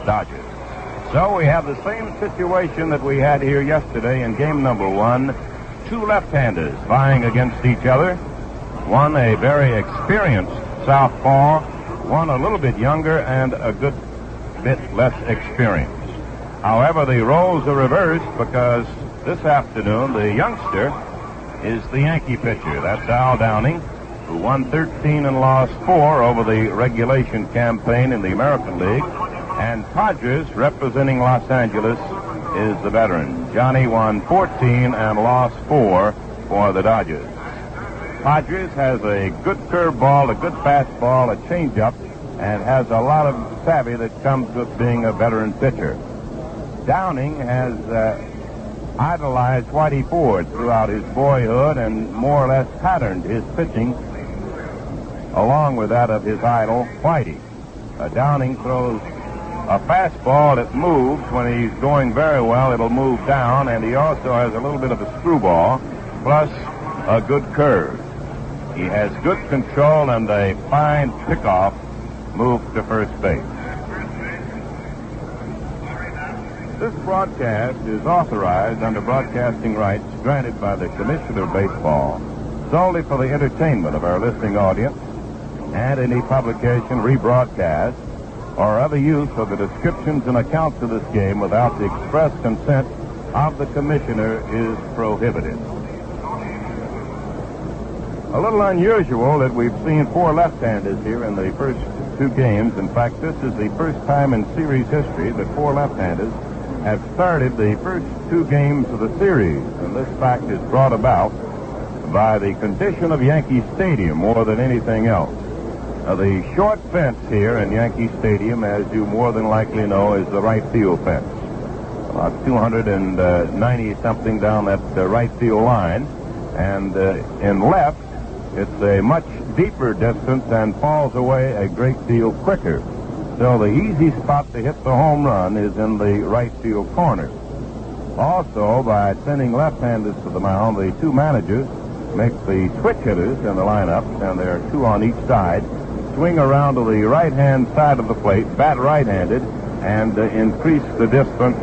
Dodgers. So we have the same situation that we had here yesterday in game number 1. Two left-handers vying against each other. One a very experienced southpaw, one a little bit younger and a good bit less experienced. However, the roles are reversed because this afternoon the youngster is the Yankee pitcher. That's Al Downing, who won 13 and lost 4 over the regulation campaign in the American League. And Podgers, representing Los Angeles, is the veteran. Johnny won 14 and lost 4 for the Dodgers. Podgers has a good curveball, a good fastball, a changeup, and has a lot of savvy that comes with being a veteran pitcher. Downing has idolized Whitey Ford throughout his boyhood and more or less patterned his pitching along with that of his idol, Whitey. Downing throws a fastball that moves. When he's going very well, it'll move down, and he also has a little bit of a screwball, plus a good curve. He has good control and a fine pickoff move to first base. This broadcast is authorized under broadcasting rights granted by the Commissioner of Baseball solely for the entertainment of our listening audience, and any publication, rebroadcast, or other use of the descriptions and accounts of this game without the express consent of the Commissioner is prohibited. A little unusual that we've seen 4 left-handers here in the first 2 games. In fact, this is the first time in series history that 4 left-handers have started the first 2 games of the series. And this fact is brought about by the condition of Yankee Stadium more than anything else. The short fence here in Yankee Stadium, as you more than likely know, is the right field fence. About 290-something down that right field line. And in left, it's a much deeper distance and falls away a great deal quicker. So the easy spot to hit the home run is in the right field corner. Also, by sending left-handers to the mound, the 2 managers make the switch hitters in the lineup, and there are 2 on each side, swing around to the right-hand side of the plate, bat right-handed, and increase the distance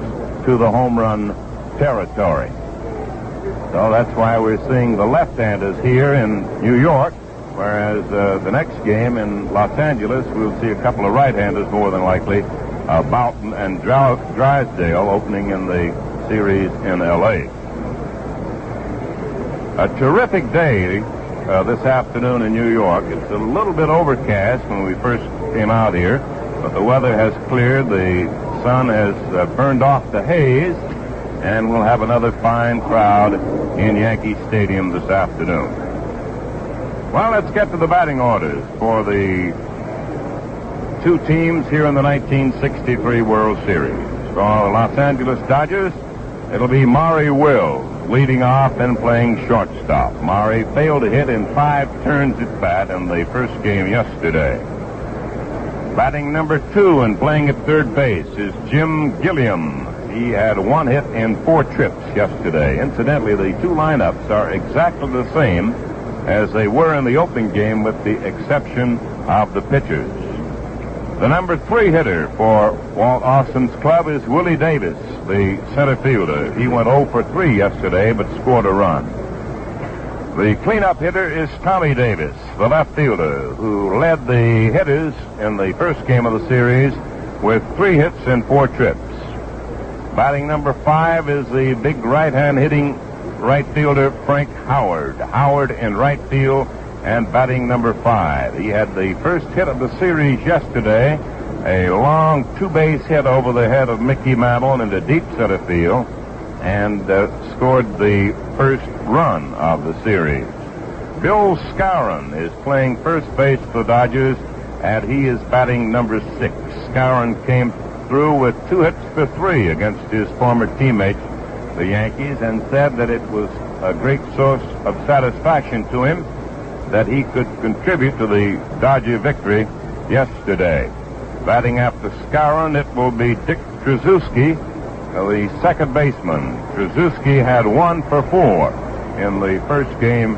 to the home run territory. So that's why we're seeing the left-handers here in New York, whereas the next game in Los Angeles, we'll see a couple of right-handers more than likely, Boughton and Drysdale opening in the series in L.A. A terrific day this afternoon in New York. It's a little bit overcast when we first came out here, but the weather has cleared. The sun has burned off the haze, and we'll have another fine crowd in Yankee Stadium this afternoon. Well, let's get to the batting orders for the 2 teams here in the 1963 World Series. For the Los Angeles Dodgers, it'll be Maury Wills leading off and playing shortstop. Maury failed to hit in 5 turns at bat in the first game yesterday. Batting number 2 and playing at third base is Jim Gilliam. He had 1 hit in 4 trips yesterday. Incidentally, the 2 lineups are exactly the same as they were in the opening game, with the exception of the pitchers. The number 3 hitter for Walt Austin's club is Willie Davis, the center fielder. He went 0 for 3 yesterday, but scored a run. The cleanup hitter is Tommy Davis, the left fielder, who led the hitters in the first game of the series with 3 hits in 4 trips. Batting number 5 is the big right-hand hitting right fielder Frank Howard. Howard in right field and batting number 5. He had the first hit of the series yesterday, a long 2-base hit over the head of Mickey Mantle into deep center field, and scored the first run of the series. Bill Skowron is playing first base for the Dodgers, and he is batting number 6. Skowron came through with 2 hits for 3 against his former teammates, the Yankees, and said that it was a great source of satisfaction to him that he could contribute to the Dodger victory yesterday. Batting after Skowron, it will be Dick Tracewski, the second baseman. Tracewski had 1 for 4 in the first game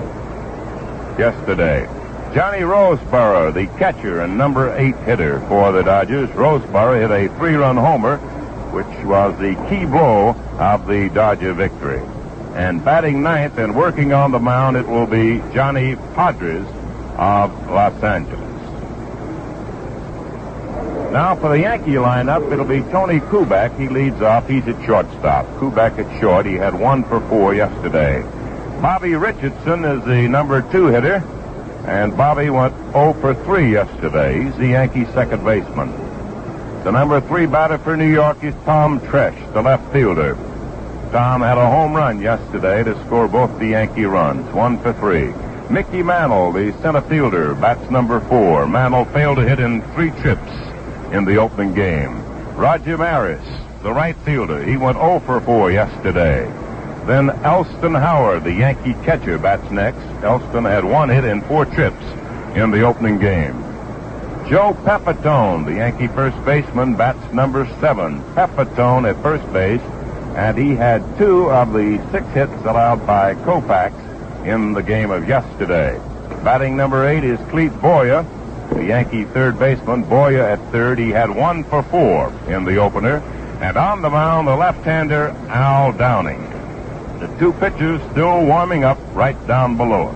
yesterday. Johnny Roseboro, the catcher and number 8 hitter for the Dodgers. Roseboro hit a 3-run homer, which was the key blow of the Dodger victory. And batting ninth and working on the mound, it will be Johnny Padres of Los Angeles. Now for the Yankee lineup, it'll be Tony Kubek. He leads off. He's at shortstop. Kubek at short. He had 1 for 4 yesterday. Bobby Richardson is the number 2 hitter, and Bobby went 0 for 3 yesterday. He's the Yankee second baseman. The number 3 batter for New York is Tom Tresh, the left fielder. Tom had a home run yesterday to score both the Yankee runs, 1 for 3. Mickey Mantle, the center fielder, bats number 4. Mantle failed to hit in 3 trips in the opening game. Roger Maris, the right fielder, he went 0 for 4 yesterday. Then Elston Howard, the Yankee catcher, bats next. Elston had 1 hit in 4 trips in the opening game. Joe Pepitone, the Yankee first baseman, bats number 7. Pepitone at first base, and he had 2 of the 6 hits allowed by Koufax in the game of yesterday. Batting number 8 is Clete Boyer, the Yankee third baseman. Boyer at third. He had 1 for 4 in the opener. And on the mound, the left-hander, Al Downing. The 2 pitchers still warming up right down below us.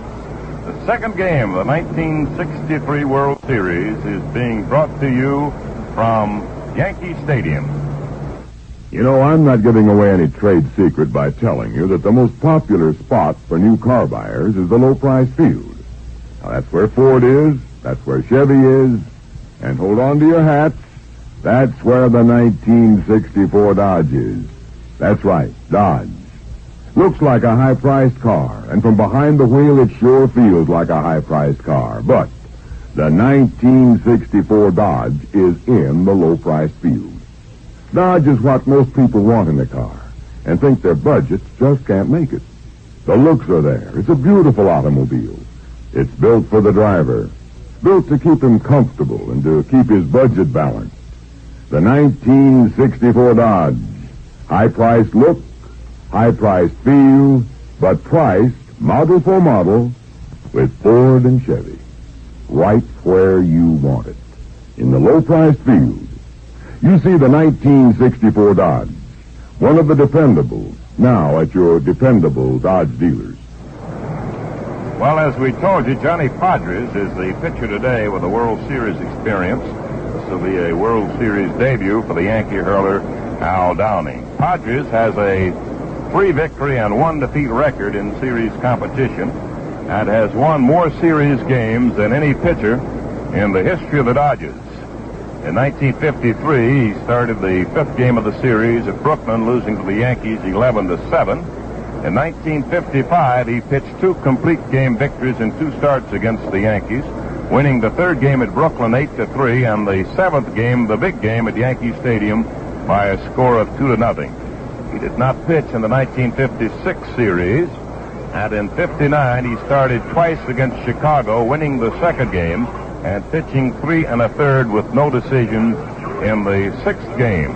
The second game of the 1963 World Series is being brought to you from Yankee Stadium. You know, I'm not giving away any trade secret by telling you that the most popular spot for new car buyers is the low-price field. Now, that's where Ford is, that's where Chevy is, and hold on to your hats, that's where the 1964 Dodge is. That's right, Dodge. Looks like a high-priced car, and from behind the wheel it sure feels like a high-priced car. But the 1964 Dodge is in the low-priced field. Dodge is what most people want in a car and think their budgets just can't make it. The looks are there. It's a beautiful automobile. It's built for the driver, built to keep him comfortable and to keep his budget balanced. The 1964 Dodge. High-priced look, high-priced feel, but priced model for model with Ford and Chevy. Right where you want it. In the low-priced field. You see the 1964 Dodge, one of the dependables, now at your dependable Dodge dealers. Well, as we told you, Johnny Padres is the pitcher today with a World Series experience. This will be a World Series debut for the Yankee hurler, Al Downing. Padres has a 3 victory and 1 defeat record in series competition and has won more series games than any pitcher in the history of the Dodgers. In 1953, he started the 5th game of the series at Brooklyn, losing to the Yankees 11-7. In 1955, he pitched 2 complete game victories in 2 starts against the Yankees, winning the 3rd game at Brooklyn 8-3 and the 7th game, the big game at Yankee Stadium, by a score of 2-0. He did not pitch in the 1956 series, and in 59, he started twice against Chicago, winning the 2nd game and pitching 3 1/3 with no decisions in the 6th game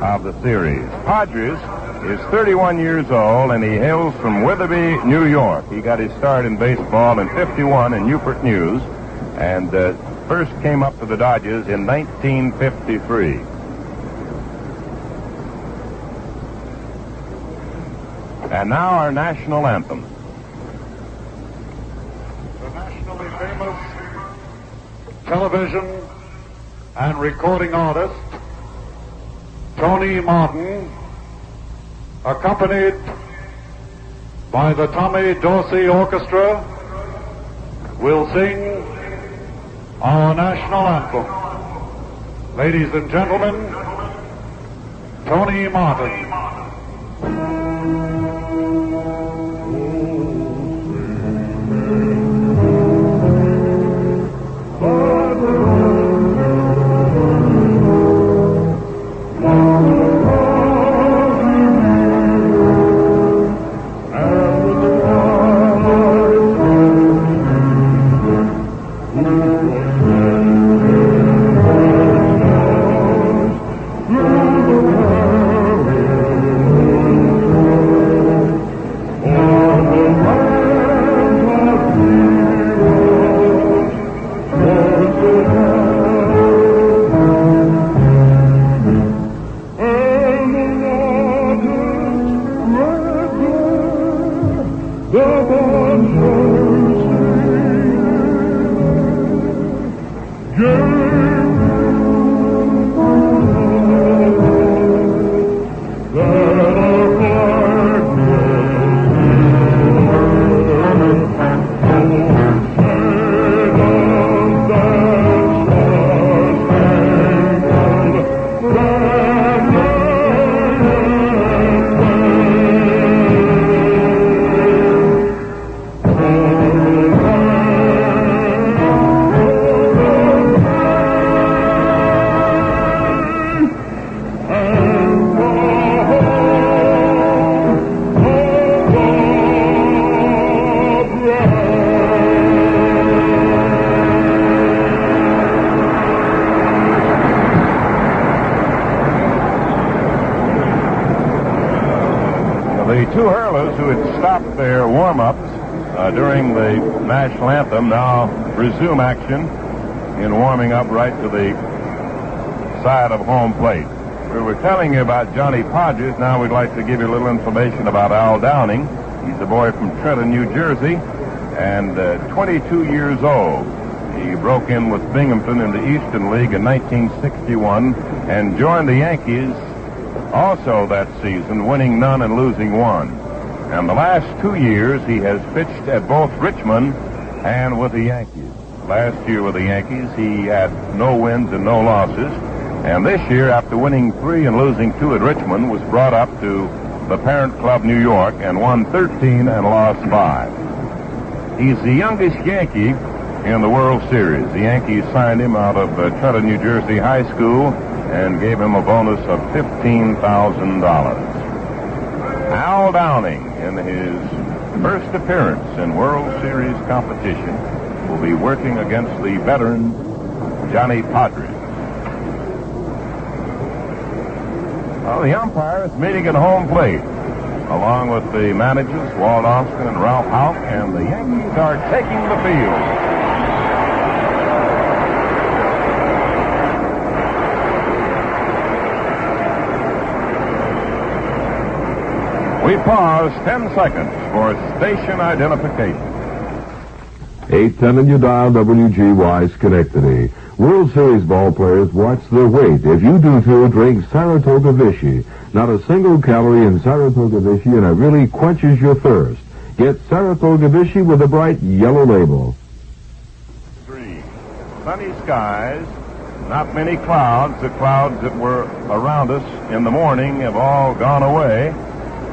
of the series. Padres is 31 years old, and he hails from Witherby, New York. He got his start in baseball in 51 in Newport News, and first came up to the Dodgers in 1953. And now our national anthem. The nationally famous television and recording artist Tony Martin, accompanied by the Tommy Dorsey Orchestra, will sing our national anthem. Ladies and gentlemen, Tony Martin. The two hurlers who had stopped their warm-ups during the national anthem now resume action in warming up right to the side of home plate. We were telling you about Johnny Podgers. Now we'd like to give you a little information about Al Downing. He's a boy from Trenton, New Jersey, and 22 years old. He broke in with Binghamton in the Eastern League in 1961 and joined the Yankees also that season, winning none and losing one. And the last 2 years he has pitched at both Richmond and with the Yankees. Last year with the Yankees he had no wins and no losses. And this year, after winning 3 and losing 2 at Richmond, was brought up to the parent club New York and won 13 and lost 5. He's the youngest Yankee in the World Series. The Yankees signed him out of Trenton, New Jersey High School and gave him a bonus of $15,000. Al Downing, in his first appearance in World Series competition, will be working against the veteran Johnny Podgers. Well, the umpire is meeting at home plate, along with the managers, Walt Austin and Ralph Houck, and the Yankees are taking the field. We pause 10 seconds for station identification. 810 and you dial WGY Schenectady. World Series ball players watch their weight. If you do too, drink Saratoga Vichy. Not a single calorie in Saratoga Vichy, and it really quenches your thirst. Get Saratoga Vichy with a bright yellow label. 3. Sunny skies, not many clouds. The clouds that were around us in the morning have all gone away.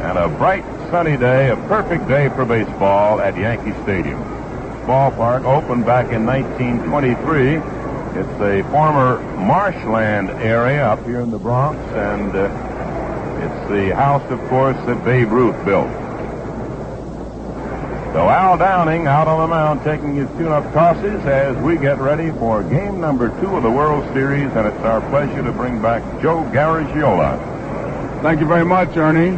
And a bright sunny day, a perfect day for baseball at Yankee Stadium. Ballpark opened back in 1923. It's a former marshland area up here in the Bronx, and it's the house, of course, that Babe Ruth built. So Al Downing out on the mound taking his tune-up tosses as we get ready for game number 2 of the World Series, and it's our pleasure to bring back Joe Garagiola. Thank you very much, Ernie.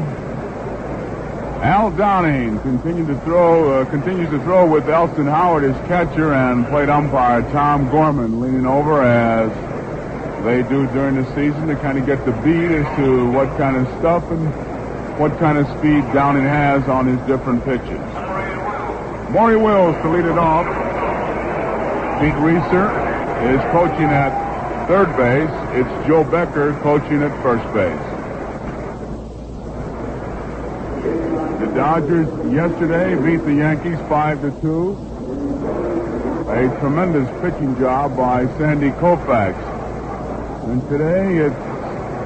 Al Downing continues to throw with Elston Howard as catcher and plate umpire Tom Gorman leaning over as they do during the season to kind of get the beat as to what kind of stuff and what kind of speed Downing has on his different pitches. Maury Wills to lead it off. Pete Reeser is coaching at third base. It's Joe Becker coaching at first base. The Dodgers yesterday beat the Yankees 5-2. A tremendous pitching job by Sandy Koufax. And today it's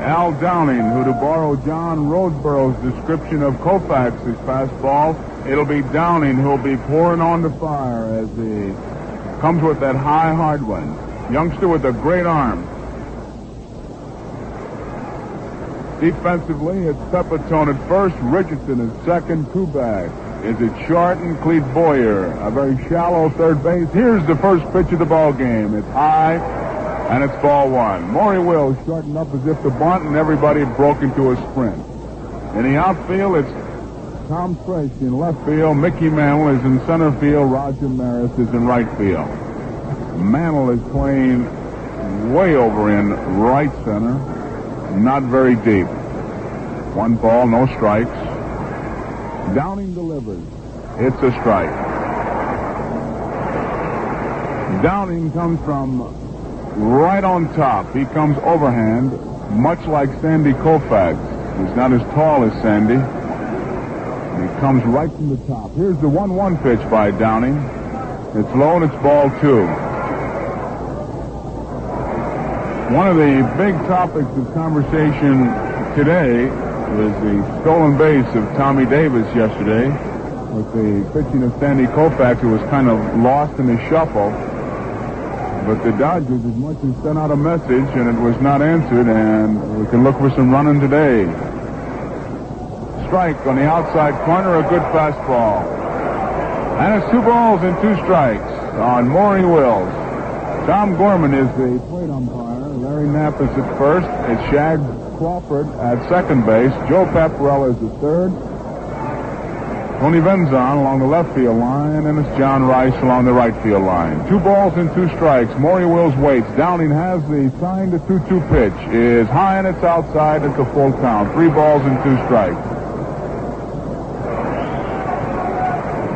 Al Downing, who, to borrow John Roseborough's description of Koufax's fastball, it'll be Downing who'll be pouring on the fire as he comes with that high hard one. Youngster with a great arm. Defensively, it's Pepitone at first, Richardson at second, Kubak. Is it Shorten, Clete Boyer, a very shallow third base. Here's the first pitch of the ball game. It's high, and it's ball 1. Maury Wills shortened up as if to bunt, and everybody broke into a sprint. In the outfield, it's Tom Fresh in left field. Mickey Mantle is in center field. Roger Maris is in right field. Mantle is playing way over in right center. Not very deep. 1 ball, no strikes. Downing delivers. It's a strike. Downing comes from right on top. He comes overhand, much like Sandy Koufax. He's not as tall as Sandy. And he comes right from the top. Here's the 1-1 pitch by Downing. It's low and it's ball 2. One of the big topics of conversation today was the stolen base of Tommy Davis yesterday with the pitching of Sandy Koufax, who was kind of lost in the shuffle. But the Dodgers as much as sent out a message, and it was not answered, and we can look for some running today. Strike on the outside corner, a good fastball. And it's 2 balls and 2 strikes on Maury Wills. Tom Gorman is the plate umpire. Larry Knapp is at first. It's Shag Crawford at second base. Joe Pepperell is at third. Tony Venzon along the left field line, and it's John Rice along the right field line. 2 balls and 2 strikes. Maury Wills waits. Downing has the signed 2-2 pitch. Is high and it's outside. It's a full count. 3 balls and 2 strikes.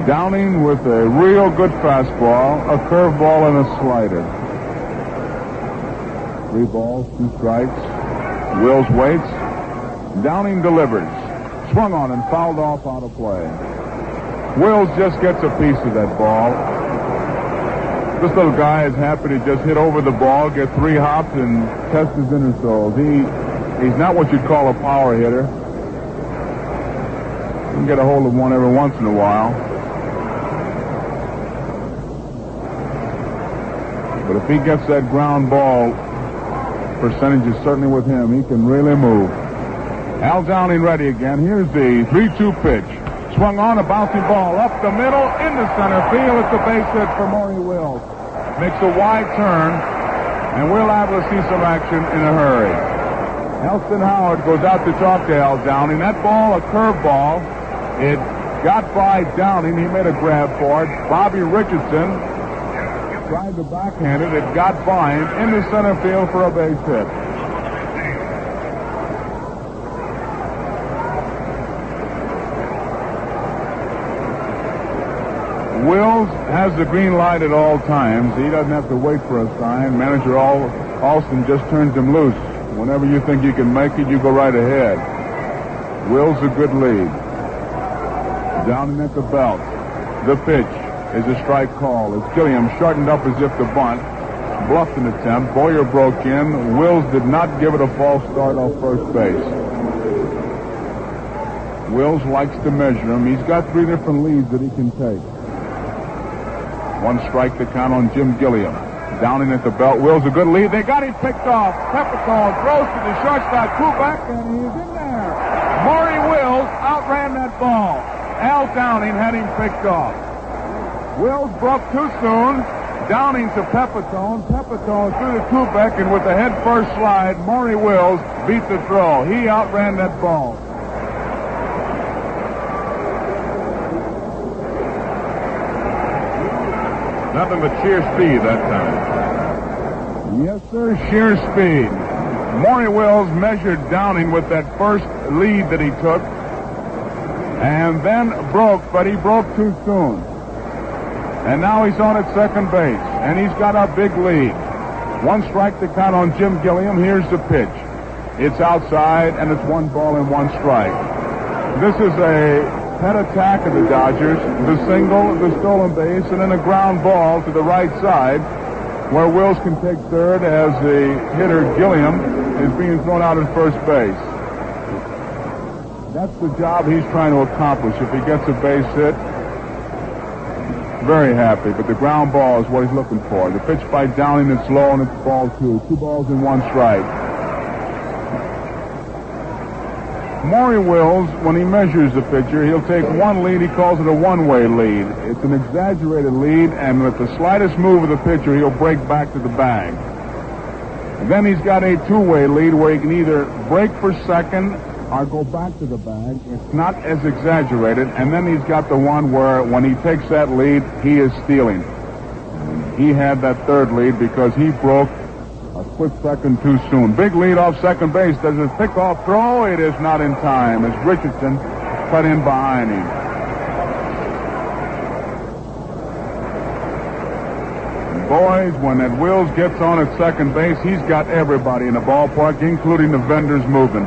Downing with a real good fastball, a curveball, and a slider. 3 balls, 2 strikes. Wills waits. Downing delivers. Swung on and fouled off out of play. Wills just gets a piece of that ball. This little guy is happy to just hit over the ball, get 3 hops, and test his inner soles. He's not what you'd call a power hitter. You can get a hold of one every once in a while. But if he gets that ground ball, percentage is certainly with him. He can really move. Al Downing ready again. Here's the 3-2 pitch. Swung on, a bouncing ball up the middle into center field. It's a base hit for Maury Wills. Makes a wide turn, and we're liable to see some action in a hurry. Elston Howard goes out to talk to Al Downing. That ball, a curveball. It got by Downing. He made a grab for it. Bobby Richardson tried to backhand it. It got by him into center field for a base hit. Wills has the green light at all times. He doesn't have to wait for a sign. Manager Alston just turns him loose. Whenever you think you can make it, you go right ahead. Wills a good lead. Downing at the belt. The pitch is a strike call. As Gilliam shortened up as if to bunt. Bluffed an attempt. Boyer broke in. Wills did not give it a false start off first base. Wills likes to measure him. He's got 3 different leads that he can take. 1 strike to count on Jim Gilliam. Downing at the belt. Wills a good lead. They got him picked off. Pepitone throws to the shortstop. Kubek, and he's in there. Maury Wills outran that ball. Al Downing had him picked off. Wills broke too soon. Downing to Pepitone. Pepitone through the Kubek, and with the head first slide, Maury Wills beat the throw. He outran that ball. Nothing but sheer speed that time. Yes, sir, sheer speed. Maury Wills measured Downing with that first lead that he took, and then broke, but he broke too soon. And now he's on at second base, and he's got a big lead. 1 strike to count on Jim Gilliam. Here's the pitch. It's outside, and it's 1 ball and 1 strike. This is a pet attack of the Dodgers. The single, the stolen base, and then a ground ball to the right side, where Wills can take third as the hitter Gilliam is being thrown out at first base. That's the job he's trying to accomplish. If he gets a base hit, very happy, but the ground ball is what he's looking for. The pitch by Downing is low, and it's ball 2. 2 balls and 1 strike. Maury Wills, when he measures the pitcher, he'll take 1 lead. He calls it a one-way lead. It's an exaggerated lead, and with the slightest move of the pitcher, he'll break back to the bag. And then he's got a 2-way lead where he can either break for second or go back to the bag. It's not as exaggerated. And then he's got the one where when he takes that lead, he is stealing. He had that 3rd lead because he broke a split second too soon. Big lead off second base. Does his pickoff throw? It is not in time as Richardson cut in behind him. Boys, when that Wills gets on at second base, he's got everybody in the ballpark, including the vendors, moving.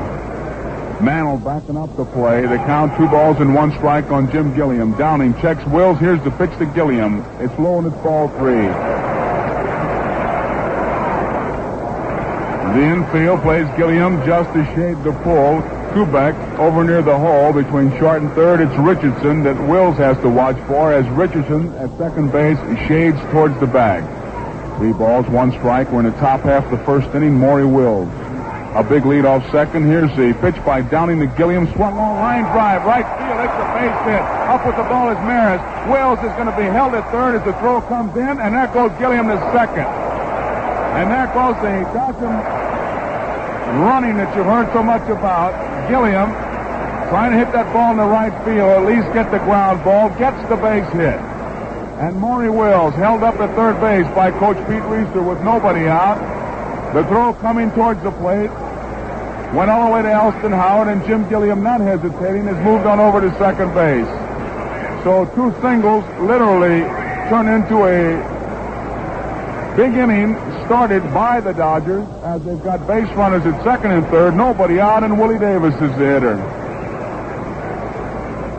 Mantle backing up the play. They count 2 balls and 1 strike on Jim Gilliam. Downing checks Wills. Here's the pitch to Gilliam. It's low and it's ball 3. The infield plays Gilliam just a shade to pull. Kubek over near the hole between short and third. It's Richardson that Wills has to watch for as Richardson at second base shades towards the bag. 3 balls, 1 strike. We're in the top half of the first inning. Maury Wills. A big lead off second. Here's the pitch by Downing to Gilliam. Swung on, line drive, right field. It's a base hit. Up with the ball is Maris. Wills is going to be held at third as the throw comes in, and there goes Gilliam to second. And there goes the Dodger running that you've heard so much about. Gilliam trying to hit that ball in the right field, at least get the ground ball, gets the base hit. And Maury Wills held up at third base by Coach Pete Reeser with nobody out. The throw coming towards the plate. Went all the way to Elston Howard, and Jim Gilliam, not hesitating, has moved on over to second base. So two singles literally turned into a big inning started by the Dodgers as they've got base runners at second and third, nobody out, and Willie Davis is the hitter.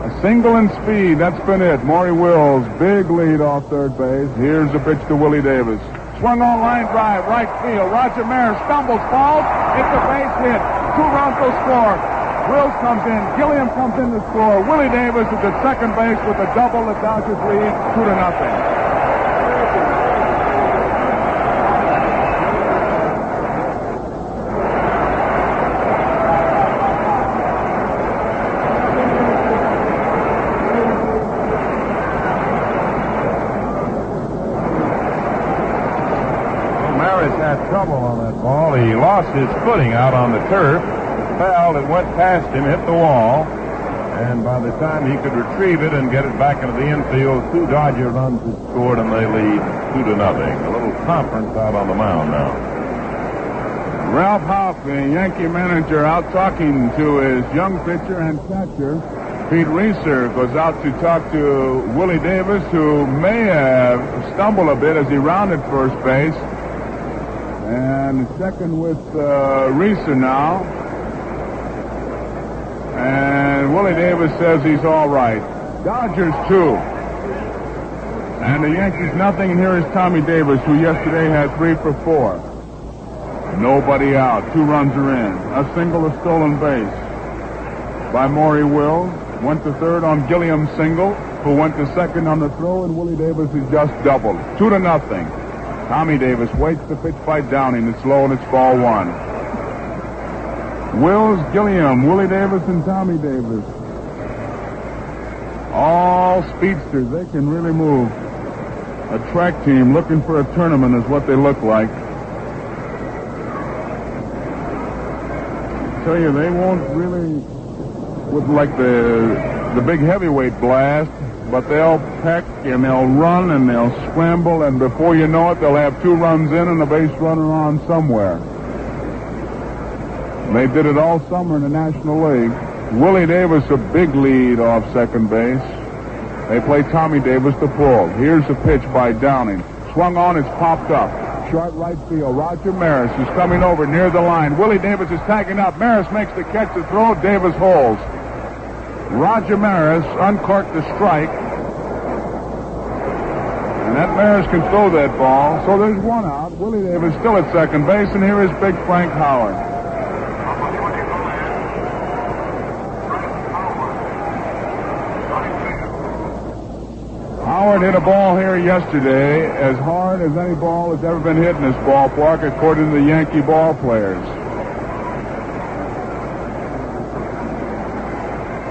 A single and speed, that's been it. Maury Wills, big lead off third base. Here's the pitch to Willie Davis. Swung on line drive, right field. Roger Maris stumbles, falls. It's a base hit. 2 runs will score. Wills comes in. Gilliam comes in to score. Willie Davis is at second base with a double. The Dodgers lead 2-0. Trouble on that ball. He lost his footing out on the turf. Fell, it went past him, hit the wall, and by the time he could retrieve it and get it back into the infield, 2 Dodger runs had scored, and they lead 2-0. A little conference out on the mound now. Ralph Houk, the Yankee manager, out talking to his young pitcher and catcher. Pete Reeser goes out to talk to Willie Davis, who may have stumbled a bit as he rounded first base. And second with Reeser now. And Willie Davis says he's all right. Dodgers 2. And the Yankees nothing. And here is Tommy Davis, who yesterday had 3 for 4. Nobody out. 2 runs are in. A single, a stolen base by Maury Wills. Went to third on Gilliam's single, who went to second on the throw, and Willie Davis is just doubled. 2-0. Tommy Davis waits the pitch by Downing. It's low and it's ball 1. Wills, Gilliam, Willie Davis, and Tommy Davis. All speedsters. They can really move. A track team looking for a tournament is what they look like. I tell you, they won't really with like the big heavyweight blast. But they'll peck and they'll run and they'll scramble, and before you know it, they'll have 2 runs in and a base runner on somewhere. They did it all summer in the National League. Willie Davis a big lead off second base. They play Tommy Davis to pull. Here's a pitch by Downing. Swung on, it's popped up. Short right field. Roger Maris is coming over near the line. Willie Davis is tagging up. Maris makes the catch, the throw. Davis holds. Roger Maris uncorked the strike. And that Maris can throw that ball. So there's 1 out. Willie Davis still at second base, and here is big Frank Howard. Howard hit a ball here yesterday as hard as any ball has ever been hit in this ballpark, according to the Yankee ball players.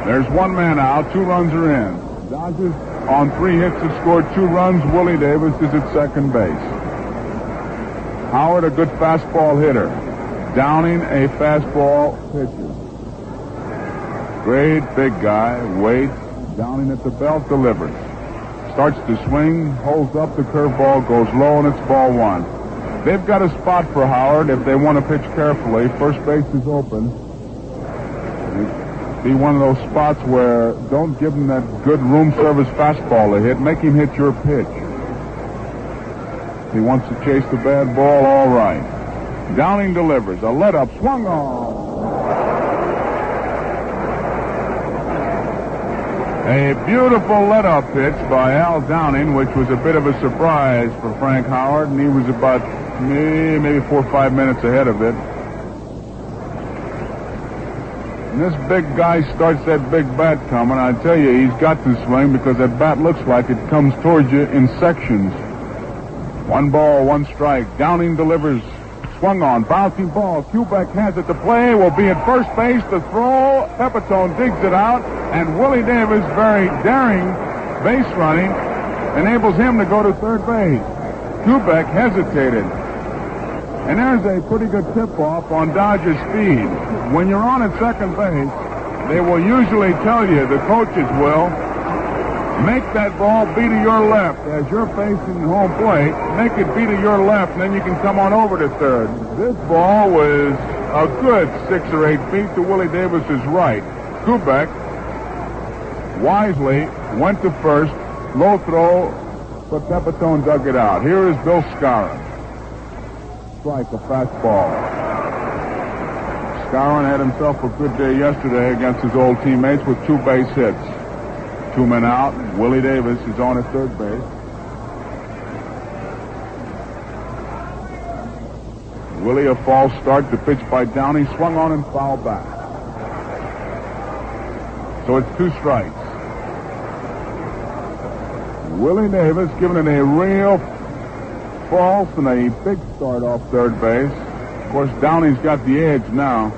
There's 1 man out. 2 runs are in. Dodgers on 3 hits have scored 2 runs. Willie Davis is at second base. Howard, a good fastball hitter. Downing, a fastball pitcher. Great big guy. Waits. Downing at the belt, delivers. Starts to swing, holds up the curveball, goes low, and it's ball 1. They've got a spot for Howard if they want to pitch carefully. First base is open. Be one of those spots where don't give him that good room service fastball to hit. Make him hit your pitch. If he wants to chase the bad ball, all right. Downing delivers. A let-up. Swung on. A beautiful let-up pitch by Al Downing, which was a bit of a surprise for Frank Howard, and he was about maybe 4 or 5 minutes ahead of it. And this big guy starts that big bat coming. I tell you, he's got to swing because that bat looks like it comes towards you in sections. 1 ball, 1 strike. Downing delivers. Swung on. Bouncing ball. Kubek has it to play. Will be at first base. The throw. Pepitone digs it out. And Willie Davis, very daring base running, enables him to go to third base. Kubek hesitated. And there's a pretty good tip-off on Dodger speed. When you're on at second base, they will usually tell you, the coaches will, make that ball be to your left. As you're facing home plate, make it be to your left, and then you can come on over to third. This ball was a good 6 or 8 feet to Willie Davis's right. Kubek wisely went to first. Low throw, but Pepitone dug it out. Here is Bill Scarron. Strike, a fastball. Scarron had himself a good day yesterday against his old teammates with 2 base hits. 2 men out. Willie Davis is on at third base. Willie, a false start. The pitch by Downey, swung on and fouled back. So it's 2 strikes. Willie Davis giving it a real false and a big start off third base. Of course, Downey's got the edge now.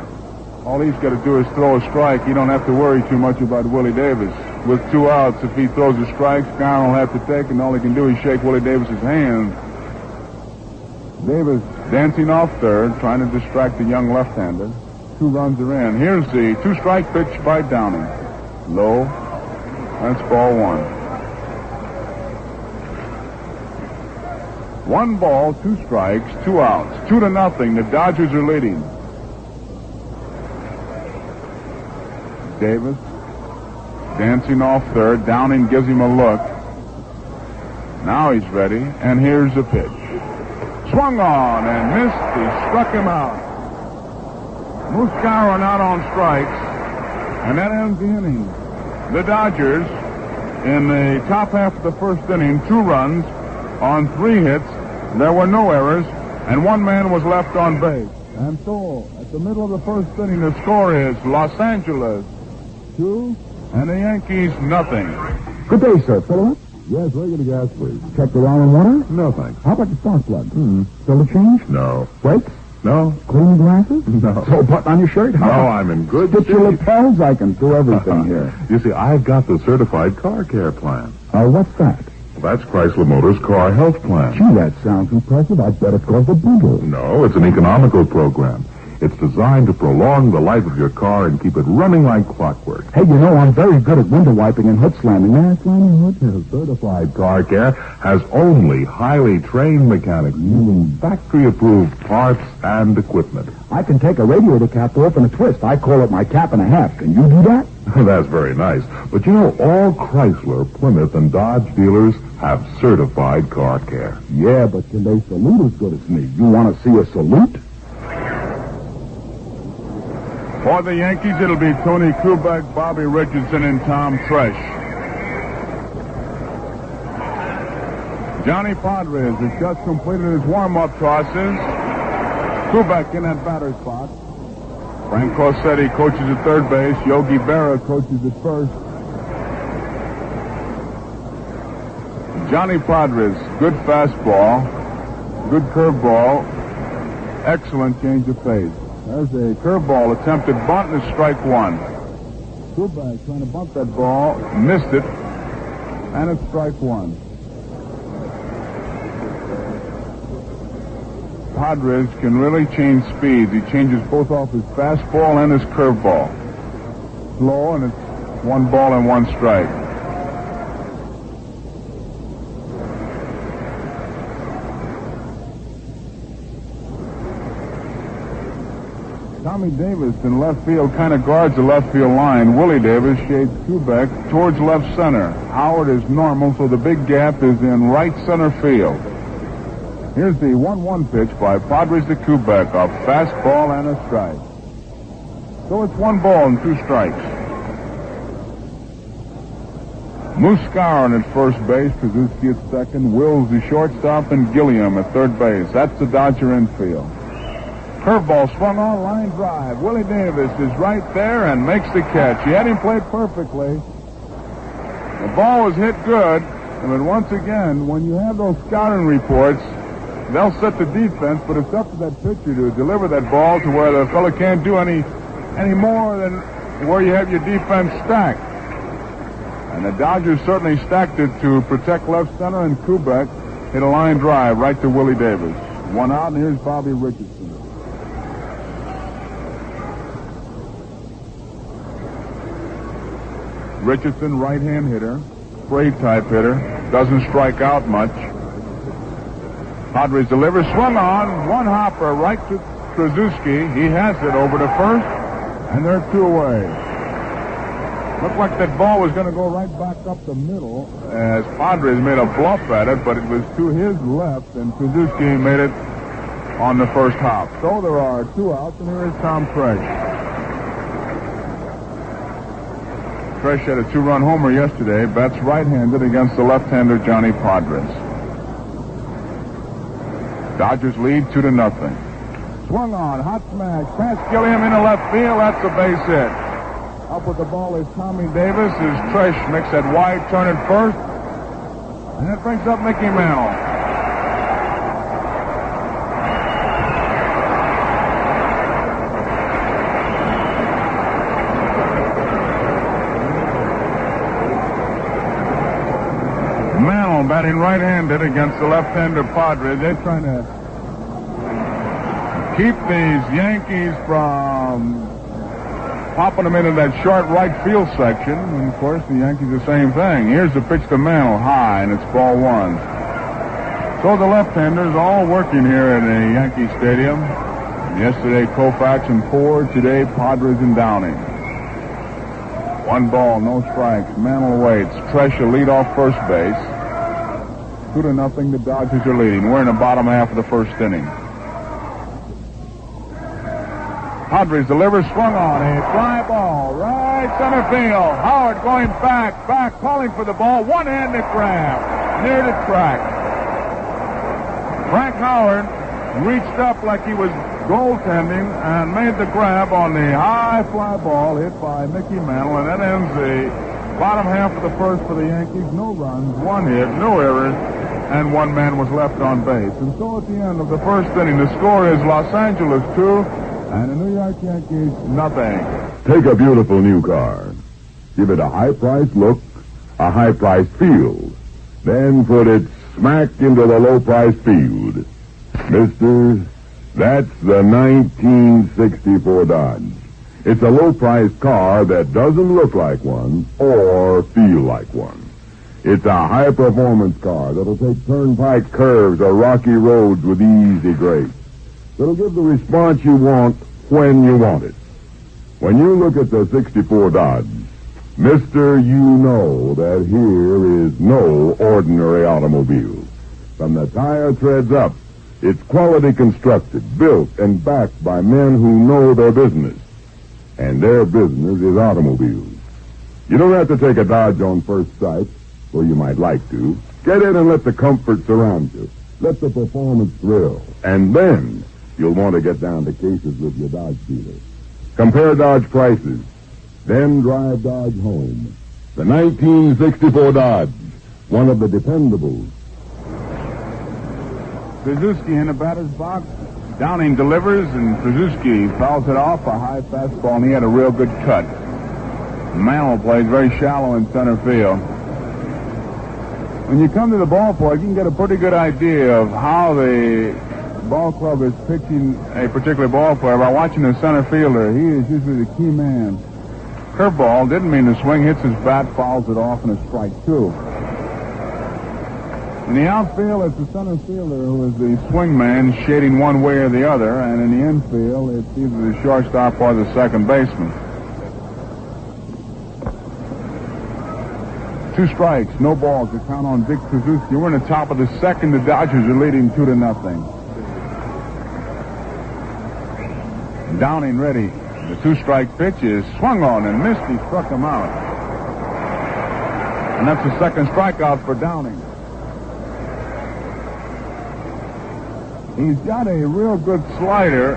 All he's got to do is throw a strike. You don't have to worry too much about Willie Davis. With 2 outs, if he throws a strike, Scarron will have to take, and all he can do is shake Willie Davis's hand. Davis dancing off third, trying to distract the young left-hander. 2 runs are in. Here's the 2-strike pitch by Downey. Low. That's ball 1. 1 ball, 2 strikes, 2 outs. 2-0. The Dodgers are leading. Davis dancing off third. Downing gives him a look. Now he's ready, and here's the pitch. Swung on and missed. He struck him out. Moose Scarron out on strikes, and that ends the inning. The Dodgers, in the top half of the first inning, 2 runs on 3 hits. There were no errors, and 1 man was left on base. And so, at the middle of the first inning, the score is Los Angeles 2 and the Yankees nothing. Good day, sir. Fill up? Yes, regular gas, please. Check the wall and water? No, thanks. How about the spark plug? Still a change? No. Brakes? No. Cleaning glasses? No. So button on your shirt? No, I'm in good Stitch your shape. lapels? I can do everything here. You see, I've got the certified car care plan. What's that? That's Chrysler Motors Car Health Plan. Gee, that sounds impressive. I bet it's called the Beagle. No, it's an economical program. It's designed to prolong the life of your car and keep it running like clockwork. Hey, you know, I'm very good at window wiping and hood slamming. May I slam your hood? Certified Car Care has only highly trained mechanics using factory-approved parts and equipment. I can take a radiator cap off in a twist. I call it my cap and a half. Can you do that? That's very nice. But you know, all Chrysler, Plymouth, and Dodge dealers have certified car care. Yeah, but can they salute as good as me? You want to see a salute? For the Yankees, it'll be Tony Kubek, Bobby Richardson, and Tom Tresh. Johnny Padres has just completed his warm-up tosses. Kubek in that batter's box. Frank Corsetti coaches at third base. Yogi Berra coaches at first. Johnny Padres, good fastball, good curveball, excellent change of pace. There's a curveball attempted bunt and strike 1. Kubek trying to bunt that ball, missed it, and it's strike 1. Padres can really change speeds. He changes both off his fastball and his curveball. Slow, and it's 1 ball and 1 strike. Tommy Davis in left field kind of guards the left field line. Willie Davis shades Kubek towards left center. Howard is normal, so the big gap is in right center field. Here's the 1-1 pitch by Padres to Kubek, a fastball and a strike. So it's 1 ball and 2 strikes. Moose Scarron at first base, Krasuski at second, Wills the shortstop, and Gilliam at third base. That's the Dodger infield. Curveball swung on, line drive. Willie Davis is right there and makes the catch. He had him played perfectly. The ball was hit good, but once again, when you have those scouting reports, they'll set the defense, but it's up to that pitcher to deliver that ball to where the fella can't do any more than where you have your defense stacked. And the Dodgers certainly stacked it to protect left center, and Kubek hit a line drive right to Willie Davis. 1 out, and here's Bobby Richardson. Richardson, right-hand hitter, spray-type hitter, doesn't strike out much. Padres deliver, swung on, one hopper right to Krzyzewski. He has it over to first, and they're 2 away. Looked like that ball was going to go right back up the middle as Padres made a bluff at it, but it was to his left, and Krzyzewski made it on the first hop. So there are 2 outs, and here is Tom Tresh. Tresh had a 2-run homer yesterday. Bats right-handed against the left-hander Johnny Podres. Dodgers lead 2-0. Swung on, hot smash, past Gilliam into left field. That's a base hit. Up with the ball is Tommy Davis. As Tresh makes that wide turn at first, and that brings up Mickey Mantle. Mantle batting right-handed against the left-hander Padres. They're trying to keep these Yankees from popping them into that short right field section. And, of course, the Yankees the same thing. Here's the pitch to Mantle, high, and it's ball 1. So the left-handers all working here at the Yankee Stadium. Yesterday, Koufax and Ford. Today, Padres and Downing. 1 ball, no strikes. Mantle waits. Tresh will lead off first base. 2-0, the Dodgers are leading. We're in the bottom half of the first inning. Padres deliver, swung on, a fly ball, right center field. Howard going back, calling for the ball, one-handed grab, near the track. Frank Howard reached up like he was goaltending and made the grab on the high fly ball hit by Mickey Mantle, and that ends the bottom half of the first for the Yankees. No runs, 1 hit, no errors, and 1 man was left on base. And so at the end of the first inning, the score is Los Angeles 2, and the New York Yankees, nothing. Take a beautiful new car. Give it a high-priced look, a high-priced feel. Then put it smack into the low-priced field. Mister, that's the 1964 Dodge. It's a low-priced car that doesn't look like one or feel like one. It's a high-performance car that'll take turnpike curves or rocky roads with easy grace. It'll give the response you want when you want it. When you look at the 64 Dodge, mister, you know that here is no ordinary automobile. From the tire treads up, it's quality constructed, built, and backed by men who know their business. And their business is automobiles. You don't have to take a Dodge on first sight, or you might like to. Get in and let the comfort surround you. Let the performance thrill. And then you'll want to get down to cases with your Dodge dealer. Compare Dodge prices. Then drive Dodge home. The 1964 Dodge, one of the dependables. Krzyzewski in the batter's box. Downing delivers, and Krzyzewski fouls it off, a high fastball, and he had a real good cut. Mantle plays very shallow in center field. When you come to the ballpark, you can get a pretty good idea of how the ball club is pitching a particular ball player by watching the center fielder. He is usually the key man. Curveball, didn't mean to swing, hits his bat, fouls it off, and a strike 2. In the outfield, it's the center fielder who is the swing man, shading one way or the other, and in the infield, it's either the shortstop or the second baseman. 2 strikes, no balls to count on Dick Krzyzewski. We're in the top of the second. The Dodgers are leading 2-0. Downing ready. The 2-strike pitch is swung on and missed. He struck him out. And that's the second strikeout for Downing. He's got a real good slider.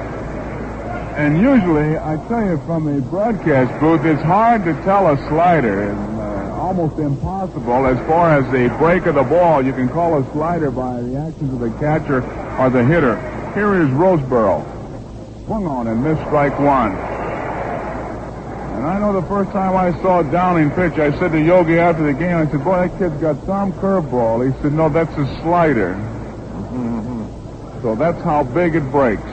And usually, I tell you from the broadcast booth, it's hard to tell a slider. Almost impossible as far as the break of the ball. You can call a slider by the actions of the catcher or the hitter. Here is Roseboro. Swung on and missed strike 1. And I know the first time I saw Downing pitch, I said to Yogi after the game, I said, boy, that kid's got some curveball. He said, no, that's a slider. So that's how big it breaks.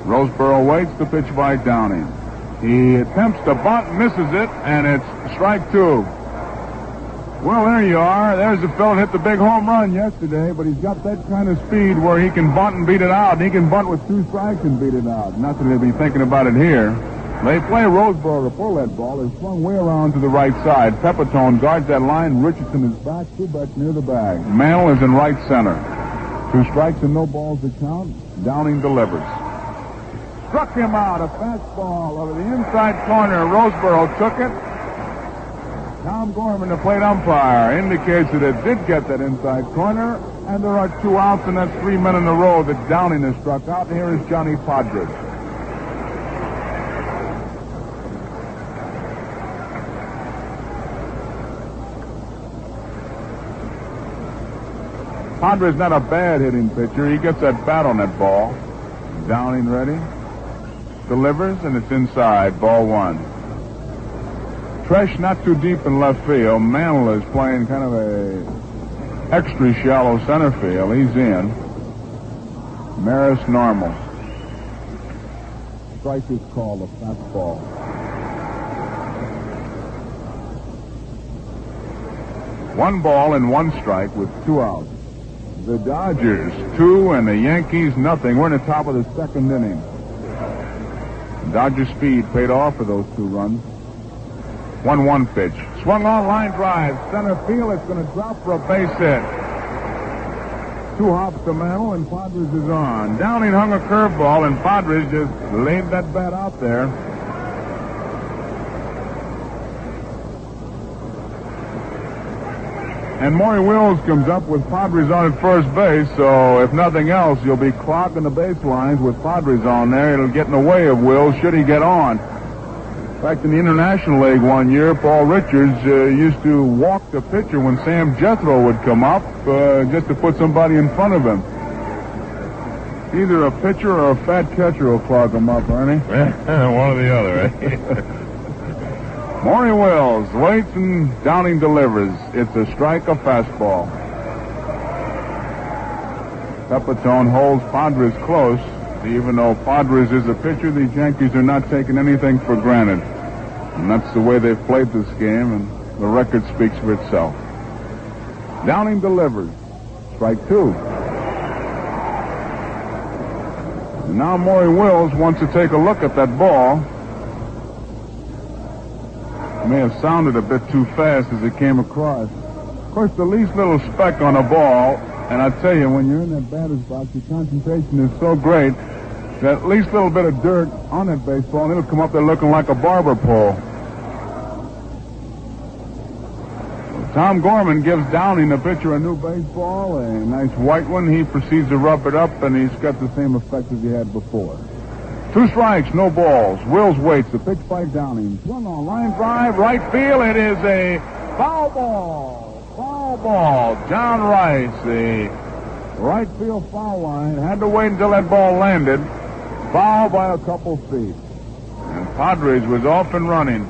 Roseboro waits the pitch by Downing. He attempts to bunt, misses it, and it's strike two. Well, there you are. There's the fellow that hit the big home run yesterday, but he's got that kind of speed where he can bunt and beat it out. And he can bunt with 2 strikes and beat it out. Not that he'll be thinking about it here. They play Roseboro to pull that ball. It's swung way around to the right side. Pepitone guards that line. Richardson is back, 2 back near the bag. Mantle is in right center. 2 strikes and no balls to count. Downing delivers. Struck him out. A fastball over the inside corner. Roseboro took it. Tom Gorman, the plate umpire, indicates that it did get that inside corner, and there are 2 outs, and that's 3 men in a row that Downing has struck out. And here is Johnny Podridge. Podridge not a bad hitting pitcher. He gets that bat on that ball. Downing ready. Delivers, and it's inside. Ball 1. Tresh not too deep in left field. Mantle is playing kind of a extra shallow center field. He's in. Maris normal. Strike is called, a fastball. One ball and 1 strike with 2 outs. The Dodgers 2 and the Yankees nothing. We're in the top of the 2nd inning. Dodger speed paid off for those 2 runs. 1-1 pitch. Swung on, line drive. Center field. It's going to drop for a base hit. 2 hops to Mantle, and Podridge is on. Downing hung a curveball, and Podridge just laid that bat out there. And Maury Wills comes up with Podridge on at first base, so if nothing else, you'll be clogging the baselines with Podridge on there. It'll get in the way of Wills should he get on. In fact, in the International League one year, Paul Richards used to walk the pitcher when Sam Jethro would come up just to put somebody in front of him. Either a pitcher or a fat catcher will clog him up, Ernie. One or the other, eh? Maury Wills waits and Downing delivers. It's a strike, a fastball. Pepitone holds Podridge close. Even though Podridge is a pitcher, the Yankees are not taking anything for granted. And that's the way they've played this game, and the record speaks for itself. Downing delivers. Strike 2. And now Maury Wills wants to take a look at that ball. It may have sounded a bit too fast as it came across. Of course, the least little speck on a ball, and I tell you, when you're in that batter's box, your concentration is so great that least little bit of dirt on that baseball, and it'll come up there looking like a barber pole. Tom Gorman gives Downing, the pitcher, a new baseball, a nice white one. He proceeds to rub it up, and he's got the same effect as he had before. 2 strikes, no balls. Wills waits. The pitch by Downing. Swung on, line drive, right field. It is a foul ball. Foul ball. John Rice, the right field foul line. Had to wait until that ball landed. Foul by a couple feet. And Podridge was off and running.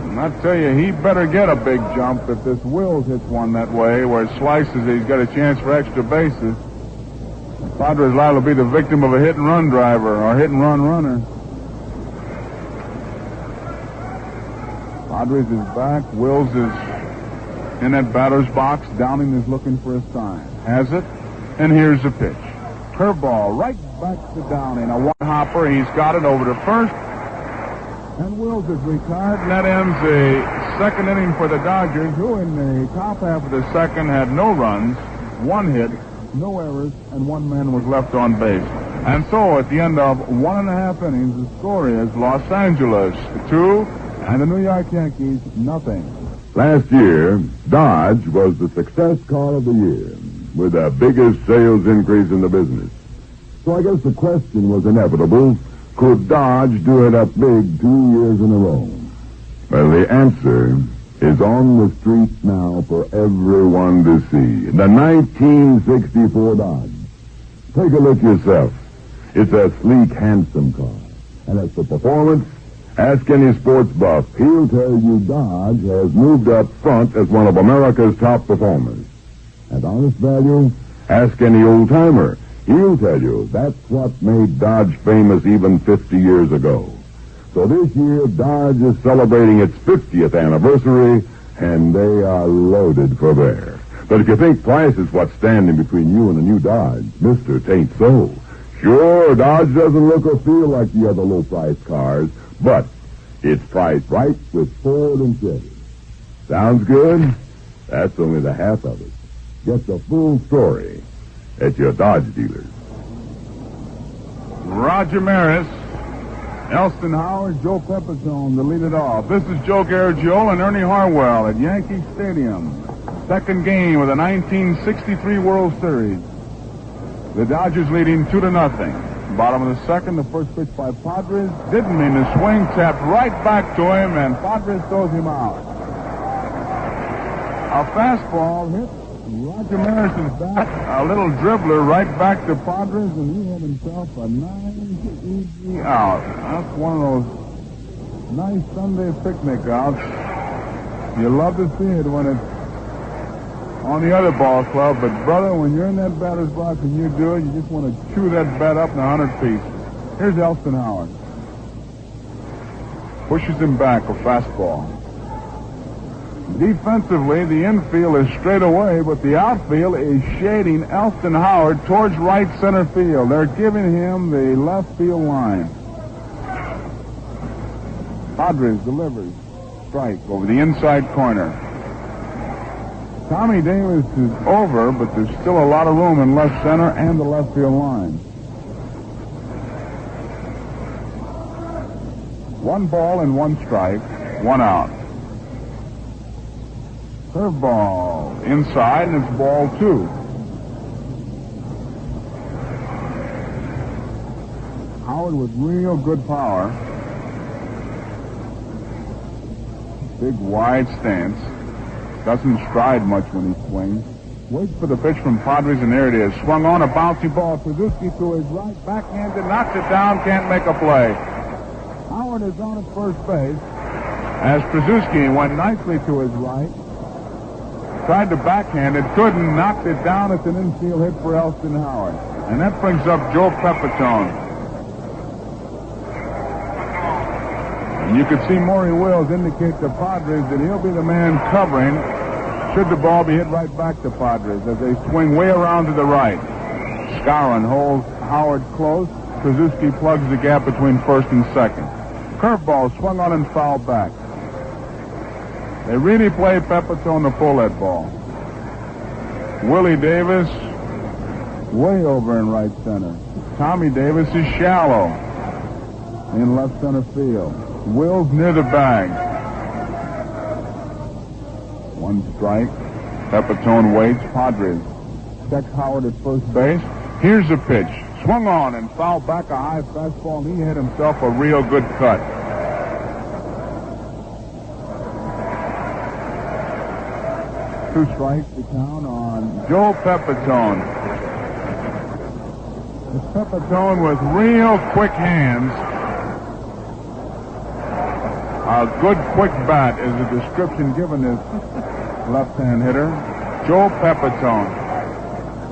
And I tell you, he better get a big jump if this Wills hits one that way, where it slices, he's got a chance for extra bases. Podridge liable to be the victim of a hit-and-run driver or hit-and-run runner. Podridge is back. Wills is in that batter's box. Downing is looking for a sign. Has it, and here's the pitch. Curveball right back to Downing. A one-hopper. He's got it over to first. And Wills is retired, and that ends the 2nd inning for the Dodgers, who in the top half of the 2nd had no runs, 1 hit, no errors, and 1 man was left on base. And so, at the end of 1.5 innings, the score is Los Angeles 2 and the New York Yankees nothing. Last year, Dodge was the success car of the year, with the biggest sales increase in the business. So I guess the question was inevitable. Could Dodge do it up big 2 years in a row? Well, the answer is on the street now for everyone to see. The 1964 Dodge. Take a look yourself. It's a sleek, handsome car. And as for performance, ask any sports buff. He'll tell you Dodge has moved up front as one of America's top performers. At honest value, ask any old-timer. He'll tell you that's what made Dodge famous even 50 years ago. So this year, Dodge is celebrating its 50th anniversary, and they are loaded for bear. But if you think price is what's standing between you and a new Dodge, mister, tain't so. Sure, Dodge doesn't look or feel like the other low-priced cars, but it's priced right with Ford and Chevy. Sounds good? That's only the half of it. Get the full story at your Dodge dealers. Roger Maris, Elston Howard, Joe Pepitone to lead it off. This is Joe Garagiola and Ernie Harwell at Yankee Stadium. Second game of the 1963 World Series. The Dodgers leading 2-0. Bottom of the second, the first pitch by Padres. Didn't mean to swing, tapped right back to him, and Padres throws him out. A fastball hit Roger Maris's bat. A little dribbler right back to Padres, and he had himself a nice, easy out. That's one of those nice Sunday picnic outs. You love to see it when it's on the other ball club, but brother, when you're in that batter's box and you do it, you just want to chew that bat up in 100 pieces. Here's Elston Howard. Pushes him back, a fastball. Defensively, the infield is straight away, but the outfield is shading Elston Howard towards right center field. They're giving him the left field line. Padres delivers. Strike over the inside corner. Tommy Davis is over, but there's still a lot of room in left center and the left field line. 1 ball and 1 strike, 1 out. Curveball inside, and it's ball 2. Howard with real good power. Big wide stance. Doesn't stride much when he swings. Waits for the pitch from Padres, and there it is. Swung on, a bouncy ball. Suzuki to his right, backhanded, knocks it down, can't make a play. Howard is on at first base as Krasuski went nicely to his right. Tried to backhand it, couldn't, knocked it down. It's an infield hit for Elston Howard. And that brings up Joe Pepitone. And you could see Maury Wills indicate to Padres that he'll be the man covering should the ball be hit right back to Padres as they swing way around to the right. Skowron holds Howard close. Krasuski plugs the gap between first and second. Curveball swung on and fouled back. They really play Pepitone to pull that ball. Willie Davis way over in right center. Tommy Davis is shallow in left center field. Wills near the bag. 1 strike. Pepitone waits. Padres checks Howard at first base. Here's a pitch. Swung on and fouled back, a high fastball, and he hit himself a real good cut. Two strikes to count on Joe Pepitone. This Pepitone with real quick hands. A good quick bat is the description given this left-hand hitter. Joe Pepitone.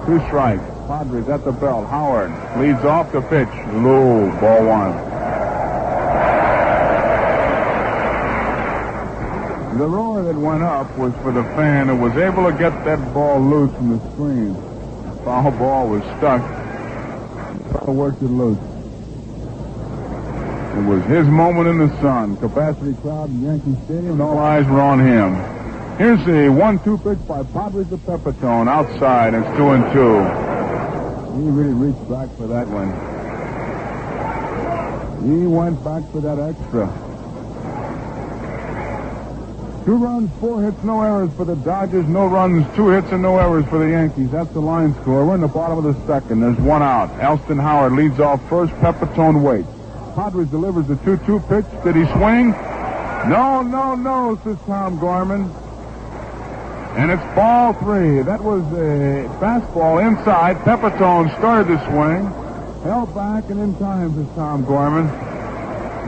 2 strikes. Padres at the belt. Howard leads off the pitch. Low, ball 1. The roar that went up was for the fan who was able to get that ball loose from the screen. The foul ball was stuck. The worked it loose. It was his moment in the sun. Capacity crowd in Yankee Stadium, and all eyes were on him. Here's the 1-2 pitch by Padres to Pepitone. Outside, it's 2-2. He really reached back for that one. He went back for that extra. 2 runs, 4 hits, no errors for the Dodgers. No runs, 2 hits, and no errors for the Yankees. That's the line score. We're in the bottom of the second. There's 1 out. Elston Howard leads off first. Pepitone waits. Padres delivers the 2-2 pitch. Did he swing? No, says Tom Gorman. And it's ball 3. That was a fastball inside. Pepitone started the swing. Held back and in time, says Tom Gorman.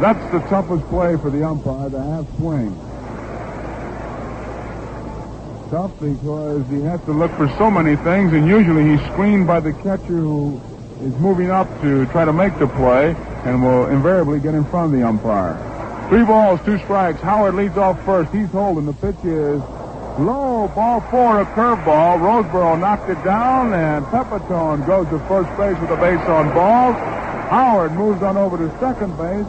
That's the toughest play for the umpire, the half swing. Tough because he has to look for so many things, and usually he's screened by the catcher who is moving up to try to make the play and will invariably get in front of the umpire. 3 balls, 2 strikes. Howard leads off first. He's holding. The pitch is low. Ball 4, a curveball. Roseboro knocked it down, and Pepitone goes to first base with a base on balls. Howard moves on over to second base,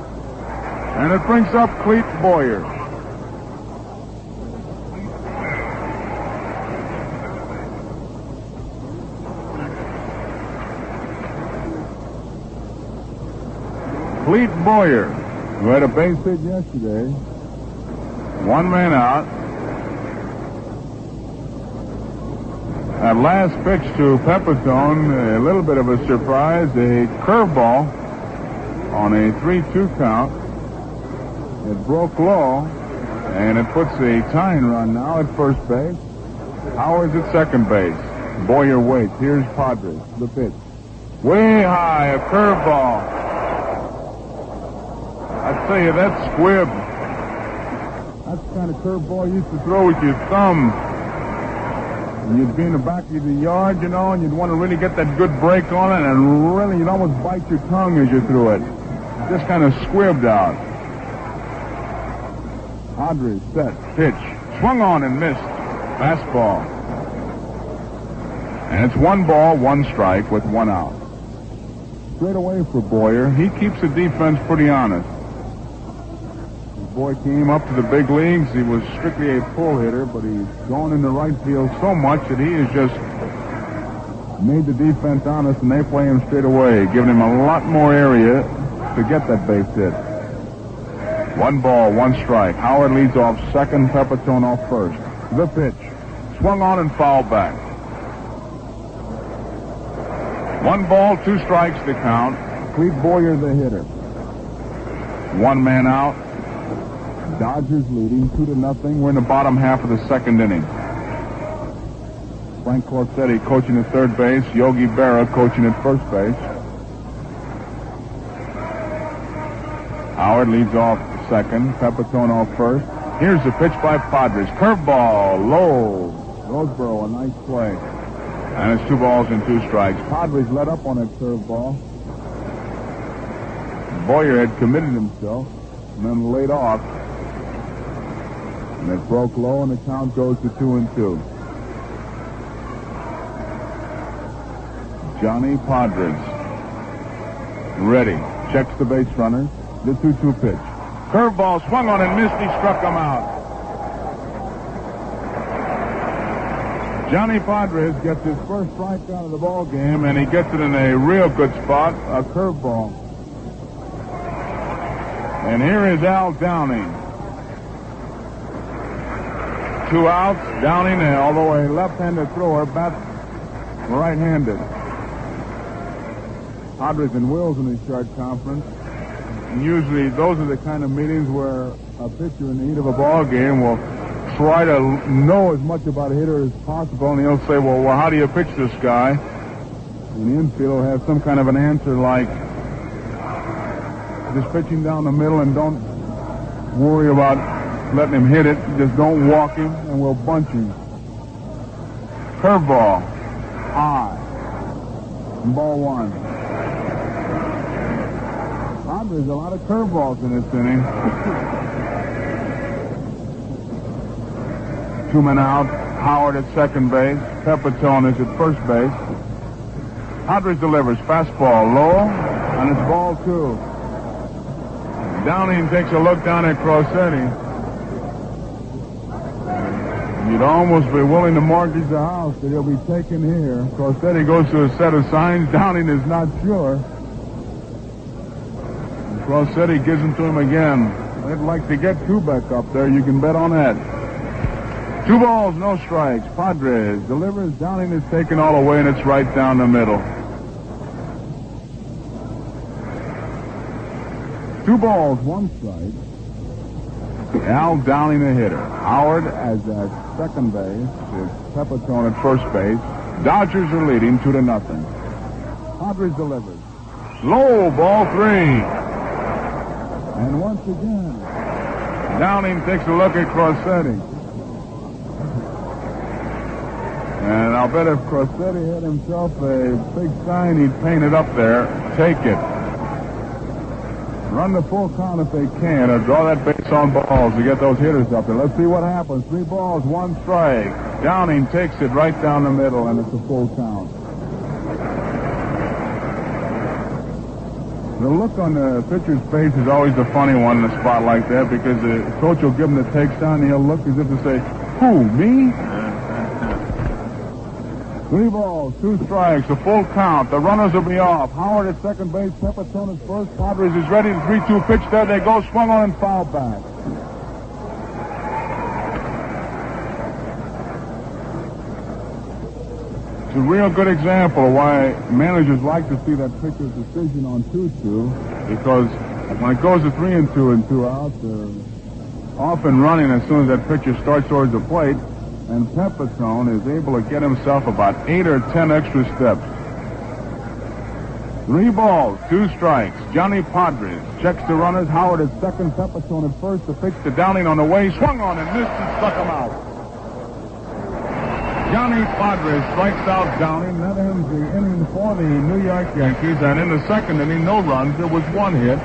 and it brings up Clete Boyer. Clete Boyer, who had a base hit yesterday. 1 man out. That last pitch to Pepitone, a little bit of a surprise, a curveball on a 3-2 count. It broke low, and it puts the tying run now at first base. Howard's at second base. Boyer waits. Here's Padres, the pitch. Way high, a curveball. I tell you, that squib. That's the kind of curveball you used to throw with your thumb. And you'd be in the back of the yard, you know, and you'd want to really get that good break on it, and really you'd almost bite your tongue as you threw it. Just kind of squibbed out. Padres set, pitch. Swung on and missed. Fastball. And it's 1 ball, 1 strike with 1 out. Straight away for Boyer. He keeps the defense pretty honest. Boy came up to the big leagues. He was strictly a pull hitter, but he's gone in the right field so much that he has just made the defense honest, and they play him straight away, giving him a lot more area to get that base hit. 1 ball, 1 strike. Howard leads off second, Pepitone off first. The pitch. Swung on and fouled back. 1 ball, 2 strikes to count. Clete Boyer the hitter. 1 man out. Dodgers leading 2-0. We're in the bottom half of the second inning. Frank Corsetti coaching at third base. Yogi Berra coaching at first base. Howard leads off second. Pepitone off first. Here's the pitch by Padres. Curveball, low. Roseboro, a nice play. And it's 2 balls and 2 strikes. Padres let up on that curveball. Boyer had committed himself and then laid off. And it broke low, and the count goes to 2-2. Johnny Padres. Ready. Checks the base runners. The 2-2 pitch. Curveball swung on and missed. He struck him out. Johnny Padres gets his first strikeout of the ball game, and he gets it in a real good spot, a curveball. And here is Al Downing. 2 outs. Downing, although a left-handed thrower, bats right-handed. Padres and Wills in the short conference. And usually those are the kind of meetings where a pitcher in the heat of a ball game will try to know as much about a hitter as possible, and he'll say, well, how do you pitch this guy? And the infield will have some kind of an answer like, just pitching down the middle and don't worry about letting him hit it. Just don't walk him, and we'll bunch him. Curveball. High. And ball 1. There's a lot of curveballs in this inning. 2 men out. Howard at second base. Pepitone is at first base. Padres delivers. Fastball low, and it's ball 2. Downing takes a look down at Crossetti. You'd almost be willing to mortgage the house that he'll be taken here. Crossetti goes to a set of signs. Downing is not sure. Crossetti gives them to him again. They'd like to get 2 back up there. You can bet on that. 2 balls, no strikes. Padres delivers. Downing is taken all away, and it's right down the middle. 2 balls, 1 strike. Al Downing, the hitter. Howard as at second base. Pepitone at first base. Dodgers are leading 2-0. Padres delivers. Low, ball 3. And once again, Downing takes a look at Crossetti. And I'll bet if Crossetti had himself a big sign, he'd paint it up there. Take it. Run the full count if they can, or draw that base on balls to get those hitters up there. Let's see what happens. 3 balls, 1 strike. Downing takes it right down the middle, and it's a full count. The look on the pitcher's face is always a funny one in a spot like that, because the coach will give him the takes down, and he'll look as if to say, "Who, me?" 3 balls, 2 strikes, a full count. The runners will be off. Howard at second base. Pepitone at first. Padres is ready. The 3-2 pitch. There they go. Swung on and fouled back. It's a real good example of why managers like to see that pitcher's decision on 2-2, because when it goes to 3-2 and 2 out, they're off and running as soon as that pitcher starts towards the plate. And Pepitone is able to get himself about 8 or 10 extra steps. 3 balls, 2 strikes. Johnny Padres checks the runners. Howard at second, Pepitone at first. The pitch to Downing on the way. Swung on and missed and struck him out. Johnny Padres strikes out Downing. That ends the inning for the New York Yankees. And in the second inning, no runs. There was 1 hit.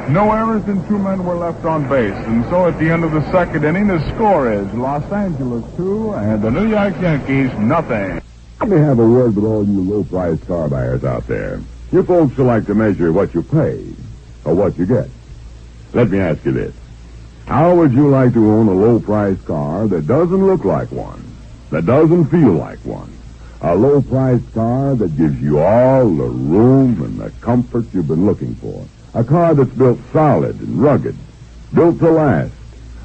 No errors, and 2 men were left on base. And so at the end of the second inning, the score is Los Angeles 2 and the New York Yankees nothing. Let me have a word with all you low-priced car buyers out there. You folks who like to measure what you pay or what you get. Let me ask you this. How would you like to own a low-priced car that doesn't look like one, that doesn't feel like one? A low-priced car that gives you all the room and the comfort you've been looking for. A car that's built solid and rugged, built to last.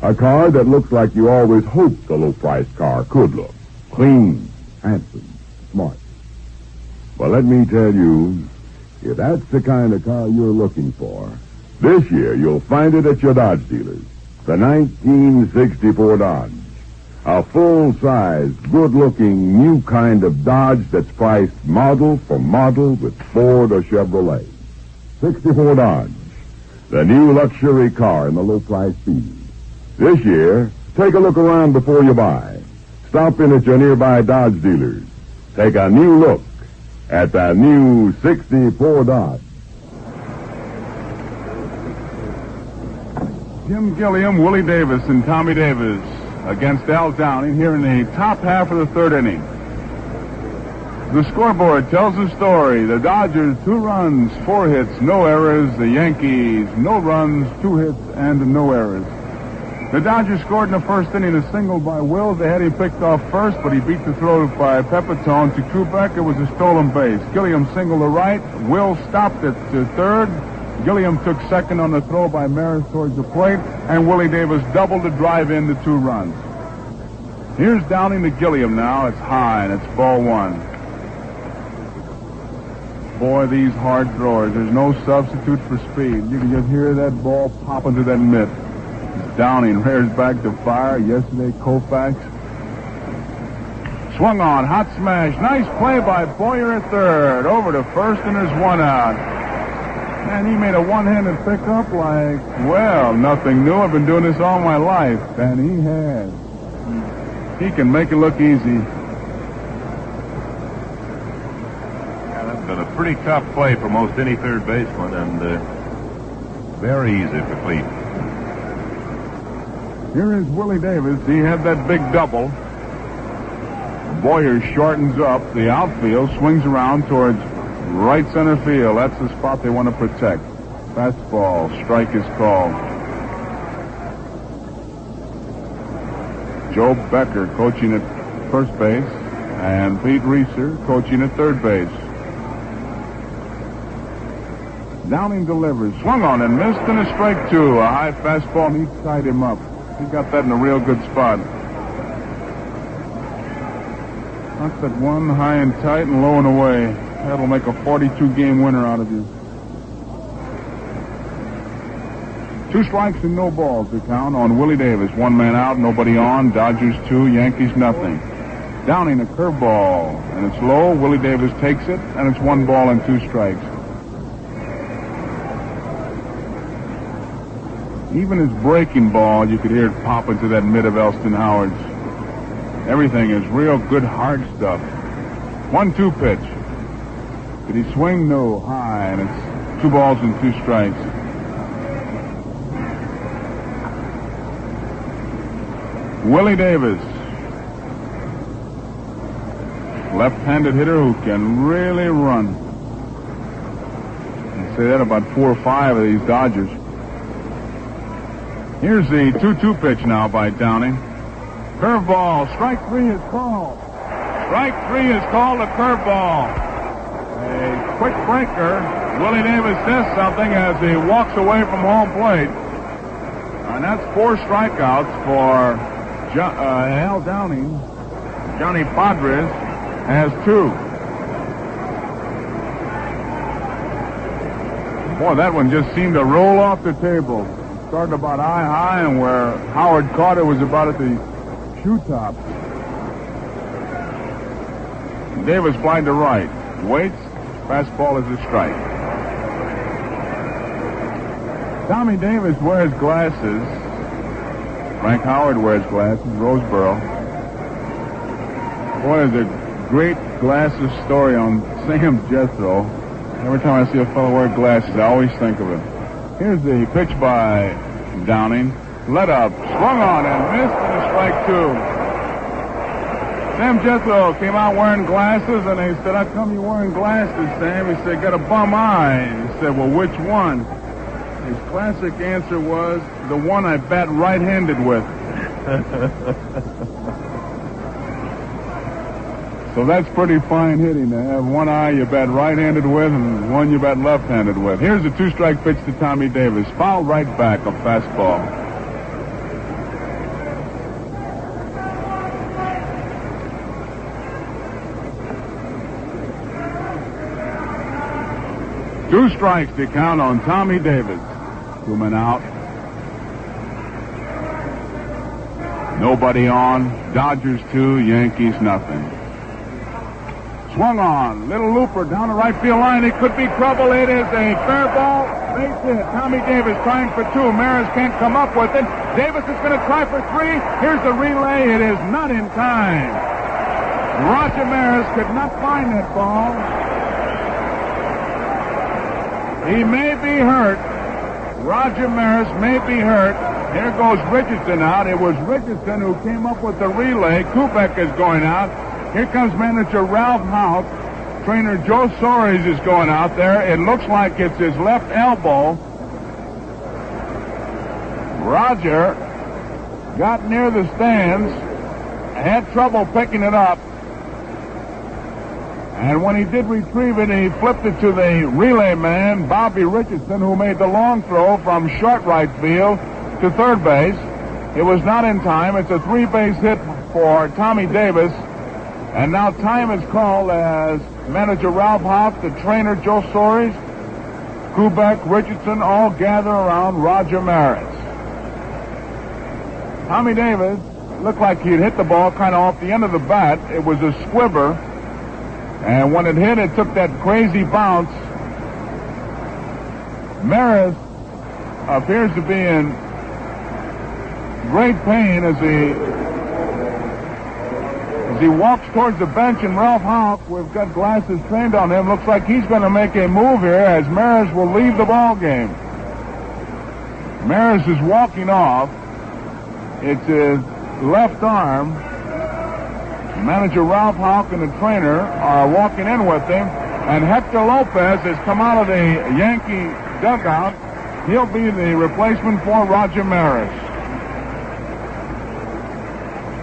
A car that looks like you always hoped a low-priced car could look. Clean, handsome, smart. Well, let me tell you, if that's the kind of car you're looking for, this year you'll find it at your Dodge dealers. The 1964 Dodge. A full-size, good-looking, new kind of Dodge that's priced model for model with Ford or Chevrolet. 64 Dodge, the new luxury car in the low-price field. This year, take a look around before you buy. Stop in at your nearby Dodge dealers. Take a new look at the new 64 Dodge. Jim Gilliam, Willie Davis, and Tommy Davis against Al Downing here in the top half of the 3rd inning. The scoreboard tells the story. The Dodgers, 2 runs, 4 hits, no errors. The Yankees, no runs, 2 hits, and no errors. The Dodgers scored in the 1st inning, a single by Wills. They had him picked off first, but he beat the throw by Pepitone to Kubek. It was a stolen base. Gilliam singled to right. Wills stopped it to 3rd. Gilliam took 2nd on the throw by Maris towards the plate, and Willie Davis doubled to drive in the 2 runs. Here's Downing to Gilliam now. It's high, and it's ball 1. Boy, these hard throwers. There's no substitute for speed. You can just hear that ball pop into that mitt. Downing rears back to fire. Yesterday, Koufax. Swung on. Hot smash. Nice play by Boyer at 3rd. Over to 1st, and there's 1 out. And he made a one-handed pickup like, well, nothing new. I've been doing this all my life. And he has. He can make it look easy. Been a pretty tough play for most any third baseman, and very easy for Cleveland. Here is Willie Davis. He had that big double. Boyer shortens up. The outfield swings around towards right center field. That's the spot they want to protect. Fastball. Strike is called. Joe Becker coaching at first base, and Pete Reeser coaching at third base. Downing delivers. Swung on and missed, and a strike 2. A high fastball, and he tied him up. He got that in a real good spot. That's that one high and tight and low and away. That'll make a 42-game winner out of you. 2 strikes and no balls to count on Willie Davis. 1 man out, nobody on. Dodgers 2, Yankees nothing. Downing a curveball, and it's low. Willie Davis takes it, and it's 1 ball and 2 strikes. Even his breaking ball, you could hear it pop into that mid of Elston Howard's. Everything is real good hard stuff. 1-2 pitch. Did he swing? No. High, and it's 2 balls and 2 strikes. Willie Davis. Left-handed hitter who can really run. I say that about 4 or 5 of these Dodgers. Here's the 2-2 pitch now by Downing. Curveball. Strike 3 is called. Strike 3 is called a curveball. A quick breaker. Willie Davis says something as he walks away from home plate. And that's 4 strikeouts for Al Downing. Johnny Padres has 2. Boy, that one just seemed to roll off the table. Started about high, and where Howard caught it was about at the shoe top. Davis flying to right. Waits. Fastball is a strike. Tommy Davis wears glasses. Frank Howard wears glasses. Roseboro. Boy, there's a great glasses story on Sam Jethro. Every time I see a fellow wear glasses, I always think of it. Here's the pitch by Downing. Let up. Swung on and missed, and a strike 2. Sam Jethro came out wearing glasses, and they said, "How come you wearing glasses, Sam?" He said, "Got a bum eye." He said, "Well, which one?" His classic answer was, "The one I bat right-handed with." So that's pretty fine hitting to have one eye you bat right-handed with and one you bat left-handed with. Here's a 2-strike pitch to Tommy Davis. Foul right back, a fastball. Two strikes to count on Tommy Davis. 2 men out. Nobody on. Dodgers 2, Yankees nothing. Swung on. Little looper down the right field line. It could be trouble. It is a fair ball. Base hit. Tommy Davis trying for 2. Maris can't come up with it. Davis is going to try for 3. Here's the relay. It is not in time. Roger Maris could not find that ball. He may be hurt. Roger Maris may be hurt. Here goes Richardson out. It was Richardson who came up with the relay. Kubek is going out. Here comes manager Ralph Houk. Trainer Joe Soares is going out there. It looks like it's his left elbow. Roger got near the stands, had trouble picking it up. And when he did retrieve it, he flipped it to the relay man, Bobby Richardson, who made the long throw from short right field to third base. It was not in time. It's a 3-base hit for Tommy Davis. And now time is called as manager Ralph Houk, the trainer Joe Soares, Kubek, Richardson all gather around Roger Maris. Tommy Davis looked like he'd hit the ball kind of off the end of the bat. It was a squibber. And when it hit, it took that crazy bounce. Maris appears to be in great pain as he walks towards the bench, and Ralph Houk, we've got glasses trained on him, looks like he's going to make a move here as Maris will leave the ball game. Maris is walking off. It's his left arm. Manager Ralph Houk and the trainer are walking in with him, and Hector Lopez has come out of the Yankee dugout. He'll be the replacement for Roger Maris.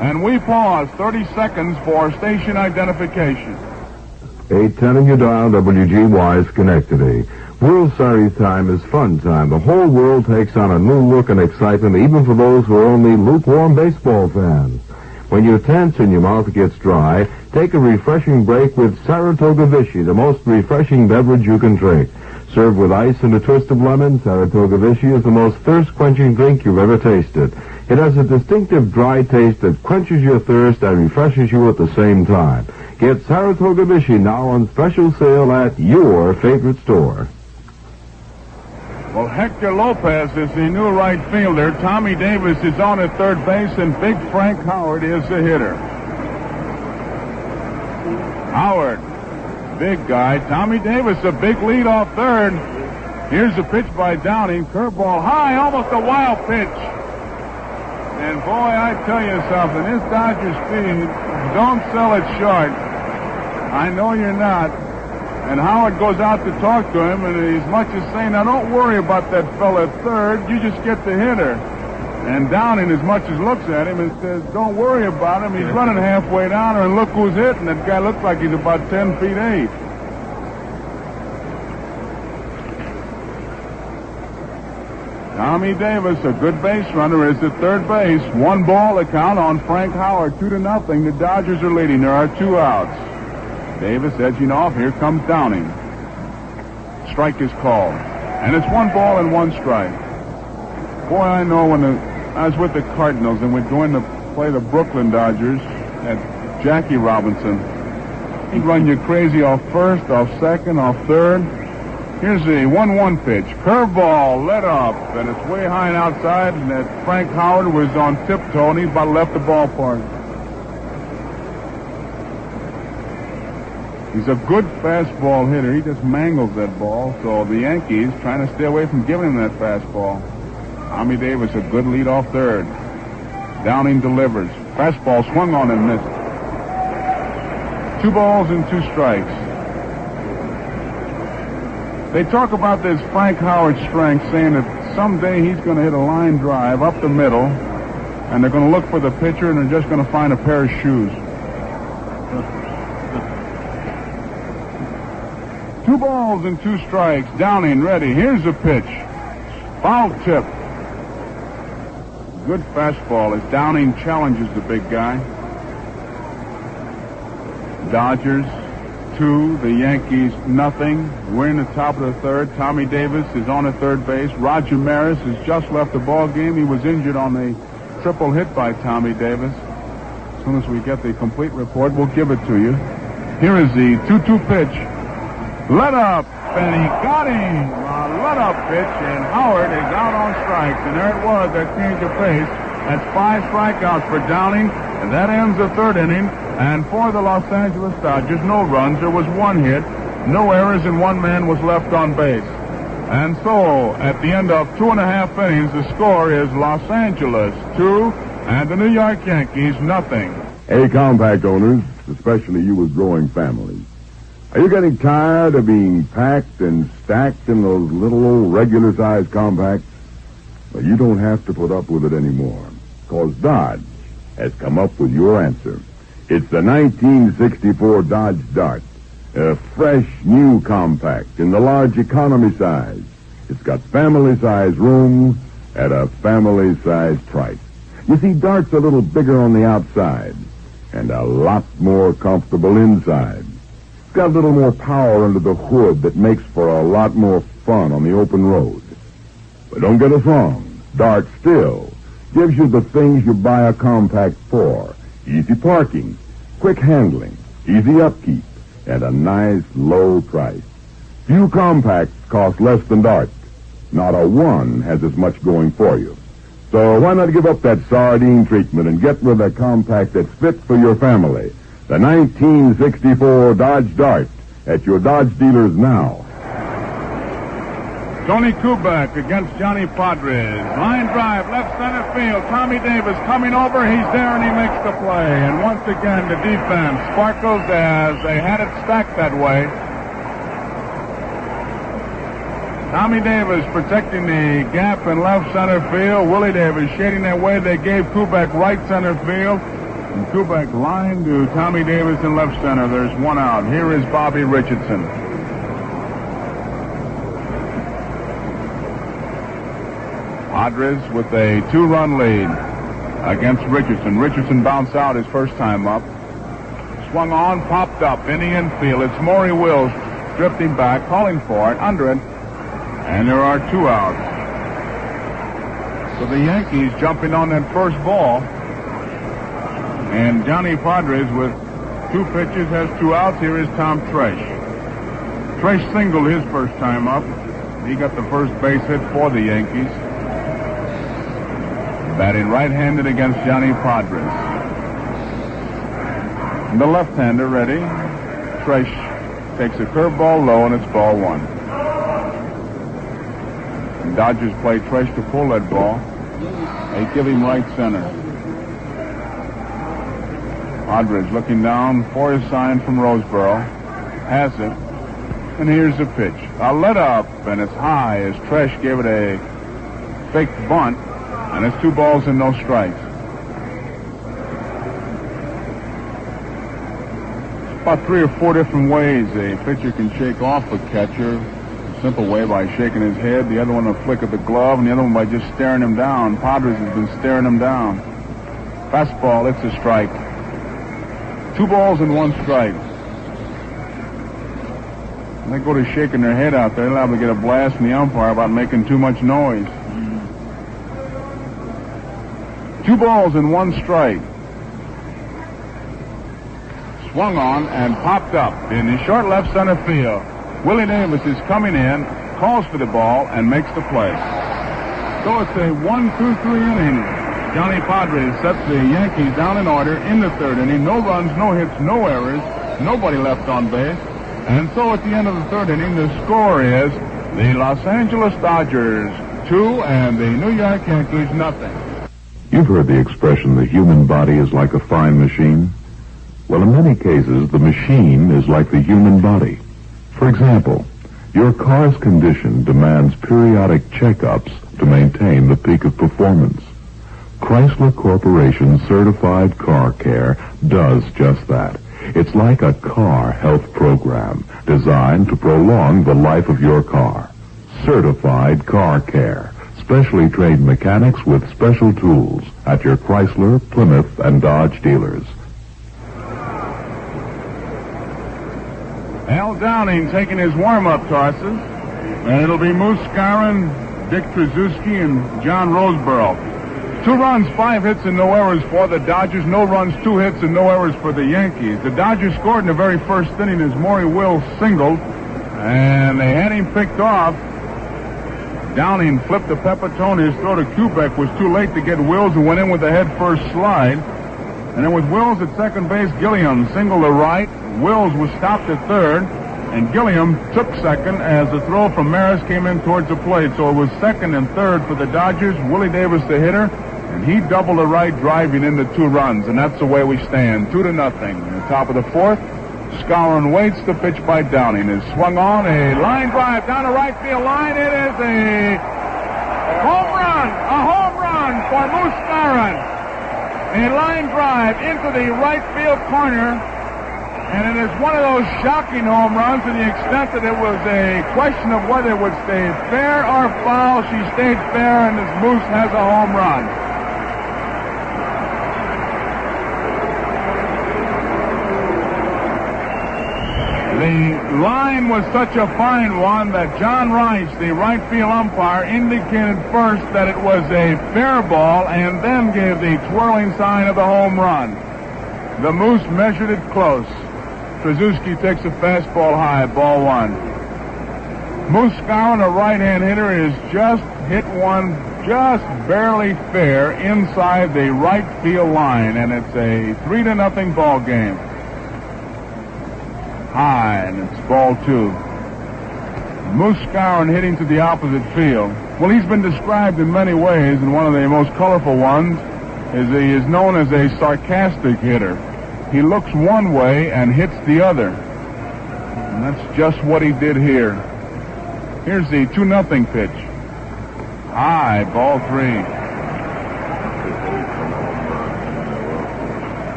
And we pause 30 seconds for station identification. 810 and you dial WGY Schenectady. World Series time is fun time. The whole world takes on a new look and excitement, even for those who are only lukewarm baseball fans. When you're tense and your mouth gets dry, take a refreshing break with Saratoga Vichy, the most refreshing beverage you can drink. Served with ice and a twist of lemon, Saratoga Vichy is the most thirst-quenching drink you've ever tasted. It has a distinctive dry taste that quenches your thirst and refreshes you at the same time. Get Saratoga Vichy now on special sale at your favorite store. Well, Hector Lopez is the new right fielder. Tommy Davis is on at third base, and Big Frank Howard is the hitter. Howard, big guy. Tommy Davis, a big lead off third. Here's a pitch by Downing. Curveball high, almost a wild pitch. And boy, I tell you something, this Dodger speed, don't sell it short. I know you're not. And Howard goes out to talk to him, and he's much as saying, now don't worry about that fella at third, you just get the hitter. And Downing as much as looks at him and says, don't worry about him, he's running halfway down there, and look who's hitting. That guy looks like he's about 10 feet 8. Tommy Davis, a good base runner, is at third base. 1 ball to count on Frank Howard, 2-0. The Dodgers are leading. There are 2 outs. Davis edging off. Here comes Downing. Strike is called. And it's 1 ball and 1 strike. Boy, I know when I was with the Cardinals and we're going to play the Brooklyn Dodgers at Jackie Robinson. He'd run you crazy off first, off second, off third. Here's the 1-1 pitch. Curveball let up, and it's way high and outside, and that Frank Howard was on tiptoe, and he's about left the ballpark. He's a good fastball hitter. He just mangles that ball, so the Yankees trying to stay away from giving him that fastball. Tommy Davis, a good lead off third. Downing delivers. Fastball swung on and missed. 2 balls and 2 strikes. They talk about this Frank Howard strength, saying that someday he's going to hit a line drive up the middle, and they're going to look for the pitcher, and they're just going to find a pair of shoes. 2 balls and 2 strikes. Downing ready. Here's a pitch. Foul tip. Good fastball as Downing challenges the big guy. Dodgers 2, the Yankees nothing. We're in the top of the third. Tommy Davis is on at third base. Roger Maris has just left the ball game. He was injured on the triple hit by Tommy Davis. As soon as we get the complete report, we'll give it to you. Here is the 2-2 pitch. Let up, and he got him. A let up pitch, and Howard is out on strikes. And there it was, that change of pace. That's 5 strikeouts for Downing, and that ends the third inning. And for the Los Angeles Dodgers, no runs. There was 1 hit, no errors, and 1 man was left on base. And so, at the end of 2.5 innings, the score is Los Angeles 2 and the New York Yankees nothing. Hey, compact owners, especially you with growing families. Are you getting tired of being packed and stacked in those little old regular-sized compacts? Well, you don't have to put up with it anymore, because Dodge has come up with your answer. It's the 1964 Dodge Dart, a fresh, new compact in the large economy size. It's got family-size room at a family-size price. You see, Dart's a little bigger on the outside and a lot more comfortable inside. It's got a little more power under the hood that makes for a lot more fun on the open road. But don't get us wrong, Dart still gives you the things you buy a compact for. Easy parking, quick handling, easy upkeep, and a nice low price. Few compacts cost less than Dart. Not a one has as much going for you. So why not give up that sardine treatment and get with a compact that's fit for your family? The 1964 Dodge Dart at your Dodge dealers now. Tony Kubek against Johnny Padres. Line drive, left center field. Tommy Davis coming over. He's there, and he makes the play. And once again, the defense sparkles as they had it stacked that way. Tommy Davis protecting the gap in left center field. Willie Davis shading that way. They gave Kubek right center field. And Kubek line to Tommy Davis in left center. There's 1 out. Here is Bobby Richardson. Padres with a 2-run lead against Richardson. Richardson bounced out his first time up. Swung on, popped up in the infield. It's Maury Wills drifting back, calling for it, under it. And there are 2 outs. So the Yankees jumping on that first ball. And Johnny Padres with 2 pitches has 2 outs. Here is Tom Tresh. Tresh singled his first time up. He got the first base hit for the Yankees. Batting right-handed against Johnny Padres. And the left-hander ready. Tresh takes a curveball low, and it's ball one. And Dodgers play Tresh to pull that ball. They give him right center. Padres looking down for his sign from Roseboro. Has it. And here's the pitch. A let up, and it's high as Tresh gave it a fake bunt. And it's 2 balls and no strikes. About 3 or 4 different ways a pitcher can shake off a catcher. A simple way by shaking his head, the other one a flick of the glove, and the other one by just staring him down. Padres has been staring him down. Fastball, it's a strike. 2 balls and 1 strike. When they go to shaking their head out there, they're liable to get a blast from the umpire about making too much noise. 2 balls and 1 strike. Swung on and popped up in the short left center field. Willie Davis is coming in, calls for the ball, and makes the play. So it's a 1-2-3 inning. Johnny Padres sets the Yankees down in order in the 3rd inning. No runs, no hits, no errors, nobody left on base. And so at the end of the 3rd inning, the score is the Los Angeles Dodgers 2 and the New York Yankees nothing. You've heard the expression, the human body is like a fine machine. Well, in many cases, the machine is like the human body. For example, your car's condition demands periodic checkups to maintain the peak of performance. Chrysler Corporation Certified Car Care does just that. It's like a car health program designed to prolong the life of your car. Certified Car Care. Specially trained mechanics with special tools at your Chrysler, Plymouth, and Dodge dealers. Al Downing taking his warm-up tosses. And it'll be Moose Skowron, Dick Tracewski, and John Roseboro. 2 runs, 5 hits, and no errors for the Dodgers. No runs, 2 hits, and no errors for the Yankees. The Dodgers scored in the very first inning as Maury Wills singled, and they had him picked off. Downing flipped to Pepitone. His throw to Kubek was too late to get Wills, who went in with a head-first slide. And then with Wills at second base, Gilliam singled to right. Wills was stopped at third, and Gilliam took second as the throw from Maris came in towards the plate. So it was second and third for the Dodgers. Willie Davis, the hitter, and he doubled to right, driving in the 2 runs. And that's the way we stand, 2-0. In the top of the 4th, Skowron waits. The pitch by Downing is swung on. A line drive down the right field line. It is a home run. A home run for Moose Skowron. A line drive into the right field corner. And it is one of those shocking home runs to the extent that it was a question of whether it would stay fair or foul. She stayed fair, and this Moose has a home run. The line was such a fine one that John Rice, the right field umpire, indicated first that it was a fair ball and then gave the twirling sign of the home run. The Moose measured it close. Tracewski takes a fastball high, ball 1. Moose Skowron, a right-hand hitter, is just hit one just barely fair inside the right field line, and it's a 3-0 ball game. High, and it's ball 2. Moose Skowron hitting to the opposite field. Well, he's been described in many ways, and one of the most colorful ones is he is known as a sarcastic hitter. He looks one way and hits the other. And that's just what he did here. Here's the 2-0 pitch. High, ball 3.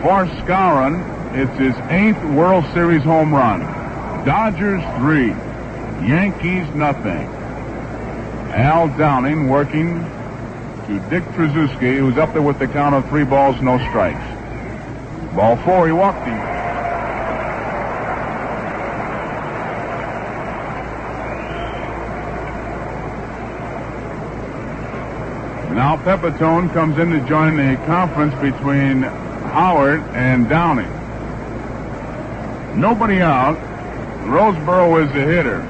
For Skowron, it's his 8th World Series home run. Dodgers 3, Yankees nothing. Al Downing working to Dick Tracewski, who's up there with the count of 3 balls, no strikes. Ball 4, he walked him. Now Pepitone comes in to join the conference between Howard and Downing. Nobody out. Roseboro is the hitter.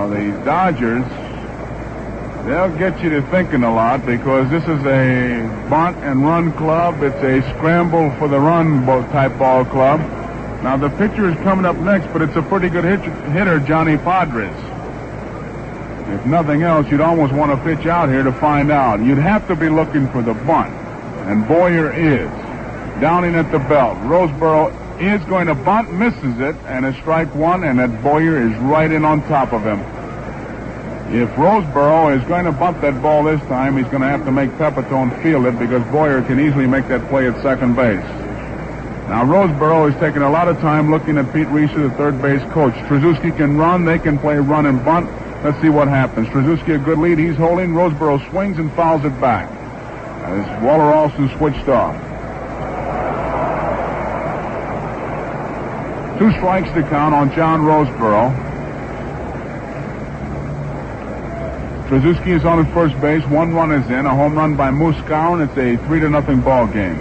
The Dodgers They'll get you to thinking a lot because this is a bunt and run club. It's a scramble for the run type ball club. Now the pitcher is coming up next, but it's a pretty good hitter, Johnny Padres. If nothing else, you'd almost want to pitch out here to find out. You'd have to be looking for the bunt, and Boyer is. Downing at the belt. Roseboro is going to bunt, misses it, and a strike one, and that Boyer is right in on top of him. If Roseboro is going to bunt that ball this time, he's going to have to make Pepitone field it because Boyer can easily make that play at second base. Now, Roseboro is taking a lot of time looking at Pete Reeser, the third base coach. Trzaskowski can run. They can play run and bunt. Let's see what happens. Trzaskowski a good lead. He's holding. Roseboro swings and fouls it back as Waller Alston switched off. 2 strikes to count on John Roseboro. Trzaskowski is on at first base. 1 run is in. A home run by Moose Gowan. It's a 3-0 ball game.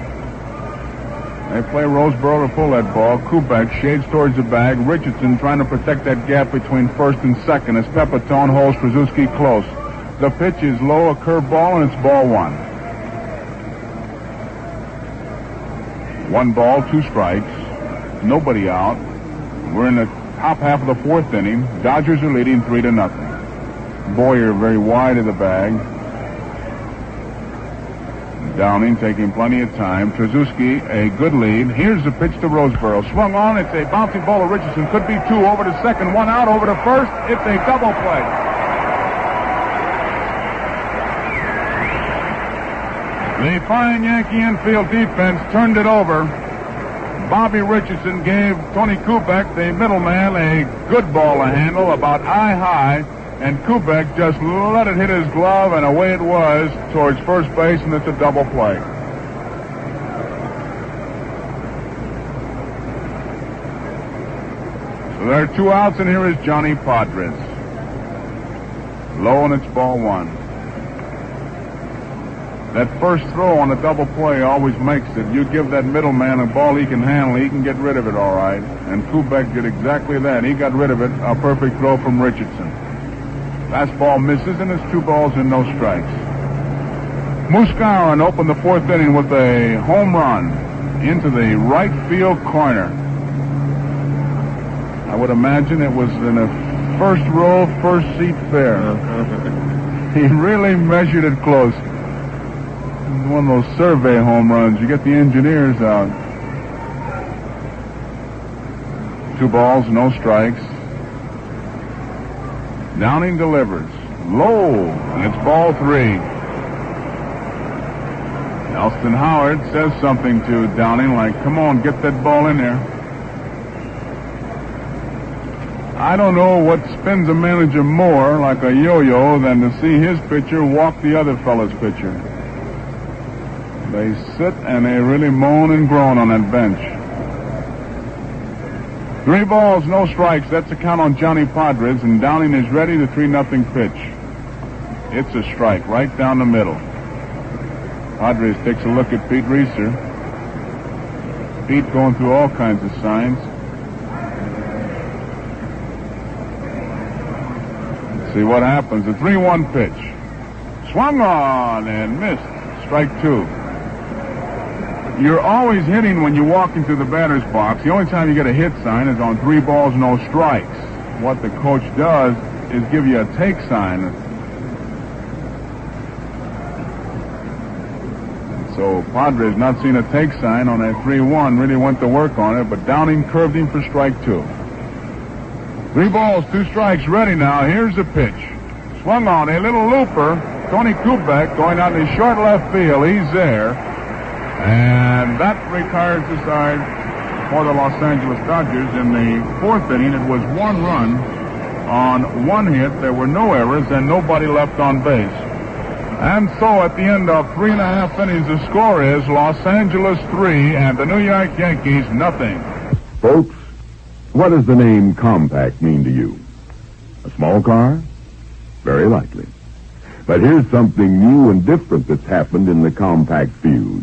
They play Roseboro to pull that ball. Kubek shades towards the bag. Richardson trying to protect that gap between first and second as Pepitone holds Trzaskowski close. The pitch is low, a curveball, and it's ball 1. 1 ball, 2 strikes. Nobody out. We're in the top half of the 4th inning. Dodgers are leading 3-0. Boyer very wide of the bag. Downing taking plenty of time. Trzaskowski a good lead. Here's the pitch to Roseboro. Swung on. It's a bouncing ball to Richardson. Could be 2 over to second. 1 out over to first. It's a double play. The fine Yankee infield defense turned it over. Bobby Richardson gave Tony Kubek, the middleman, a good ball to handle about eye high. And Kubek just let it hit his glove, and away it was towards first base, and it's a double play. So there are 2 outs, and here is Johnny Padres. Low, and it's ball 1. That first throw on a double play always makes it. You give that middleman a ball he can handle, he can get rid of it all right. And Kubek did exactly that. He got rid of it. A perfect throw from Richardson. Fastball misses, and it's 2 balls and no strikes. Moose Gowan opened the 4th inning with a home run into the right field corner. I would imagine it was in a first row, first seat fair. He really measured it close. One of those survey home runs. You get the engineers out. 2 balls, no strikes. Downing delivers. Low, and it's ball 3. Elston Howard says something to Downing like, come on, get that ball in there. I don't know what spins a manager more like a yo-yo than to see his pitcher walk the other fella's pitcher. They sit and they really moan and groan on that bench. 3 balls, no strikes. That's a count on Johnny Padres, and Downing is ready. The 3-0 pitch. It's a strike right down the middle. Padres takes a look at Pete Reeser. Pete going through all kinds of signs. Let's see what happens. The 3-1 pitch. Swung on and missed. Strike 2. You're always hitting when you walk into the batter's box. The only time you get a hit sign is on 3 balls, no strikes. What the coach does is give you a take sign. So Padres not seeing a take sign on that 3-1, really went to work on it, but Downing curved him for strike 2. 3 balls, 2 strikes, ready now. Here's the pitch. Swung on, a little looper. Tony Kubek going out in short left field. He's there. And that retires the side for the Los Angeles Dodgers. In the 4th inning, it was 1 run on 1 hit. There were no errors and nobody left on base. And so at the end of 3.5 innings, the score is Los Angeles 3 and the New York Yankees nothing. Folks, what does the name compact mean to you? A small car? Very likely. But here's something new and different that's happened in the compact field.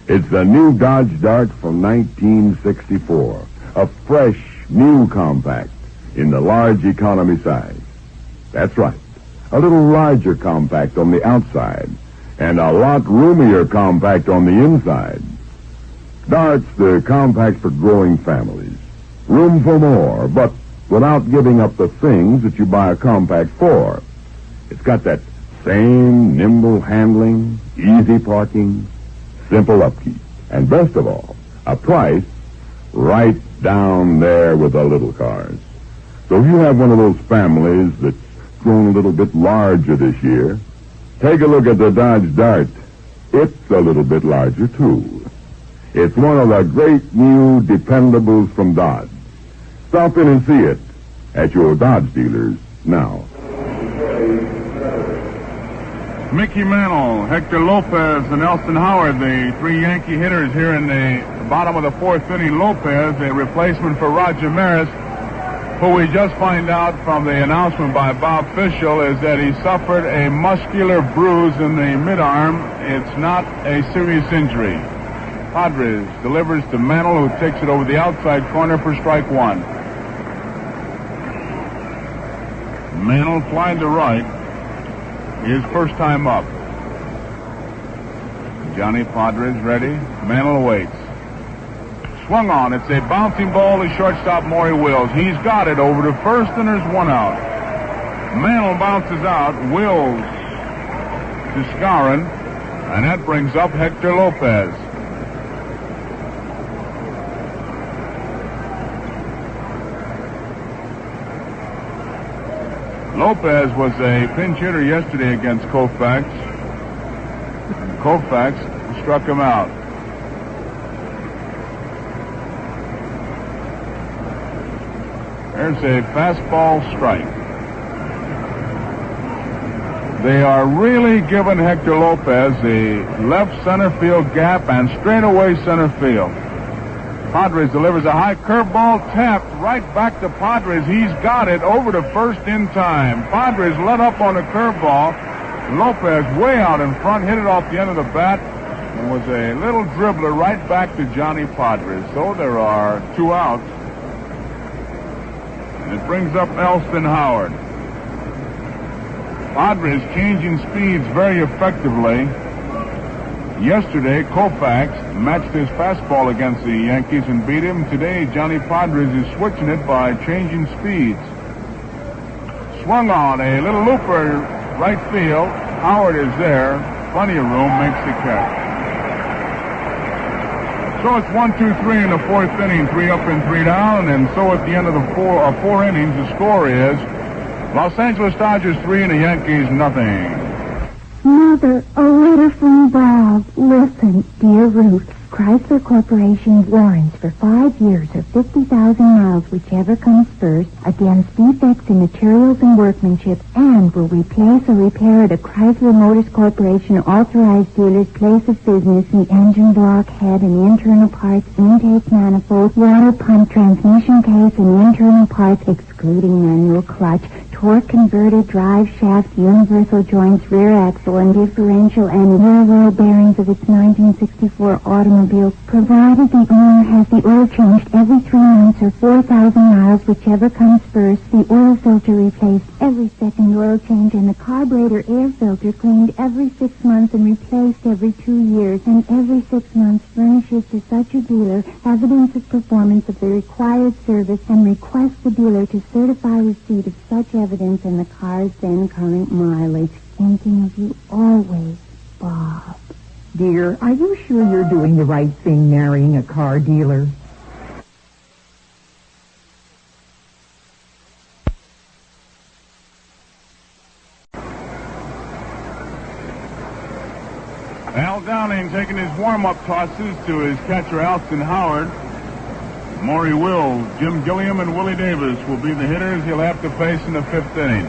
It's the new Dodge Dart from 1964. A fresh, new compact in the large economy size. That's right. a little larger compact on the outside, and a lot roomier compact on the inside. Darts, the compact for growing families. Room for more, but without giving up the things that you buy a compact for. It's got that same nimble handling, easy parking, simple upkeep, and best of all, a price right down there with the little cars. So if you have one of those families that's grown a little bit larger this year, take a look at the Dodge Dart. It's a little bit larger, too. It's one of the great new dependables from Dodge. Stop in and see it at your Dodge dealers now. Mickey Mantle, Hector Lopez, and Elston Howard, the three Yankee hitters here in the bottom of the fourth inning. Lopez, a replacement for Roger Maris, who we just find out from the announcement by Bob Fischel is that he suffered a muscular bruise in the midarm. It's not a serious injury. Padres delivers to Mantle, who takes it over the outside corner for strike one. Mantle flying to right. His first time up. Johnny Padres ready. Mantle waits. Swung on. It's a bouncing ball to shortstop Maury Wills. He's got it over to first, and there's one out. Mantle bounces out. Wills to Skowron, and that brings up Hector Lopez. Lopez was a pinch hitter yesterday against Koufax. Koufax struck him out. There's a fastball strike. They are really giving Hector Lopez the left center field gap and straightaway center field. Padres delivers a high curveball, tapped right back to Padres. He's got it over to first in time. Padres let up on a curveball. Lopez way out in front, hit it off the end of the bat, and was a little dribbler right back to Johnny Padres. So there are two outs. And it brings up Elston Howard. Padres changing speeds very effectively. Yesterday, Koufax matched his fastball against the Yankees and beat him. Today, Johnny Padres is switching it by changing speeds. Swung on, a little looper, right field. Howard is there. Plenty of room, makes the catch. So it's 1-2-3 in the fourth inning, 3 up and 3 down, and so at the end of the four innings, the score is Los Angeles Dodgers 3 and the Yankees nothing. Mother, a letter from Bob. Listen, dear Ruth, Chrysler Corporation warrants for 5 years or 50,000 miles, whichever comes first, against defects in materials and workmanship, and will replace or repair at a Chrysler Motors Corporation authorized dealer's place of business the engine block, head, and internal parts, intake manifold, water pump, transmission case, and internal parts, excluding manual clutch, torque converter, drive shaft, universal joints, rear axle, and differential, and rear wheel bearings of its 1964 automobile, provided the owner has the oil changed every 3 months or 4,000 miles, whichever comes first, the oil filter replaced every second oil change, and the carburetor air filter cleaned every 6 months and replaced every 2 years, and every 6 months furnishes to such a dealer evidence of performance of the required service, and requests the dealer to certify receipt of such evidence and the car's then current mileage. Thinking of you always, Bob. Dear, are you sure you're doing the right thing marrying a car dealer? Al Downing taking his warm-up tosses to his catcher, Elston Howard. Maury Wills, Jim Gilliam, and Willie Davis will be the hitters he'll have to face in the 5th inning.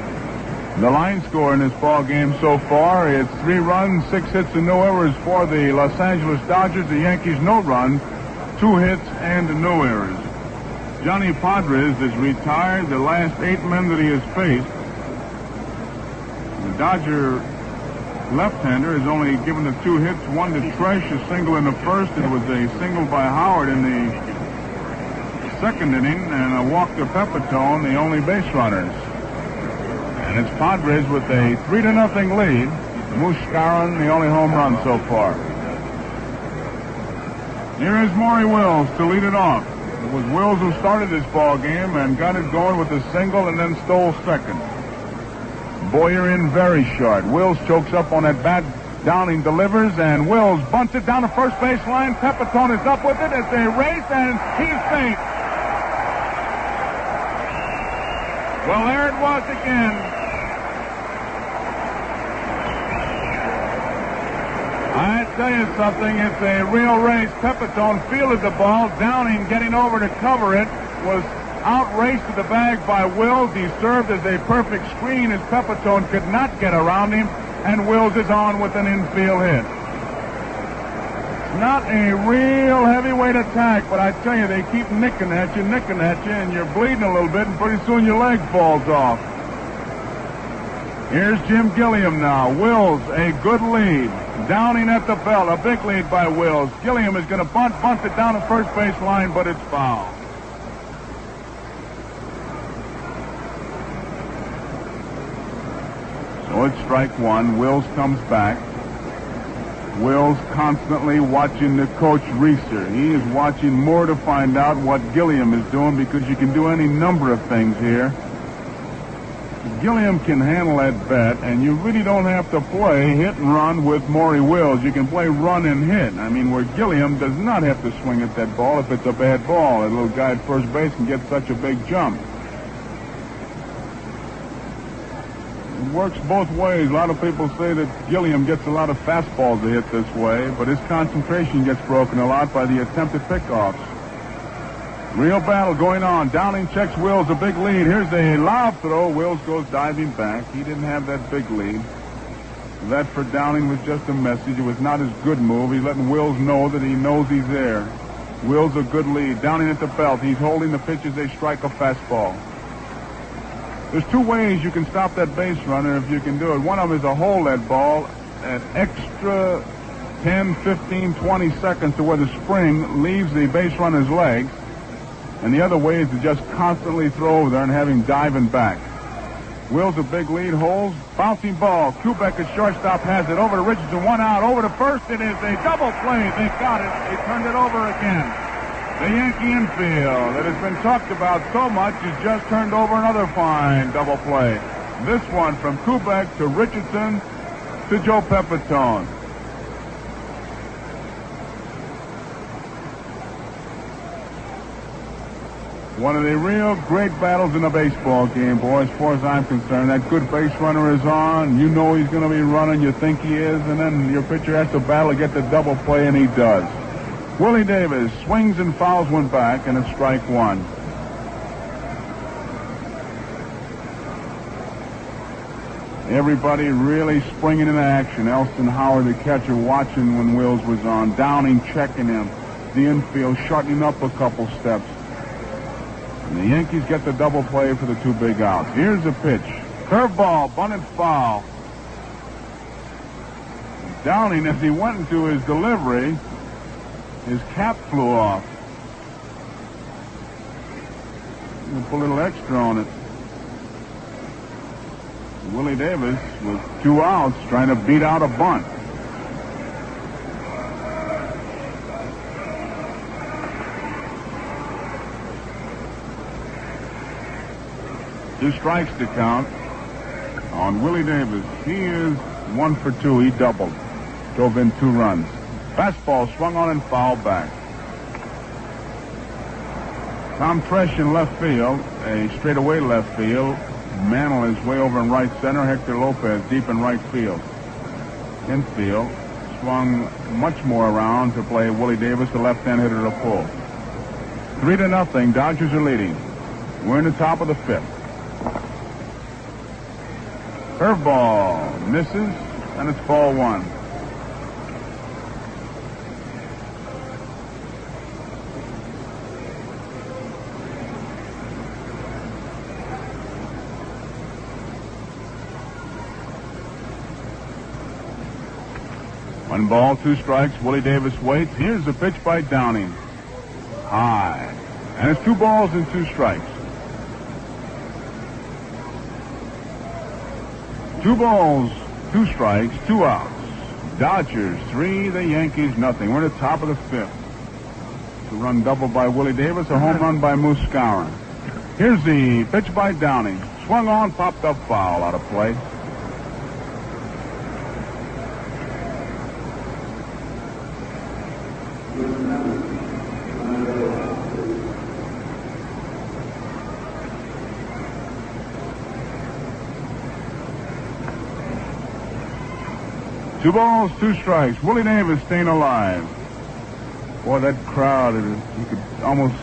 The line score in this ball game so far, it's 3 runs, 6 hits, and no errors for the Los Angeles Dodgers. The Yankees no runs, 2 hits, and no errors. Johnny Padres has retired the last 8 men that he has faced. The Dodger left-hander has only given the 2 hits, 1 to Tresh, a single in the first. It was a single by Howard in the 2nd inning, and a walk to Pepitone, the only base runners. And it's Padres with a 3-0 lead. Moose Skowron, the only home run so far. Here is Maury Wills to lead it off. It was Wills who started this ball game and got it going with a single and then stole second. Boyer in very short. Wills chokes up on that bat. Downing delivers, and Wills bunts it down the first base line. Pepitone is up with it. It's a race, and he's safe. Well, there it was again. I tell you something, it's a real race. Pepitone fielded the ball. Downing, getting over to cover it, was outraced to the bag by Wills. He served as a perfect screen as Pepitone could not get around him, and Wills is on with an infield hit. Not a real heavyweight attack, but I tell you, they keep nicking at you, and you're bleeding a little bit, and pretty soon your leg falls off. Here's Jim Gilliam now. Wills, a good lead. Downing at the belt, a big lead by Wills. Gilliam is going to bunt it down the first base line, but it's foul. So it's strike one. Wills comes back. Wills constantly watching the coach Reeser. He is watching more to find out what Gilliam is doing, because you can do any number of things here. Gilliam can handle that bat, and you really don't have to play hit and run with Maury Wills. You can play run and hit. I mean, where Gilliam does not have to swing at that ball if it's a bad ball. That little guy at first base can get such a big jump. It works both ways. A lot of people say that Gilliam gets a lot of fastballs to hit this way, but his concentration gets broken a lot by the attempted pickoffs. Real battle going on. Downing checks Wills, a big lead. Here's a lob throw. Wills goes diving back. He didn't have that big lead. That for Downing was just a message. It was not his good move. He's letting Wills know that he knows he's there. Wills a good lead. Downing at the belt. He's holding the pitch as they strike a fastball. There's two ways you can stop that base runner if you can do it. One of them is to hold that ball an extra 10, 15, 20 seconds to where the spring leaves the base runner's legs. And the other way is to just constantly throw over there and have him diving back. Wills a big lead, holds, bouncing ball. Kubek at shortstop has it over to Richardson, one out, over to first. It is a double play. They got it. They turned it over again. The Yankee infield that has been talked about so much has just turned over another fine double play. This one from Kubek to Richardson to Joe Pepitone. One of the real great battles in a baseball game, boy, as far as I'm concerned. That good base runner is on. You know he's going to be running. You think he is. And then your pitcher has to battle to get the double play, and he does. Willie Davis swings and fouls one back, and it's strike one. Everybody really springing into action. Elston Howard, the catcher, watching when Wills was on. Downing checking him. The infield shortening up a couple steps. And the Yankees get the double play for the two big outs. Here's a pitch. Curveball, bunted foul. Downing, as he went into his delivery, his cap flew off. We'll put a little extra on it. Willie Davis with two outs trying to beat out a bunt. Two strikes to count on Willie Davis. He is 1 for 2. He doubled. Drove in 2 runs. Fastball swung on and fouled back. Tom Tresh in left field. A straightaway left field. Mantle is way over in right center. Hector Lopez deep in right field. Infield swung much more around to play Willie Davis, the left-hand hitter, to pull. 3-0. Dodgers are leading. We're in the top of the 5th. Curveball misses, and it's ball 1. One ball, 2 strikes. Willie Davis waits. Here's the pitch by Downing. High. And it's 2 balls and 2 strikes. 2 balls, 2 strikes, 2 outs. Dodgers 3, the Yankees nothing. We're at the top of the 5th. A run double by Willie Davis, a home run by Moose Skowron. Here's the pitch by Downing. Swung on, popped up foul, out of play. Two balls, 2 strikes. Willie Davis staying alive. Boy, that crowd, you could almost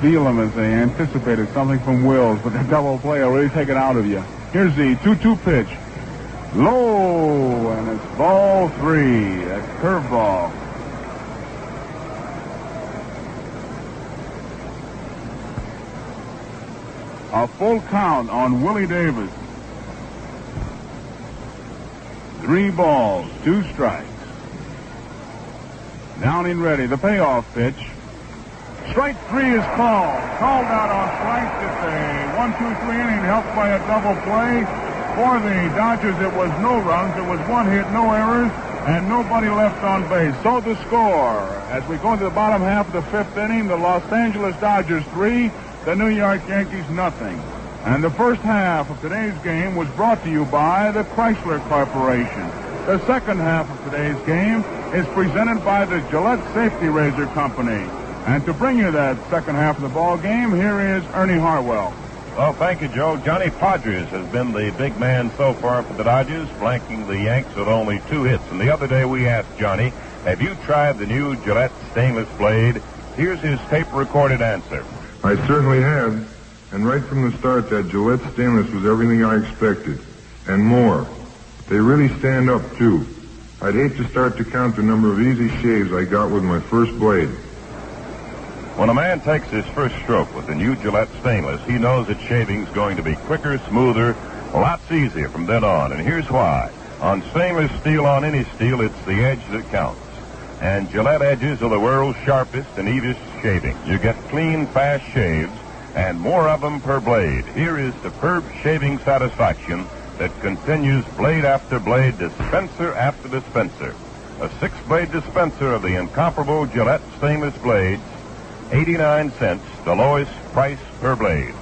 feel them as they anticipated something from Wills, but that double play will really take it out of you. Here's the 2-2 pitch. Low, and it's ball 3. That's curveball. A full count on Willie Davis. 3 balls, 2 strikes. Downing ready. The payoff pitch. Strike 3 is called. Called out on strikes. It's a 1-2-3 inning helped by a double play. For the Dodgers, it was no runs. It was 1 hit, no errors, and nobody left on base. So the score, as we go into the bottom half of the 5th inning, the Los Angeles Dodgers 3, the New York Yankees nothing. And the first half of today's game was brought to you by the Chrysler Corporation. The second half of today's game is presented by the Gillette Safety Razor Company. And to bring you that second half of the ball game, here is Ernie Harwell. Well, thank you, Joe. Johnny Podgers has been the big man so far for the Dodgers, flanking the Yanks with only 2 hits. And the other day we asked Johnny, have you tried the new Gillette stainless blade? Here's his tape-recorded answer. I certainly have. And right from the start, that Gillette stainless was everything I expected. And more. They really stand up, too. I'd hate to start to count the number of easy shaves I got with my first blade. When a man takes his first stroke with the new Gillette stainless, he knows that shaving's going to be quicker, smoother, lots easier from then on. And here's why. On stainless steel, on any steel, it's the edge that counts. And Gillette edges are the world's sharpest and easiest shaving. You get clean, fast shaves, and more of them per blade. Here is superb shaving satisfaction that continues blade after blade, dispenser after dispenser. A 6-blade dispenser of the incomparable Gillette stainless blades, 89 cents, the lowest price per blade.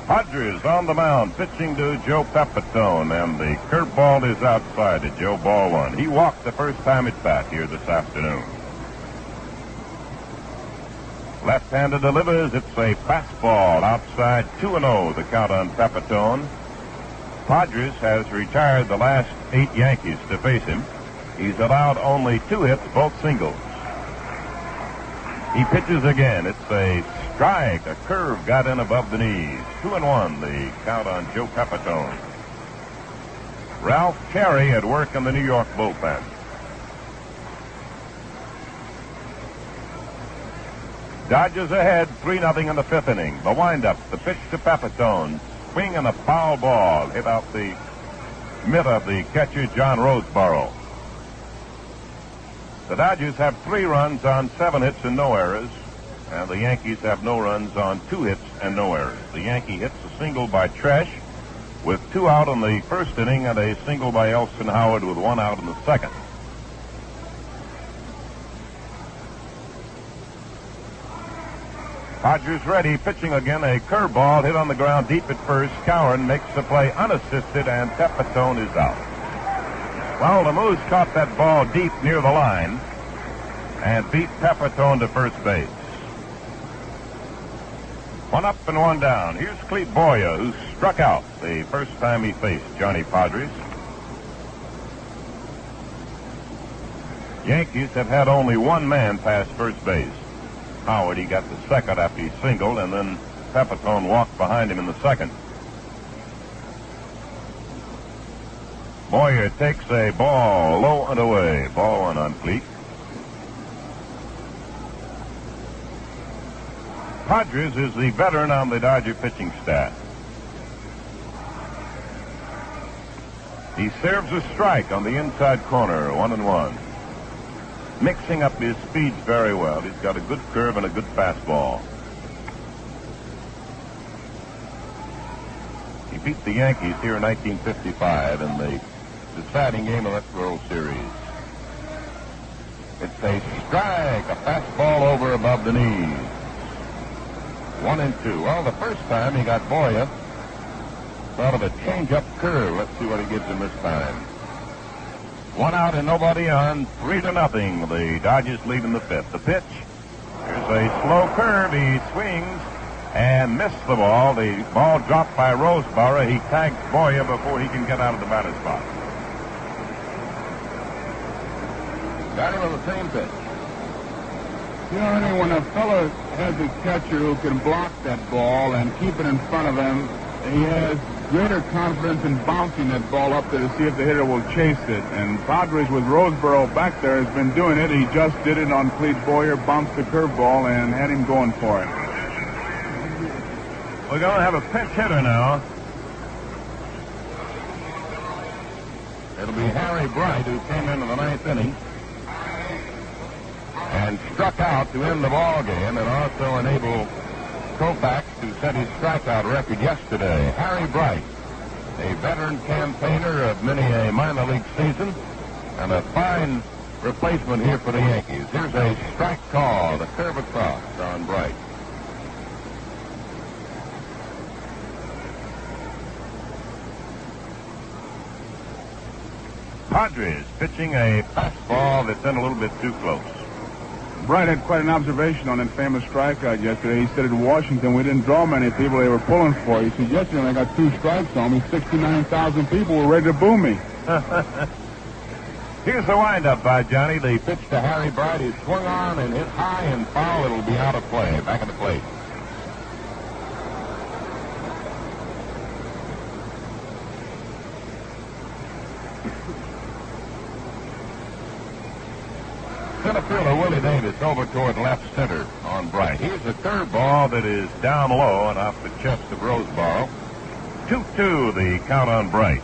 Podgers on the mound, pitching to Joe Pepitone, and the curveball is outside to Joe, ball 1. He walked the first time at bat here this afternoon. Left-handed delivers. It's a fastball outside, 2-0, the count on Pepitone. Podgers has retired the last 8 Yankees to face him. He's allowed only 2 hits, both singles. He pitches again. It's a strike. A curve got in above the knees. 2-1, the count on Joe Pepitone. Ralph Carey at work in the New York bullpen. Dodgers ahead, 3-0 in the 5th inning. The windup, the pitch to Pepitone. Swing and a foul ball hit out the mid of the catcher, John Roseboro. The Dodgers have 3 runs on 7 hits and no errors, and the Yankees have no runs on 2 hits and no errors. The Yankee hits a single by Tresh with 2 out in the 1st inning and a single by Elson Howard with 1 out in the 2nd. Podgers ready, pitching again, a curveball hit on the ground deep at first. Cowern makes the play unassisted, and Pepitone is out. Well, the Moose caught that ball deep near the line and beat Pepitone to first base. 1 up and 1 down. Here's Clete Boyer, who struck out the first time he faced Johnny Podgers. Yankees have had only 1 man pass first base. Howard, he got the second after he singled, and then Pepitone walked behind him in the 2nd. Boyer takes a ball low and away. Ball 1 on Clete. Podgers is the veteran on the Dodger pitching staff. He serves a strike on the inside corner, 1-1. Mixing up his speeds very well. He's got a good curve and a good fastball. beat the Yankees here in 1955 in the deciding game of that World Series. It's a strike, a fastball over above the knees. 1-2. Well, the first time he got Boya, thought of a change-up curve. Let's see what he gives him this time. 1 out and nobody on. 3-0. The Dodgers lead in the fifth. The pitch. Here's a slow curve. He swings and missed the ball. The ball dropped by Roseborough. He tags Boya before he can get out of the batter's box. Got him on the same pitch. You know, Ernie, when a fellow has a catcher who can block that ball and keep it in front of him, he has greater confidence in bouncing that ball up there to see if the hitter will chase it. And Padres with Roseborough back there has been doing it. He just did it on Clete Boyer, bounced the curveball, and had him going for it. We're going to have a pinch hitter now. It'll be Harry Bright, who came into the ninth inning and struck out to end the ball game, and also enabled Koufax to set his strikeout record yesterday. Harry Bright, a veteran campaigner of many a minor league season, and a fine replacement here for the Yankees. Here's a strike call, the curve across on Bright. Padres pitching a fastball that's in a little bit too close. Bright had quite an observation on that famous strikeout yesterday. He said in Washington we didn't draw many people they were pulling for. He said yesterday when I got 2 strikes on me, 69,000 people were ready to boo me. Here's the windup by Johnny. The pitch to Harry Bright is swung on and hit high and foul. It'll be out of play. Back at the plate. Center fielder Willie Davis over toward left center on Bright. Here's a curveball that is down low and off the chest of Roseborough. 2-2 the count on Bright.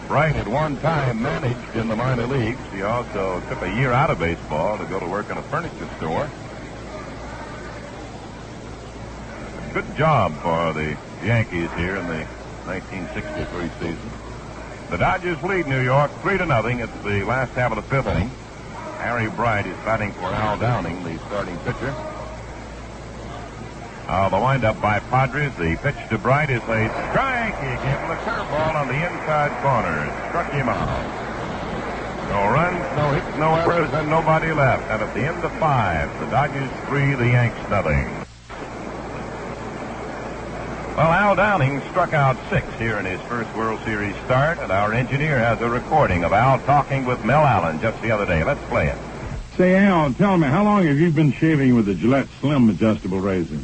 Bright at one time managed in the minor leagues. He also took a year out of baseball to go to work in a furniture store. Good job for the Yankees here in the 1963 season. The Dodgers lead New York 3-0. It's the last half of the fifth inning. Harry Bright is batting for Al Downing, the starting pitcher. The windup by Padres. The pitch to Bright is a strike. He gave him the curveball on the inside corner. Struck him out. No runs, no hits, no errors, and nobody left. And at the end of 5, the Dodgers 3, the Yanks nothing. Well, Al Downing struck out 6 here in his first World Series start, and our engineer has a recording of Al talking with Mel Allen just the other day. Let's play it. Say, Al, tell me, how long have you been shaving with the Gillette Slim Adjustable Razor?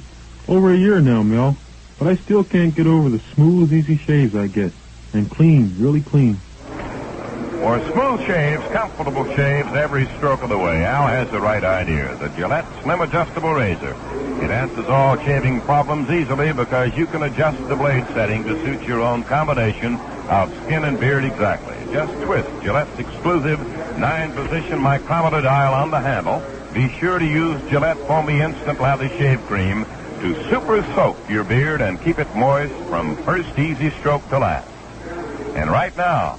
Over a year now, Mel, but I still can't get over the smooth, easy shaves I get. And clean, really clean. For smooth shaves, comfortable shaves every stroke of the way, Al has the right idea. The Gillette Slim Adjustable Razor. It answers all shaving problems easily because you can adjust the blade setting to suit your own combination of skin and beard exactly. Just twist Gillette's exclusive 9-position micrometer dial on the handle. Be sure to use Gillette Foamy Instant Lather Shave Cream to super soak your beard and keep it moist from first easy stroke to last. And right now,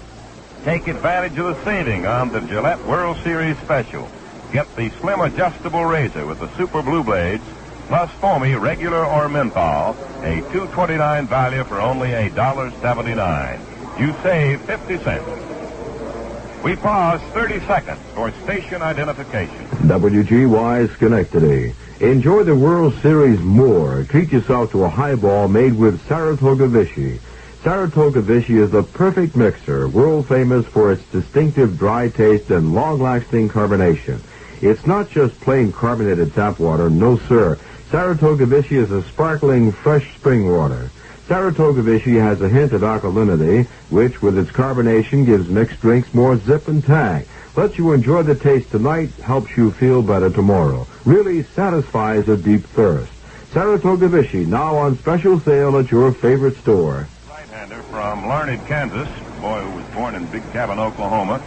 take advantage of the saving on the Gillette World Series Special. Get the Slim Adjustable Razor with the Super Blue Blades, plus foamy, regular or menthol, a $2.29 value for only $1.79. You save 50 cents. We pause 30 seconds for station identification. WGY Schenectady. Enjoy the World Series more. Treat yourself to a highball made with Saratoga Vichy. Saratoga Vichy is the perfect mixer, world famous for its distinctive dry taste and long-lasting carbonation. It's not just plain carbonated tap water, no sir. Saratoga Vichy is a sparkling, fresh spring water. Saratoga Vichy has a hint of alkalinity, which, with its carbonation, gives mixed drinks more zip and tang. Lets you enjoy the taste tonight, helps you feel better tomorrow. Really satisfies a deep thirst. Saratoga Vichy, now on special sale at your favorite store. Right-hander from Larned, Kansas. Boy who was born in Big Cabin, Oklahoma.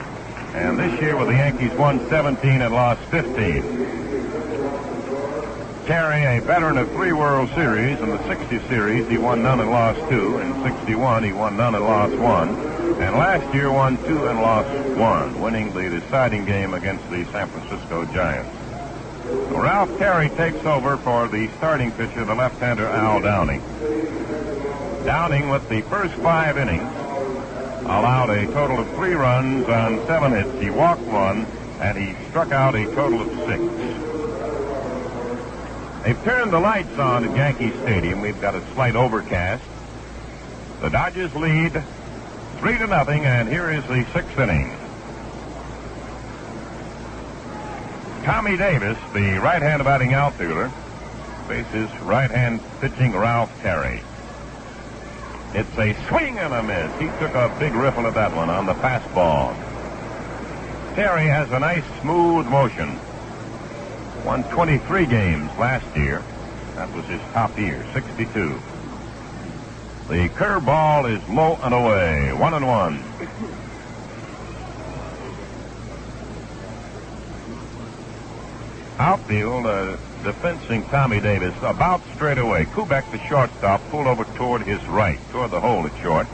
And this year with the Yankees won 17 and lost 15. Terry, a veteran of 3 World Series. In the 60 series, he won none and lost 2. In 61, he won none and lost 1. And last year won 2 and lost 1, winning the deciding game against the San Francisco Giants. Ralph Terry takes over for the starting pitcher, the left-hander Al Downing. Downing, with the first 5 innings, allowed a total of 3 runs on 7 hits. He walked 1, and he struck out a total of 6. They've turned the lights on at Yankee Stadium. We've got a slight overcast. The Dodgers lead 3-0, and here is the 6th inning. Tommy Davis, the right-hand batting outfielder, faces right-hand pitching Ralph Terry. It's a swing and a miss. He took a big riffle at that one on the fastball. Terry has a nice, smooth motion. Won 23 games last year. That was his top year, 62. The curveball is low and away, 1-1. Outfield, defensing Tommy Davis about straight away. Kubek, the shortstop, pulled over toward his right, toward the hole at short.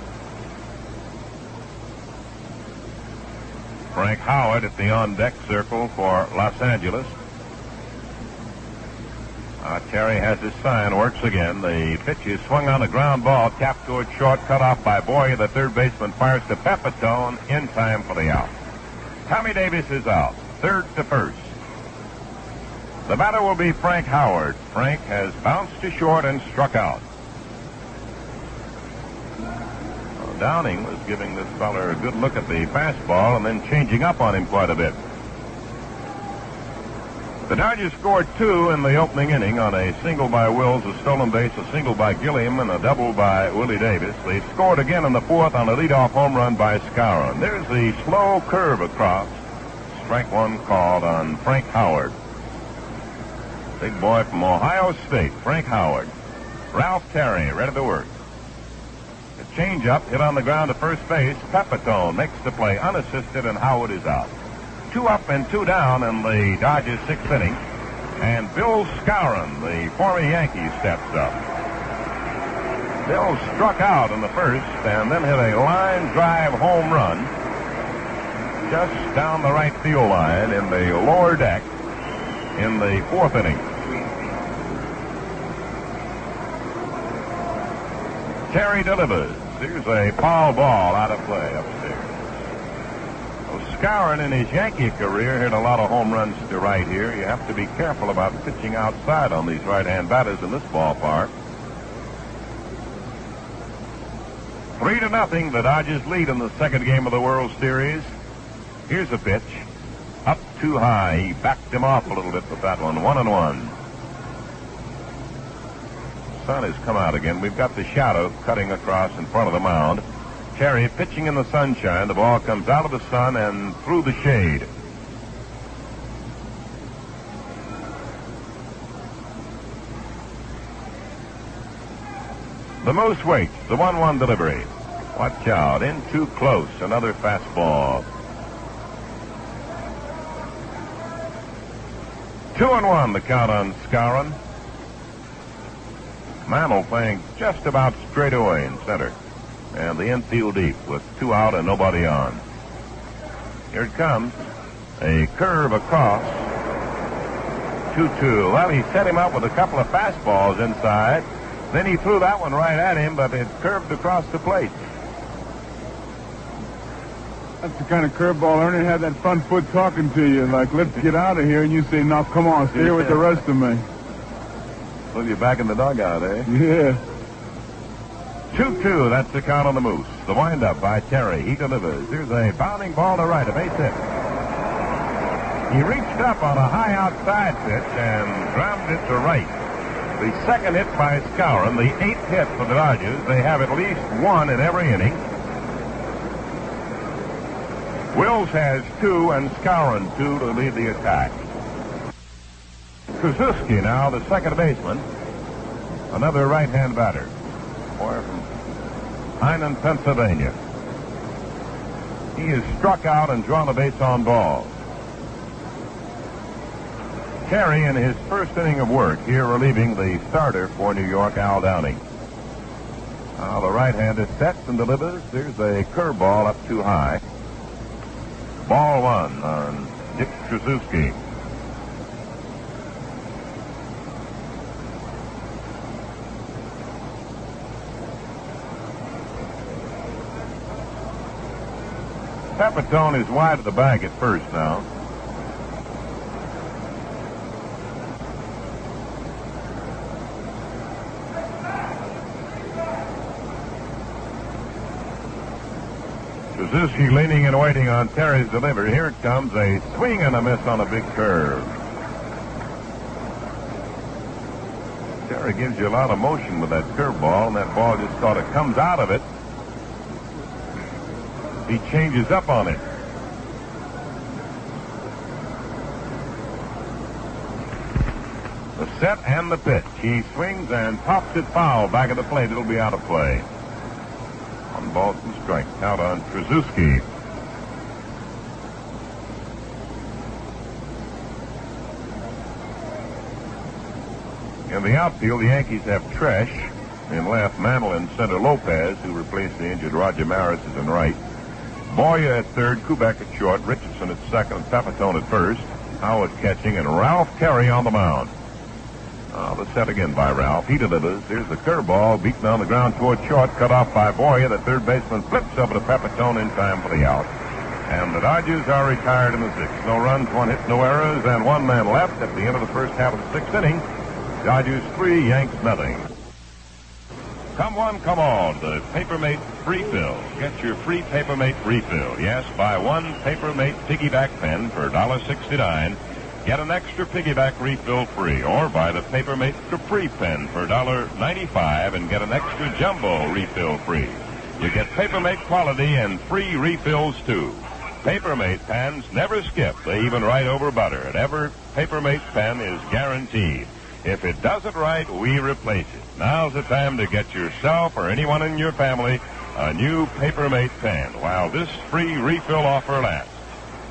Frank Howard at the on-deck circle for Los Angeles. Terry has his sign, works again. The pitch is swung on a ground ball, tapped toward short, cut off by Boyer. The third baseman fires to Pepitone in time for the out. Tommy Davis is out, 3rd to 1st. The batter will be Frank Howard. Frank has bounced to short and struck out. Downing was giving this feller a good look at the fastball and then changing up on him quite a bit. The Dodgers scored 2 in the opening inning on a single by Wills, a stolen base, a single by Gilliam, and a double by Willie Davis. They scored again in the 4th on a leadoff home run by Skowron. There's the slow curve across. Strike 1 called on Frank Howard. Big boy from Ohio State, Frank Howard. Ralph Terry, ready to work. The changeup hit on the ground to first base. Pepitone makes the play unassisted, and Howard is out. 2 up and 2 down in the Dodgers' 6th inning. And Bill Skowron, the former Yankee, steps up. Bill struck out in the 1st and then hit a line drive home run just down the right field line in the lower deck in the 4th inning. Terry delivers. Here's a foul ball out of play upstairs. Skowron in his Yankee career hit a lot of home runs to right here. You have to be careful about pitching outside on these right-hand batters in this ballpark. 3-0, the Dodgers lead in the 2nd game of the World Series. Here's a pitch. Up too high. He backed him off a little bit with that one. 1-1. Sun has come out again. We've got the shadow cutting across in front of the mound. Terry pitching in the sunshine. The ball comes out of the sun and through the shade. The Moose waits. The 1-1 delivery. Watch out. In too close. Another fastball. 2-1 the count on Skowron. Mantle playing just about straight away in center. And the infield deep with 2 out and nobody on. Here it comes. A curve across. 2-2. Well, he set him up with a couple of fastballs inside. Then he threw that one right at him, but it curved across the plate. That's the kind of curveball Ernie had that front foot talking to you, like, let's get out of here, and you say, no, come on, stay with the rest of me. Well, you're back in the dugout, eh? Yeah. 2-2, that's the count on the Moose. The windup by Terry. He delivers. Here's a bounding ball to right, a base hit. He reached up on a high outside pitch and grounded it to right. The second hit by Skowron, the 8th hit for the Dodgers. They have at least 1 in every inning. Wills has 2 and Skowron 2 to lead the attack. Krasuski now, the second baseman. Another right-hand batter. Boy from Heinen, Pennsylvania. He has struck out and drawn a base on balls. Terry in his first inning of work here relieving the starter for New York, Al Downing. Now the right-hander sets and delivers. There's a curveball up too high. Ball one on Dick Trzaskowski. Pepitone is wide of the bag at first now. Trzaskowski leaning and waiting on Terry's delivery. Here it comes, a swing and a miss on a big curve. Terry gives you a lot of motion with that curveball, and that ball just sort of comes out of it. He changes up on it. The set and the pitch. He swings and pops it foul back at the plate. It'll be out of play. 1 ball, 2 strikes. Count on Trzaskowski. In the outfield, the Yankees have Tresh in left, Mantle in center, Lopez, who replaced the injured Roger Maris, is in right. Boya at third, Kubek at short, Richardson at second, Pepitone at first, Howard catching, and Ralph Terry on the mound. The set again by Ralph. He delivers. Here's the curveball, beaten on the ground toward short, cut off by Boya. The third baseman flips over to Pepitone in time for the out. And the Dodgers are retired in the 6th. No runs, 1 hit, no errors, and 1 man left at the end of the first half of the 6th inning. Dodgers 3, Yanks nothing. Come one, come all, the Papermate Refill. Get your free Papermate Refill. Yes, buy 1 Papermate piggyback pen for $1.69. Get an extra piggyback refill free. Or buy the Papermate Capri pen for $1.95 and get an extra jumbo refill free. You get Papermate quality and free refills, too. Papermate pens never skip. They even write over butter. And every Papermate pen is guaranteed. If it doesn't right, we replace it. Now's the time to get yourself or anyone in your family a new Papermate pen while this free refill offer lasts.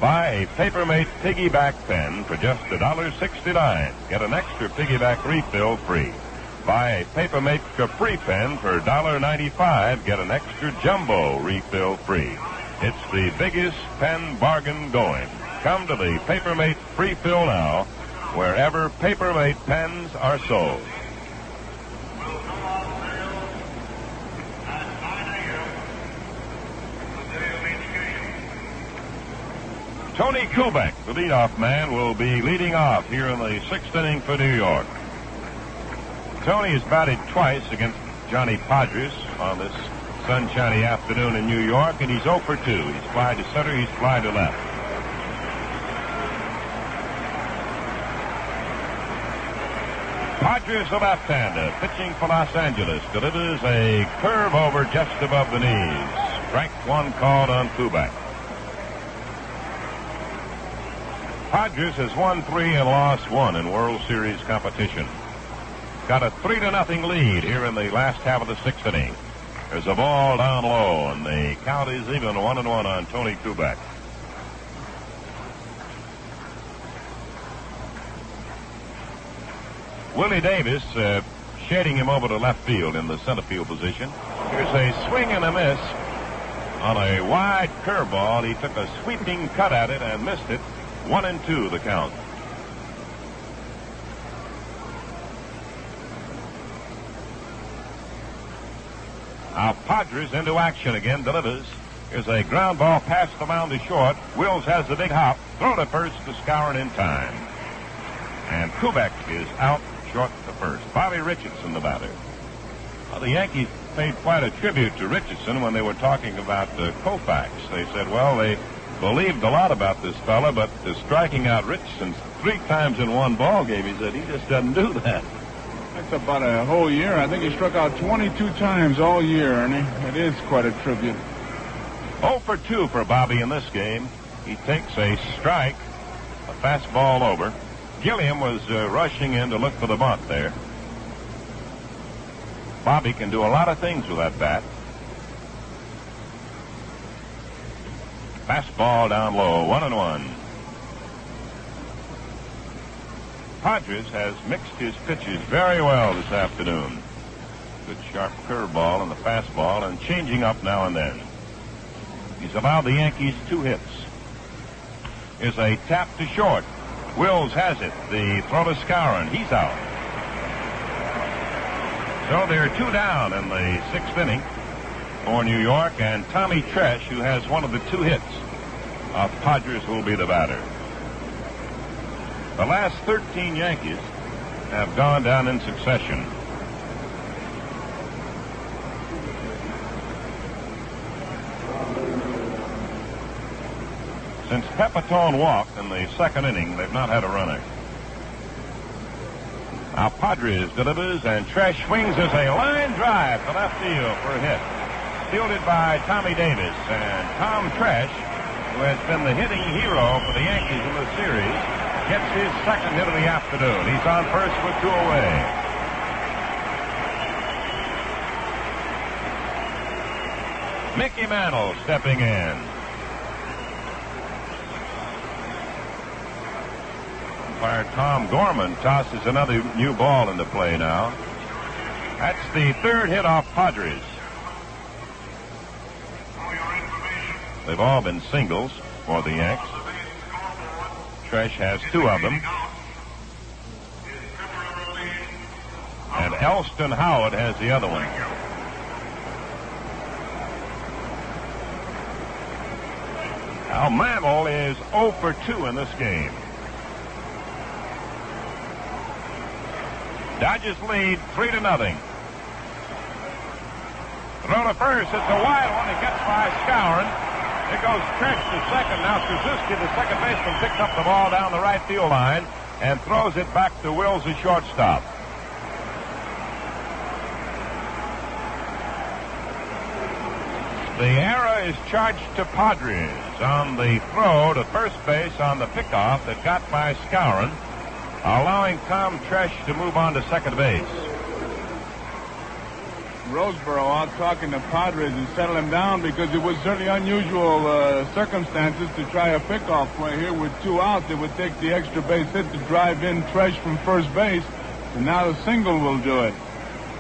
Buy a Papermate piggyback pen for just $1.69. Get an extra piggyback refill free. Buy a Papermate Capri pen for $1.95. Get an extra jumbo refill free. It's the biggest pen bargain going. Come to the Papermate Refill now, wherever Papermate pens are sold. Tony Kubek, the leadoff man, will be leading off here in the 6th inning for New York. Tony has batted twice against Johnny Podgers on this sunshiny afternoon in New York, and he's 0 for 2. He's fly to center, he's fly to left. Podgers, the left-hander, pitching for Los Angeles, delivers a curve over just above the knees. Strike 1 called on Kubek. Podgers has won 3 and lost 1 in World Series competition. Got a 3-0 lead here in the last half of the 6th inning. There's a ball down low, and the count is even 1-1 on Tony Kubek. Willie Davis shading him over to left field in the center field position. Here's a swing and a miss on a wide curveball. He took a sweeping cut at it and missed it. 1-2 the count. Now Podgers into action again, delivers. Here's a ground ball past the mound to short. Wills has the big hop. Throw to first to Skowron in time. And Kubek is out short to first. Bobby Richardson the batter. Well, the Yankees paid quite a tribute to Richardson when they were talking about Koufax. They said, well, they believed a lot about this fella, but striking out Richardson 3 times in one ball game, he said he just doesn't do that. That's about a whole year. I think he struck out 22 times all year, Ernie. It is quite a tribute. 0 for 2 for Bobby in this game. He takes a strike, a fastball over. Gilliam was rushing in to look for the bunt there. Bobby can do a lot of things with that bat. Fastball down low, 1-1. Padres has mixed his pitches very well this afternoon. Good sharp curveball and the fastball, and changing up now and then. He's allowed the Yankees 2 hits. Here's a tap to short. Wills has it. The throw to Skowron. He's out. So they're 2 down in the 6th inning for New York, and Tommy Tresh, who has one of the 2 hits of Padres, will be the batter. The last 13 Yankees have gone down in succession. Since Pepitone walked in the 2nd inning, they've not had a runner. Now Padres delivers, and Tresh swings as a line drive to left field for a hit. Fielded by Tommy Davis, and Tom Tresh, who has been the hitting hero for the Yankees in the series, gets his 2nd hit of the afternoon. He's on first with 2 away. Mickey Mantle stepping in. Umpire Tom Gorman tosses another new ball into play now. That's the 3rd hit off Padres. They've all been singles for the Yanks. Tresh has 2 of them. And Elston Howard has the other one. Now Mantle is 0 for 2 in this game. Dodgers lead 3-0. Throw to first. It's a wide one. It gets by Skowron. It goes Tresh to second. Now Krzyzewski, the second baseman, picks up the ball down the right field line and throws it back to Wills, the shortstop. The error is charged to Padres on the throw to first base on the pickoff that got by Skowron, allowing Tom Tresh to move on to second base. Roseboro out talking to Padres and settle him down because it was certainly unusual circumstances to try a pickoff play here with 2 outs. It would take the extra base hit to drive in Tresh from first base, and now the single will do it.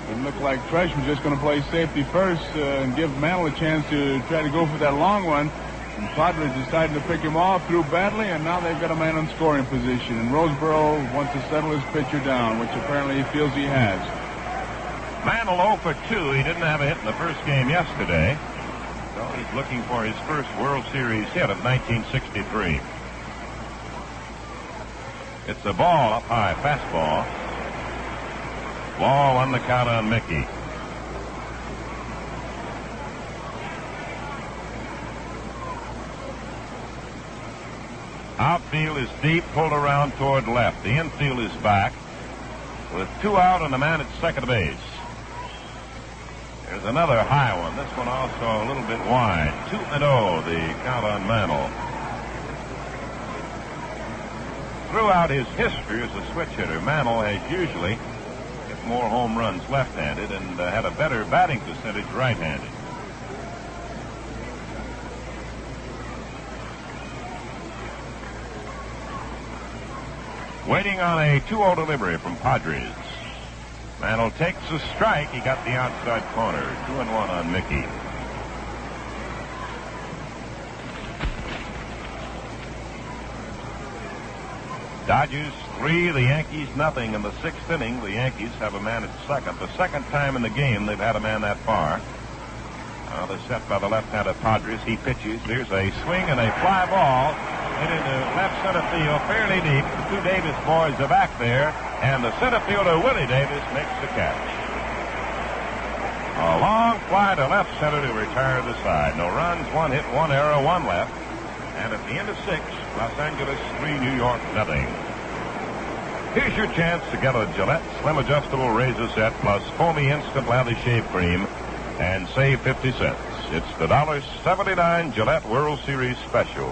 It looked like Tresh was just going to play safety first and give Mantle a chance to try to go for that long one. And Padres decided to pick him off, threw badly, and now they've got a man in scoring position. And Roseboro wants to settle his pitcher down, which apparently he feels he has. Mantle 0 for 2. He didn't have a hit in the first game yesterday. So he's looking for his first World Series hit of 1963. It's a ball up high, fastball. Ball on the count on Mickey. Outfield is deep, pulled around toward left. The infield is back with 2 out and a man at second base. There's another high one. This one also a little bit wide. 2-0, the count on Mantle. Throughout his history as a switch hitter, Mantle has usually hit more home runs left-handed and had a better batting percentage right-handed. Waiting on a 2-0 delivery from Padres. Mantle takes a strike. He got the outside corner. 2-1 on Mickey. Dodgers 3, the Yankees nothing in the 6th inning. The Yankees have a man at second. The second time in the game they've had a man that far. They're set by the left-handed Padres. He pitches. There's a swing and a fly ball. Hit into left center field, fairly deep. The 2 Davis boys are back there, and the center fielder, Willie Davis, makes the catch. A long fly to left center to retire the side. No runs, 1 hit, 1 error, 1 left. And at the end of 6, Los Angeles 3, New York nothing. Here's your chance to get a Gillette Slim Adjustable Razor Set plus foamy instant lather shave cream and save 50 cents. It's the $1.79 Gillette World Series special.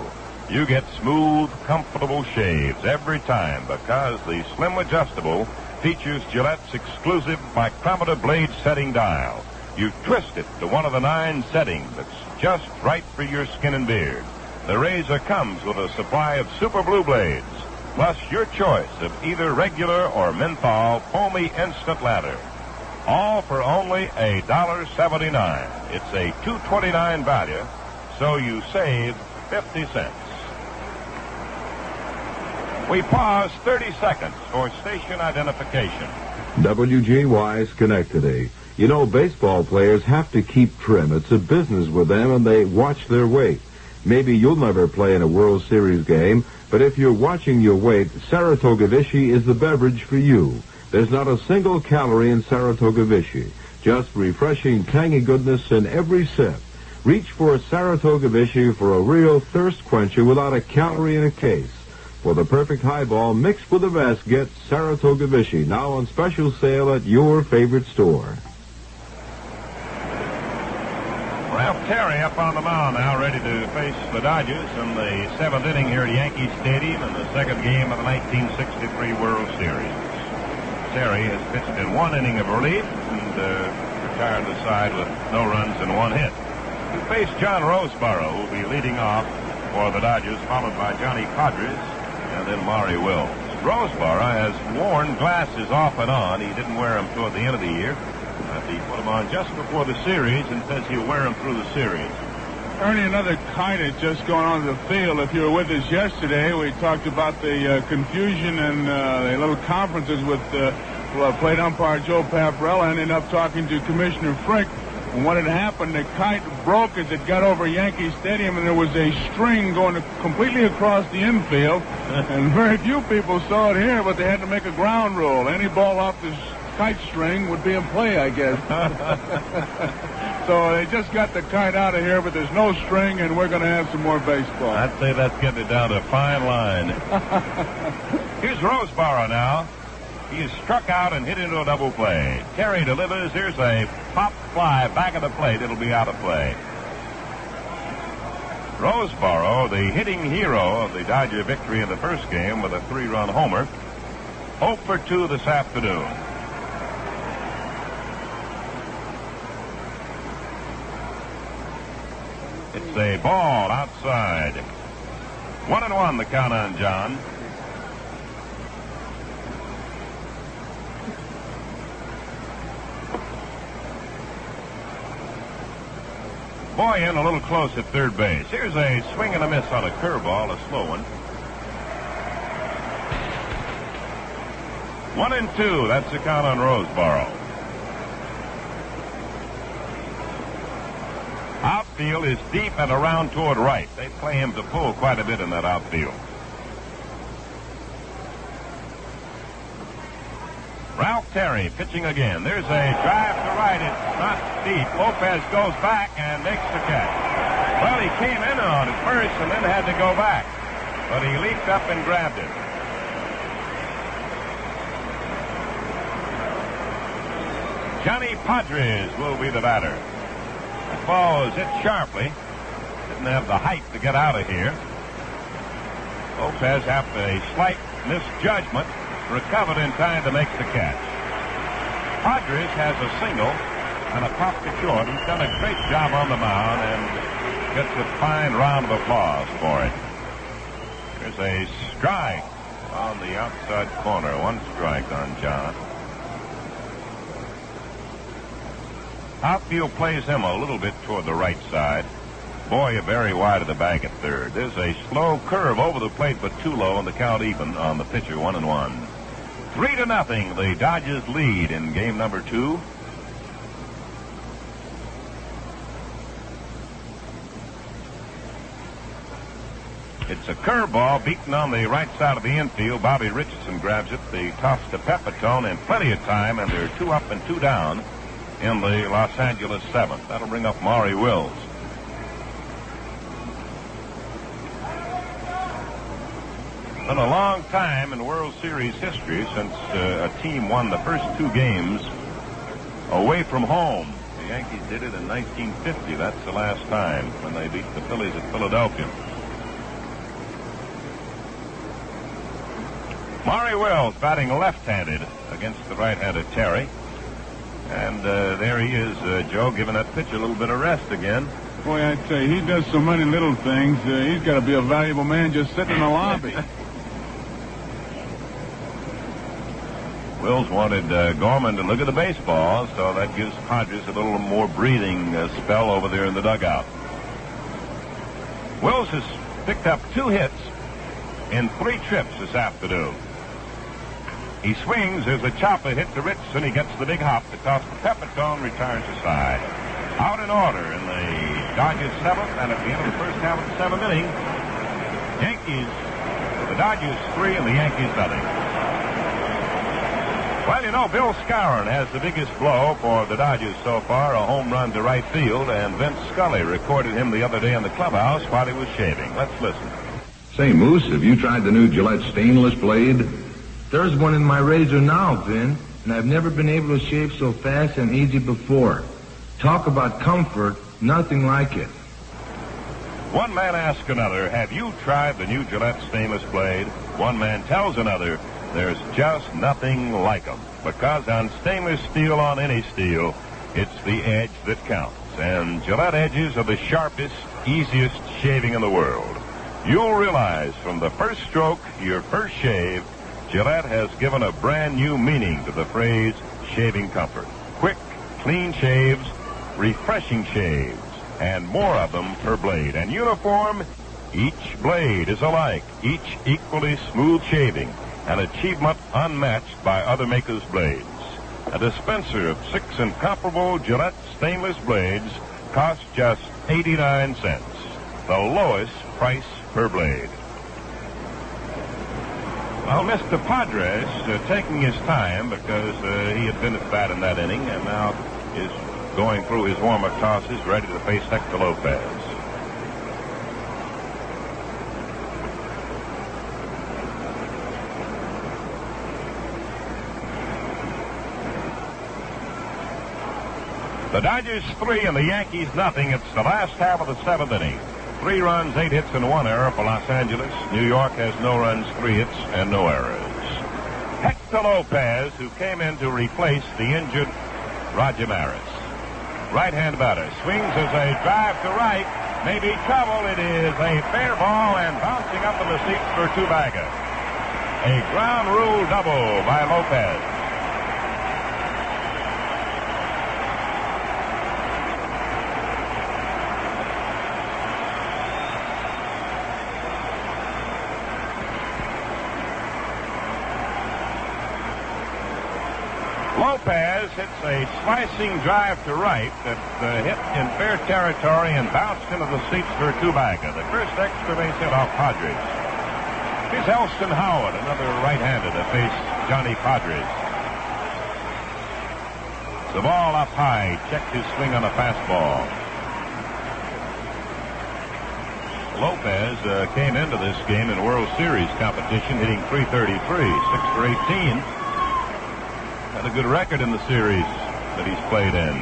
You get smooth, comfortable shaves every time because the Slim Adjustable features Gillette's exclusive micrometer blade setting dial. You twist it to one of the 9 settings that's just right for your skin and beard. The razor comes with a supply of super blue blades. plus your choice of either regular or menthol foamy instant lather. All for only $1.79. It's a $2.29 value, so you save 50 cents. We pause 30 seconds for station identification. WGY Schenectady. You know, baseball players have to keep trim. It's a business with them, and they watch their weight. Maybe you'll never play in a World Series game, but if you're watching your weight, Saratoga Vichy is the beverage for you. There's not a single calorie in Saratoga Vichy. Just refreshing, tangy goodness in every sip. Reach for a Saratoga Vichy for a real thirst quencher without a calorie in a case. For the perfect highball mixed with the best, get Saratoga Vichy, now on special sale at your favorite store. Ralph Terry up on the mound now, ready to face the Dodgers in the 7th inning here at Yankee Stadium in the second game of the 1963 World Series. Terry has pitched in 1 inning of relief and retired the side with no runs and 1 hit. He faced John Roseboro, who will be leading off for the Dodgers, followed by Johnny Podres and then Maury Wills. Roseboro has worn glasses off and on. He didn't wear them toward the end of the year. He put them on just before the series and says he'll wear them through the series. Ernie, another kite is just going on the field. If you were with us yesterday, we talked about the confusion and the little conferences with plate umpire Joe Paparella. Ended up talking to Commissioner Frick. And what had happened, the kite broke as it got over Yankee Stadium, and there was a string going completely across the infield. And very few people saw it here, but they had to make a ground rule. Any ball off this kite string would be in play, I guess. So they just got the kite out of here, but there's no string, and we're going to have some more baseball. I'd say that's getting it down to a fine line. Here's Roseboro now. He is struck out and hit into a double play. Terry delivers. Here's a pop fly back of the plate. It'll be out of play. Roseboro, the hitting hero of the Dodger victory in the first game with a 3-run homer. 0 for 2 this afternoon. It's a ball outside. 1-1 the count on John. Boyan a little close at third base. Here's a swing and a miss on a curveball, a slow one. 1-2. That's the count on Roseboro. Outfield is deep and around toward right. They play him to pull quite a bit in that outfield. Ralph Terry pitching again. There's a drive to right. It's not deep. Lopez goes back and makes the catch. Well, he came in on it first and then had to go back. But he leaped up and grabbed it. Johnny Podres will be the batter. The ball was hit sharply. Didn't have the height to get out of here. Lopez, after a slight misjudgment, recovered in time to make the catch. Podres has a single and a pop to short. He's done a great job on the mound and gets a fine round of applause for it. There's a strike on the outside corner. 1 strike on John. Outfield plays him a little bit toward the right side. Boy, very wide of the bag at third. There's a slow curve over the plate, but too low, and the count even on the pitcher. 1-1. 3-0. The Dodgers lead in game number 2. It's a curveball beaten on the right side of the infield. Bobby Richardson grabs it. The toss to Pepitone in plenty of time, and they're 2 up and 2 down in the Los Angeles 7th. That'll bring up Maury Wills. Been a long time in World Series history since a team won the first 2 games away from home. The Yankees did it in 1950. That's the last time when they beat the Phillies at Philadelphia. Maury Wills batting left-handed against the right-handed Terry. And there he is, Joe, giving that pitcher a little bit of rest again. Boy, I'd say he does so many little things. He's got to be a valuable man just sitting in the lobby. Wills wanted Gorman to look at the baseball, so that gives Padres a little more breathing spell over there in the dugout. Wills has picked up 2 hits in 3 trips this afternoon. He swings. There's a chopper hit to Richardson. He gets the big hop that cost Pepitone, retires aside. Out in order in the Dodgers 7th, and at the end of the first half of the 7th inning, the Dodgers 3 and the Yankees nothing. Well, you know, Bill Skowron has the biggest blow for the Dodgers so far, a home run to right field, and Vince Scully recorded him the other day in the clubhouse while he was shaving. Let's listen. Say, Moose, have you tried the new Gillette stainless blade? There's one in my razor now, Vin, and I've never been able to shave so fast and easy before. Talk about comfort, nothing like it. One man asks another, have you tried the new Gillette stainless blade? One man tells another, there's just nothing like them. Because on stainless steel, on any steel, it's the edge that counts. And Gillette edges are the sharpest, easiest shaving in the world. You'll realize from the first stroke, your first shave, Gillette has given a brand new meaning to the phrase shaving comfort. Quick, clean shaves, refreshing shaves, and more of them per blade. And uniform, each blade is alike, each equally smooth shaving, an achievement unmatched by other makers' blades. A dispenser of 6 incomparable Gillette stainless blades costs just 89 cents, the lowest price per blade. Well, Mr. Padres taking his time because he had been at bat in that inning and now is going through his warm-up tosses, ready to face Hector Lopez. The Dodgers 3 and the Yankees nothing. It's the last half of the 7th inning. 3 runs, 8 hits, and 1 error for Los Angeles. New York has no runs, 3 hits, and no errors. Hector Lopez, who came in to replace the injured Roger Maris. Right-hand batter. Swings as a drive to right. Maybe trouble. It is a fair ball and bouncing up in the seats for two-bagger. A ground rule double by Lopez. Lopez hits a slicing drive to right that hit in fair territory and bounced into the seats for a two-bagger. The first extra base hit off Padres. Here's Elston Howard, another right-hander to face Johnny Padres. The ball up high, checked his swing on a fastball. Lopez came into this game in World Series competition hitting .333, 6 for 18. Had a good record in the series that he's played in.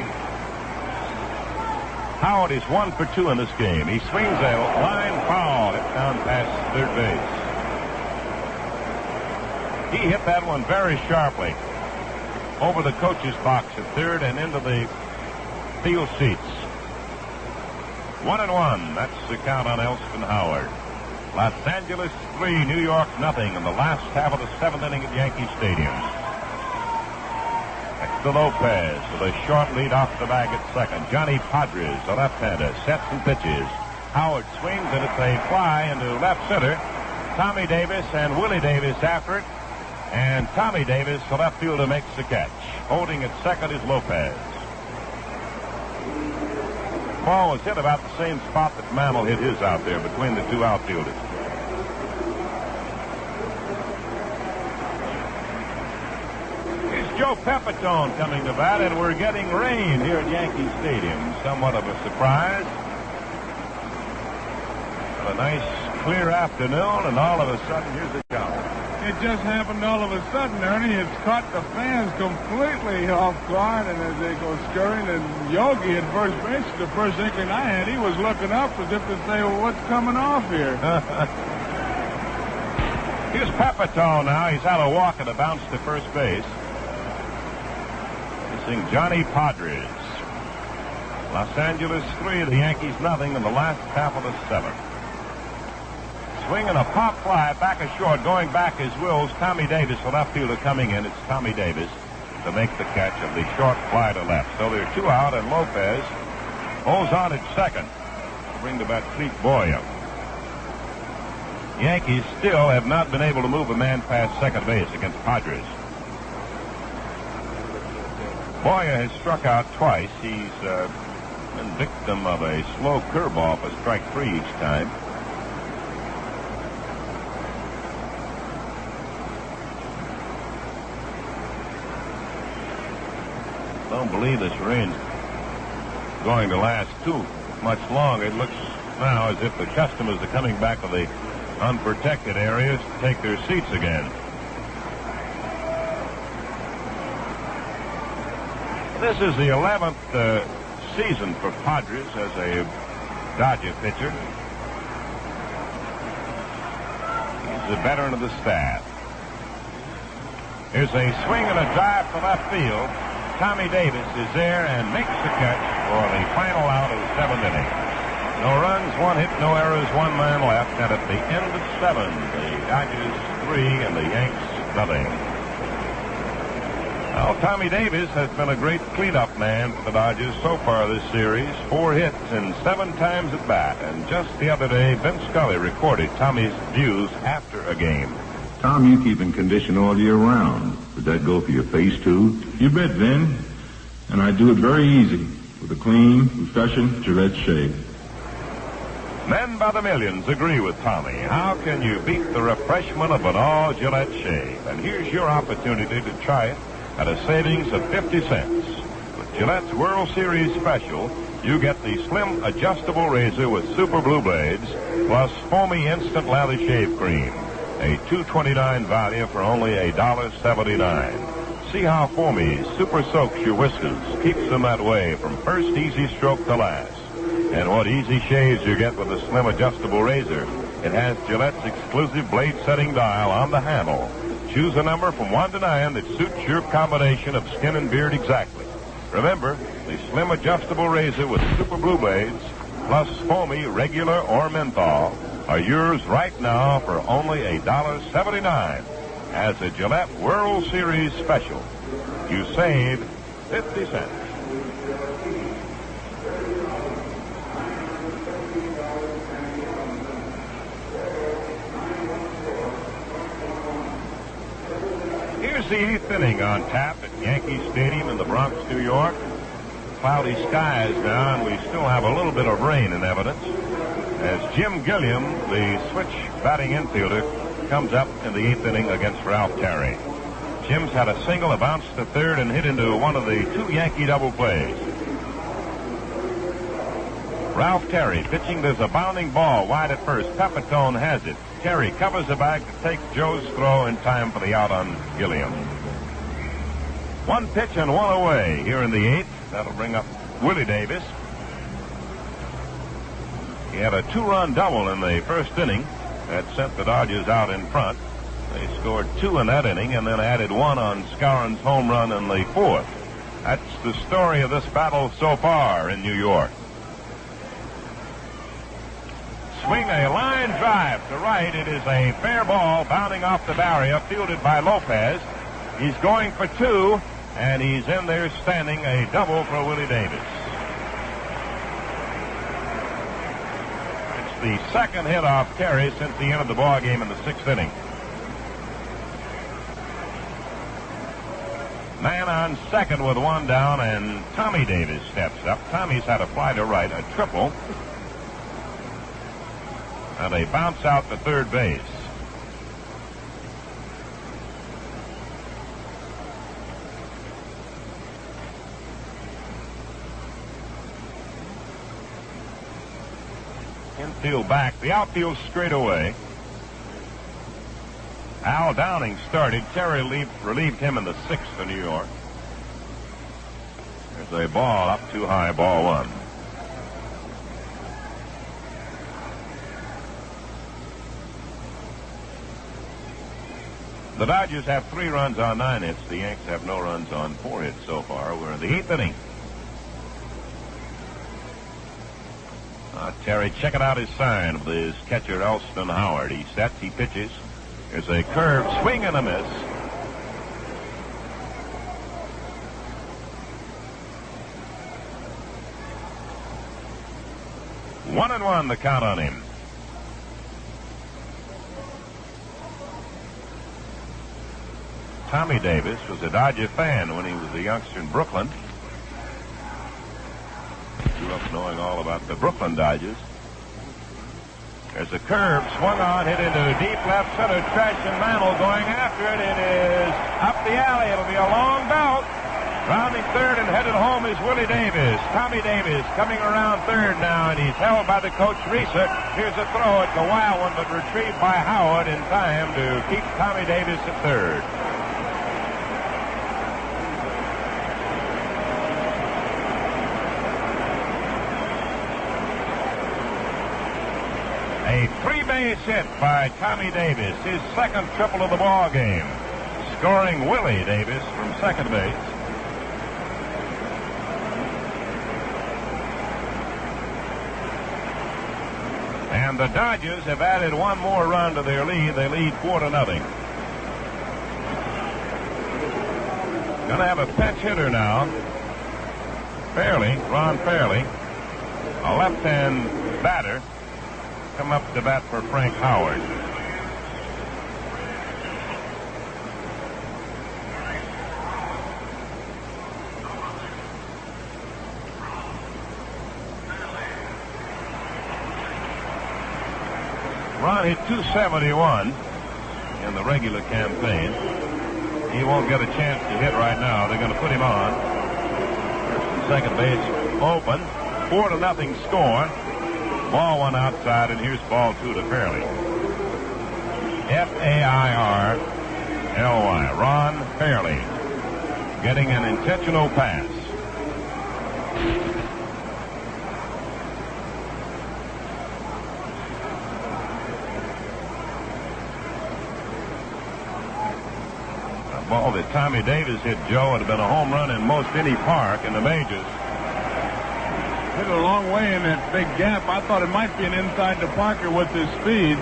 Howard is 1 for 2 in this game. He swings a line foul. It's down past third base. He hit that one very sharply over the coach's box at third and into the field seats. 1-1. That's the count on Elston Howard. Los Angeles 3, New York nothing in the last half of the 7th inning at Yankee Stadium. Hector Lopez with a short lead off the bag at second. Johnny Padres, the left-hander, sets and pitches. Howard swings and it's a fly into left center. Tommy Davis and Willie Davis after it. And Tommy Davis, the left fielder, makes the catch. Holding at second is Lopez. Ball was hit about the same spot that Mantle hit his out there between the two outfielders. Joe Pepitone coming to bat, and we're getting rain here at Yankee Stadium. Somewhat of a surprise. A nice, clear afternoon, and all of a sudden, here's it coming. It just happened all of a sudden, Ernie. It's caught the fans completely off guard, and as they go scurrying, and Yogi at first base, the first inkling I had, he was looking up as if to say, well, what's coming off here? Here's Pepitone now. He's out of walk and a bounce to first base. Johnny Padres. Los Angeles 3, the Yankees nothing in the last half of the 7th. Swinging a pop fly back a short, going back is Wills. Tommy Davis, the left fielder, coming in. It's Tommy Davis to make the catch of the short fly to left. So there are 2 out, and Lopez holds on at second to bring to bat Clete Boyer. Yankees still have not been able to move a man past second base against Padres. Boyer has struck out twice. He's been victim of a slow curveball for strike 3 each time. Don't believe this rain's going to last too much longer. It looks now as if the customers are coming back to the unprotected areas to take their seats again. This is the 11th season for Padres as a Dodger pitcher. He's a veteran of the staff. Here's a swing and a drive to left field. Tommy Davis is there and makes the catch for the final out of the 7th inning. No runs, 1 hit, no errors, 1 man left. And at the end of 7, the Dodgers 3 and the Yanks nothing. Well, Tommy Davis has been a great cleanup man for the Dodgers so far this series. 4 hits and 7 times at bat. And just the other day, Vince Scully recorded Tommy's views after a game. Tom, you keep in condition all year round. Would that go for your face, too? You bet, Vin. And I do it very easy with a clean, refreshing Gillette shave. Men by the millions agree with Tommy. How can you beat the refreshment of an all Gillette shave? And here's your opportunity to try it at a savings of 50 cents. With Gillette's World Series special, you get the slim adjustable razor with super blue blades plus foamy instant lather shave cream. A $2.29 value for only $1.79. See how foamy super soaks your whiskers, keeps them that way from first easy stroke to last. And what easy shaves you get with the slim adjustable razor. It has Gillette's exclusive blade setting dial on the handle. Choose a number from 1 to 9 that suits your combination of skin and beard exactly. Remember, the slim adjustable razor with super blue blades plus foamy regular or menthol are yours right now for only $1.79 as a Gillette World Series special. You save 50 cents. Here's the 8th inning on tap at Yankee Stadium in the Bronx, New York. Cloudy skies now, and we still have a little bit of rain in evidence as Jim Gilliam, the switch batting infielder, comes up in the 8th inning against Ralph Terry. Jim's had a single, a bounce to third, and hit into one of the 2 Yankee double plays. Ralph Terry pitching. There's a bounding ball wide at first. Pepitone has it. Terry covers the bag to take Joe's throw in time for the out on Gilliam. 1 pitch and 1 away here in the 8th. That'll bring up Willie Davis. He had a 2-run double in the first inning that sent the Dodgers out in front. They scored 2 in that inning and then added 1 on Skowron's home run in the 4th. That's the story of this battle so far in New York. Swing a line drive to right. It is a fair ball bounding off the barrier, fielded by Lopez. He's going for 2, and he's in there standing, a double for Willie Davis. The second hit off Terry since the end of the ball game in the 6th inning. Man on second with 1 down, and Tommy Davis steps up. Tommy's had a fly to right, a triple, and a bounce out to third base. Infield back, the outfield straight away. Al Downing started. Terry relieved him in the 6th for New York. There's a ball up too high, ball 1. The Dodgers have 3 runs on 9 hits. The Yanks have no runs on 4 hits so far. We're in the 8th inning. Terry checking out his sign with his catcher, Elston Howard. He sets, he pitches. There's a curve, swing and a miss. One and one, the count on him. Tommy Davis was a Dodger fan when he was a youngster in Brooklyn. Grew up knowing all about the Brooklyn Dodgers. There's a curve, swung on, hit into deep left center. Trashing Mantle going after it. It is up the alley. It'll be a long belt. Rounding third and headed home is Willie Davis. Tommy Davis coming around third now, and he's held by the coach, Reese. Here's a throw. It's a wild one, but retrieved by Howard in time to keep Tommy Davis at third. A three-base hit by Tommy Davis, his second triple of the ball game, scoring Willie Davis from second base. And the Dodgers have added one more run to their lead. They lead 4-0. Going to have a pinch hitter now. Ron Fairley, a left-hand batter, come up to bat for Frank Howard. Ron hit .271 in the regular campaign. He won't get a chance to hit right now. They're going to put him on. First and second base open. 4-0 score. Ball one outside, and here's ball two to Fairley. Fairly. Ron Fairley getting an intentional pass. A ball that Tommy Davis hit, Joe, would have been a home run in most any park in the majors. Hit a long way in that big gap. I thought it might be an inside to Parker with his speed,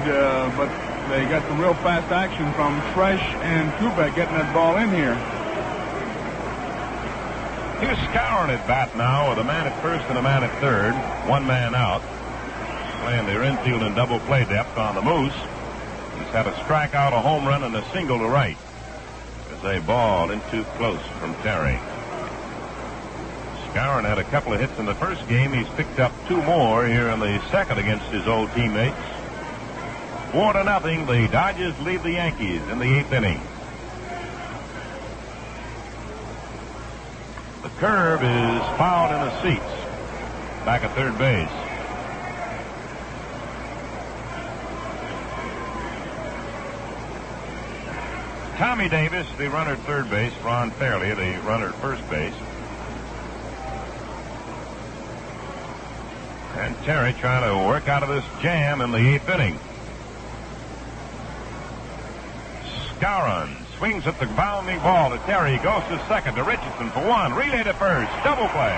but they got some real fast action from Fresh and Kubek getting that ball in here. Here's Skowron at bat now with a man at first and a man at third. One man out. Playing their infield in double play depth on the Moose. He's had a strikeout, a home run, and a single to right. As a ball in too close from Terry. Skowron had a couple of hits in the first game. He's picked up two more here in the second against his old teammates. 4-0. The Dodgers lead the Yankees in the 8th inning. The curve is fouled in the seats. Back at third base. Tommy Davis, the runner at third base. Ron Fairley, the runner at first base. And Terry trying to work out of this jam in the 8th inning. Skowron swings at the bounding ball to Terry. Goes to second to Richardson for one. Relay to first. Double play.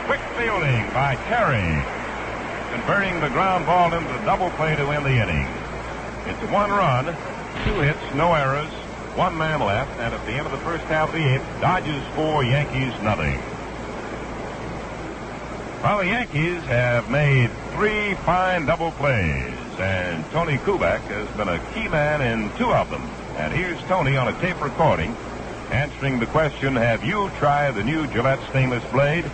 Quick fielding by Terry. Converting the ground ball into the double play to win the inning. It's one run, 2 hits, no errors, one man left. And at the end of the first half of the 8th, Dodgers 4, Yankees nothing. Well, the Yankees have made 3 fine double plays, and Tony Kubek has been a key man in 2 of them. And here's Tony on a tape recording answering the question, have you tried the new Gillette stainless blade?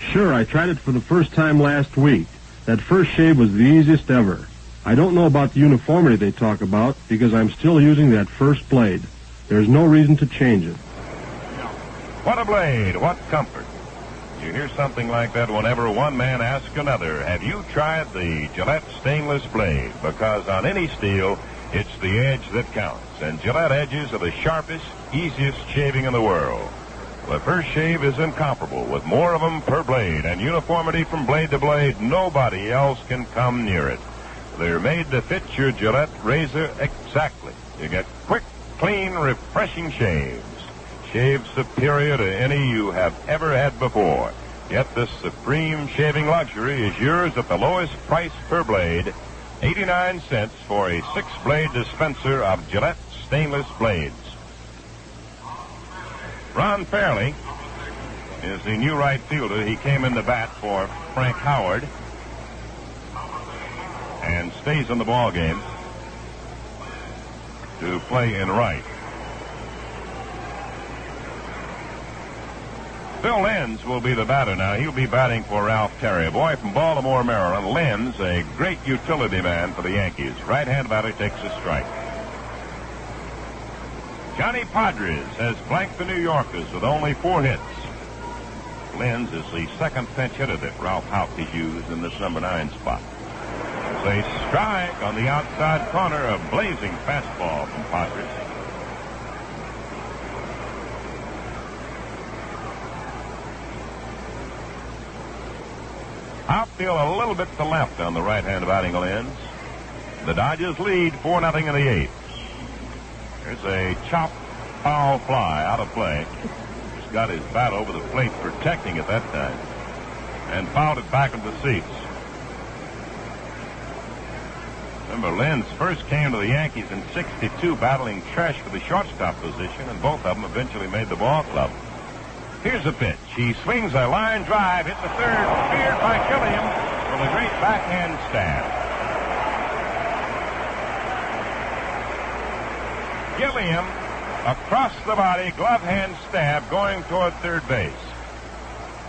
Sure, I tried it for the first time last week. That first shave was the easiest ever. I don't know about the uniformity they talk about because I'm still using that first blade. There's no reason to change it. What a blade, what comfort. You hear something like that whenever one man asks another, have you tried the Gillette stainless blade? Because on any steel, it's the edge that counts. And Gillette edges are the sharpest, easiest shaving in the world. The first shave is incomparable, with more of them per blade. And uniformity from blade to blade, nobody else can come near it. They're made to fit your Gillette razor exactly. You get quick, clean, refreshing shaves. Shaves superior to any you have ever had before. Yet this supreme shaving luxury is yours at the lowest price per blade, 89 cents for a 6-blade dispenser of Gillette stainless blades. Ron Fairley is the new right fielder. He came in the bat for Frank Howard and stays in the ball game to play in right. Phil Lenz will be the batter now. He'll be batting for Ralph Terry, a boy from Baltimore, Maryland. Lenz, a great utility man for the Yankees. Right-hand batter takes a strike. Johnny Padres has blanked the New Yorkers with only 4 hits. Lenz is the second pinch hitter that Ralph Houck has used in this number 9 spot. There's a strike on the outside corner, a blazing fastball from Padres. Outfield a little bit to left on the right-hand batting Lenz. The Dodgers lead 4-0 in the 8th. There's a chopped foul fly out of play. He's got his bat over the plate protecting it that time and fouled it back into the seats. Remember, Lenz first came to the Yankees in '62 battling Tresh for the shortstop position, and both of them eventually made the ball club. Here's a pitch. He swings a line drive, hit the third, feared by Gilliam with a great backhand stab. Gilliam across the body, glove hand stab going toward third base.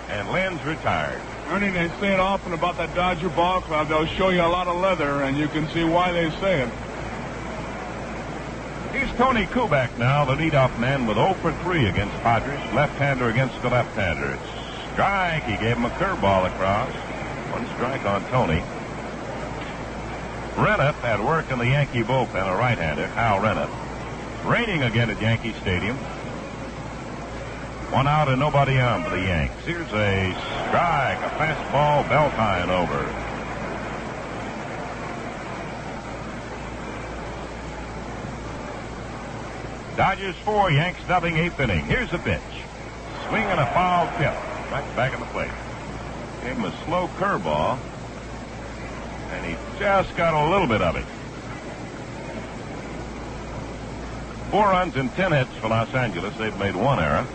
And Lenz retired. Ernie, they say it often about that Dodger ball club. They'll show you a lot of leather, and you can see why they say it. Here's Tony Kubek now, the leadoff man, with 0 for 3 against Padres. Left-hander against the left-hander. It's strike. He gave him a curveball across. 1 strike on Tony. Rennett had work in the Yankee bullpen, a right-hander, Hal Rennett. Raining again at Yankee Stadium. 1 out and nobody on for the Yanks. Here's a strike, a fastball, belt high and over. Dodgers 4, Yanks nothing, 8th inning. Here's the pitch. Swing and a foul tip. Right back at the plate. Gave him a slow curveball. And he just got a little bit of it. 4 runs and 10 hits for Los Angeles. They've made 1 error.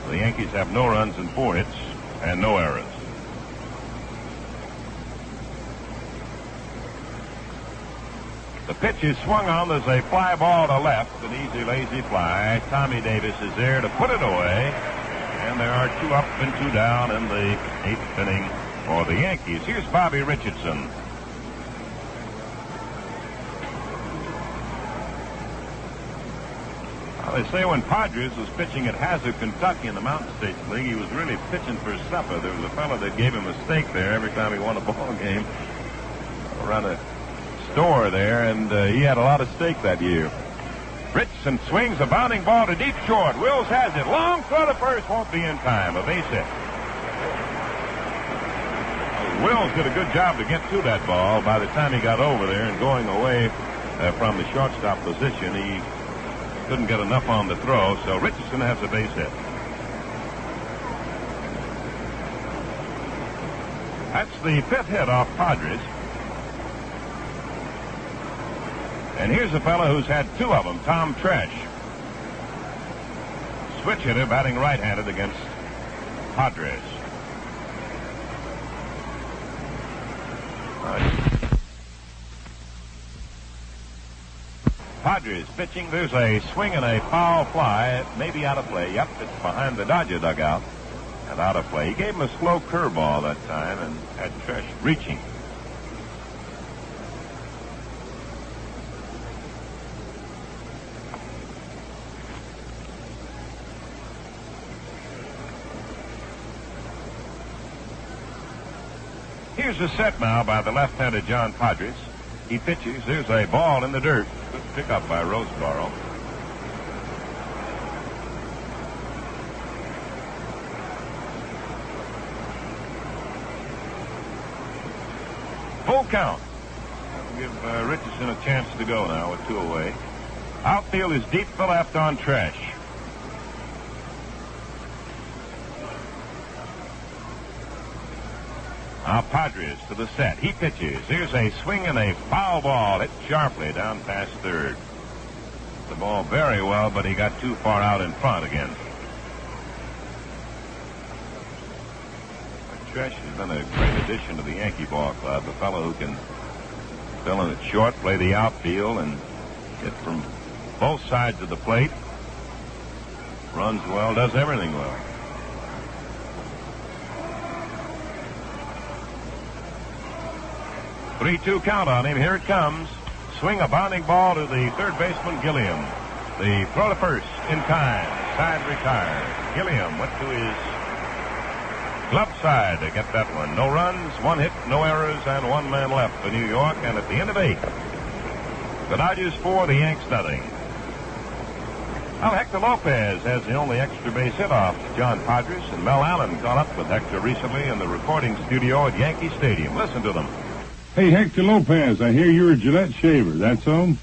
The Yankees have no runs and 4 hits and no errors. The pitch is swung on. There's a fly ball to left, an easy, lazy fly. Tommy Davis is there to put it away. And there are 2 up and 2 down in the 8th inning for the Yankees. Here's Bobby Richardson. Well, they say when Padres was pitching at Hazard, Kentucky in the Mountain States League, he was really pitching for supper. There was a fellow that gave him a steak there every time he won a ball game around a store there, and he had a lot of steak that year. Richardson swings a bounding ball to deep short. Wills has it. Long throw to first, won't be in time. A base hit. Wills did a good job to get to that ball. By the time he got over there and going away from the shortstop position, he couldn't get enough on the throw, so Richardson has a base hit. That's the 5th hit off Padres. And here's a fellow who's had 2 of them, Tom Tresh. Switch hitter batting right-handed against Padres. Padres pitching. There's a swing and a foul fly. Maybe out of play. Yep, it's behind the Dodger dugout and out of play. He gave him a slow curveball that time and had Tresh reaching. Here's a set now by the left-handed John Padres. He pitches. There's a ball in the dirt. Good pickup by Roseboro. Full count. That'll give Richardson a chance to go now with 2 away. Outfield is deep to left on Tresh. Now Padres to the set. He pitches. Here's a swing and a foul ball. Hit sharply down past third. The ball very well, but he got too far out in front again. Tresh has been a great addition to the Yankee ball club. A fellow who can fill in at short, play the outfield, and hit from both sides of the plate. Runs well, does everything well. Three-two count on him. Here it comes. Swing a bounding ball to the third baseman, Gilliam. The throw to first in time. Side retired. Gilliam went to his glove side to get that one. No runs, one hit, no errors, and one man left for New York. And at the end of 8, the Dodgers 4, the Yanks nothing. Well, Hector Lopez has the only extra base hit off John Padres, and Mel Allen caught up with Hector recently in the recording studio at Yankee Stadium. Listen to them. Hey, Hector Lopez, I hear you're a Gillette shaver. That so?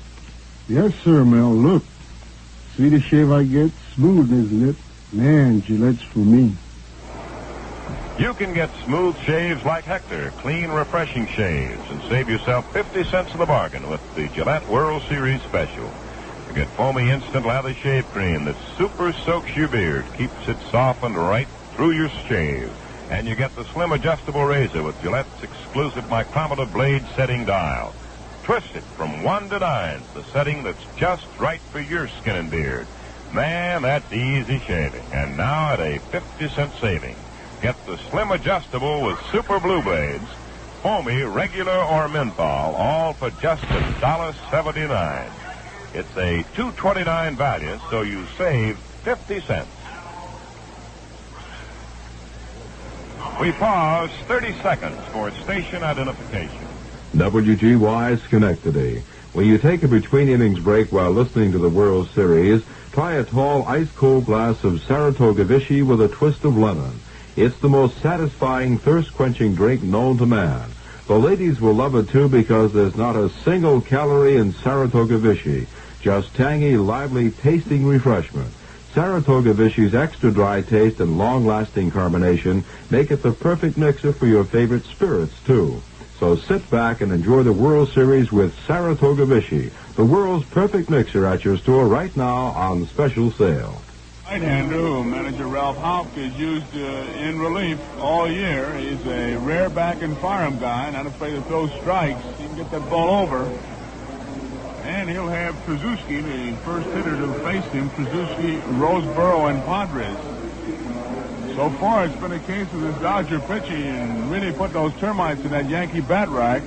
Yes, sir, Mel. Look. See the shave I get? Smooth, isn't it? Man, Gillette's for me. You can get smooth shaves like Hector, clean, refreshing shaves, and save yourself 50 cents in the bargain with the Gillette World Series Special. You get foamy instant lather shave cream that super soaks your beard, keeps it softened right through your shave. And you get the slim adjustable razor with Gillette's exclusive micrometer blade setting dial. Twist it from 1 to 9, the setting that's just right for your skin and beard. Man, that's easy shaving. And now at a 50-cent saving. Get the slim adjustable with super blue blades, foamy, regular, or menthol, all for just $1.79. It's a $2.29 value, so you save 50 cents. We pause 30 seconds for station identification. WGY Schenectady. When you take a between-innings break while listening to the World Series, try a tall, ice-cold glass of Saratoga Vichy with a twist of lemon. It's the most satisfying, thirst-quenching drink known to man. The ladies will love it, too, because there's not a single calorie in Saratoga Vichy. Just tangy, lively, tasting refreshment. Saratoga Vichy's extra dry taste and long-lasting carbonation make it the perfect mixer for your favorite spirits, too. So sit back and enjoy the World Series with Saratoga Vichy, the world's perfect mixer at your store right now on special sale. Right-hander who manager Ralph Houck has used in relief all year. He's a rare back and firearm guy, not afraid to throw strikes. He can get that ball over. And he'll have Trzaskowski, the first hitter to face him, Trzaskowski, Roseboro, and Padres. So far, it's been a case of this Dodger pitching and really put those termites in that Yankee bat rack.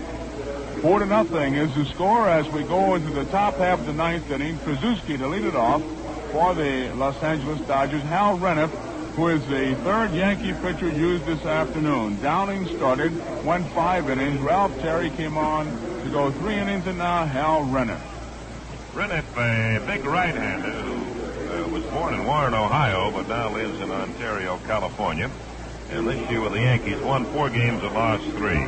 4-0 is the score as we go into the top half of the 9th inning. Trzaskowski to lead it off for the Los Angeles Dodgers. Hal Renniff, who is the third Yankee pitcher used this afternoon. Downing started, went 5 innings. Ralph Terry came on to go 3 innings, and now Hal Renniff. Renniff, a big right-hander who was born in Warren, Ohio, but now lives in Ontario, California. And this year with the Yankees, won 4 games and lost 3.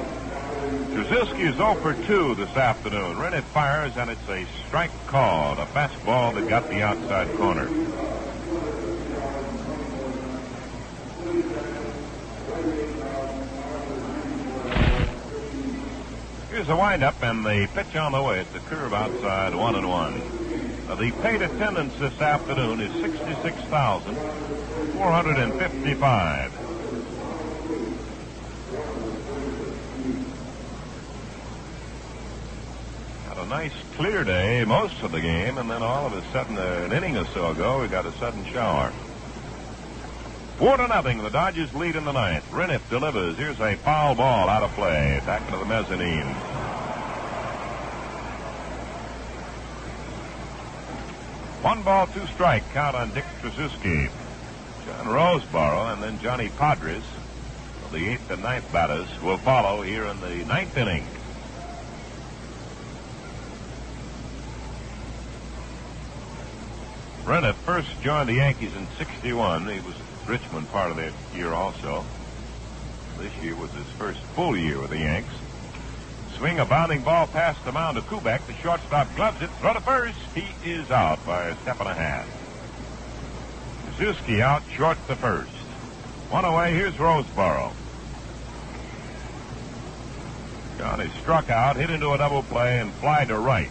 Trzaskowski is 0 for 2 this afternoon. Renniff fires, and it's a strike called. A fastball that got the outside corner. Here's the windup and the pitch on the way. It's a curve outside, 1-1. The paid attendance this afternoon is 66,455. Had a nice clear day most of the game, and then all of a sudden, an inning or so ago, we got a sudden shower. 4-0, the Dodgers lead in the 9th. Renniff delivers. Here's a foul ball out of play. Back into the mezzanine. One ball, 2 strike count on Dick Trzaskowski. John Roseboro and then Johnny Padres, the 8th and 9th batters, will follow here in the 9th inning. Renniff first joined the Yankees in '61. He was at Richmond part of that year also. This year was his first full year with the Yanks. Swing a bounding ball past the mound to Kubek. The shortstop gloves it. Throw to first. He is out by a step and a half. Trzaskowski out short to first. 1 away. Here's Roseboro. Johnny struck out, hit into a double play, and fly to right.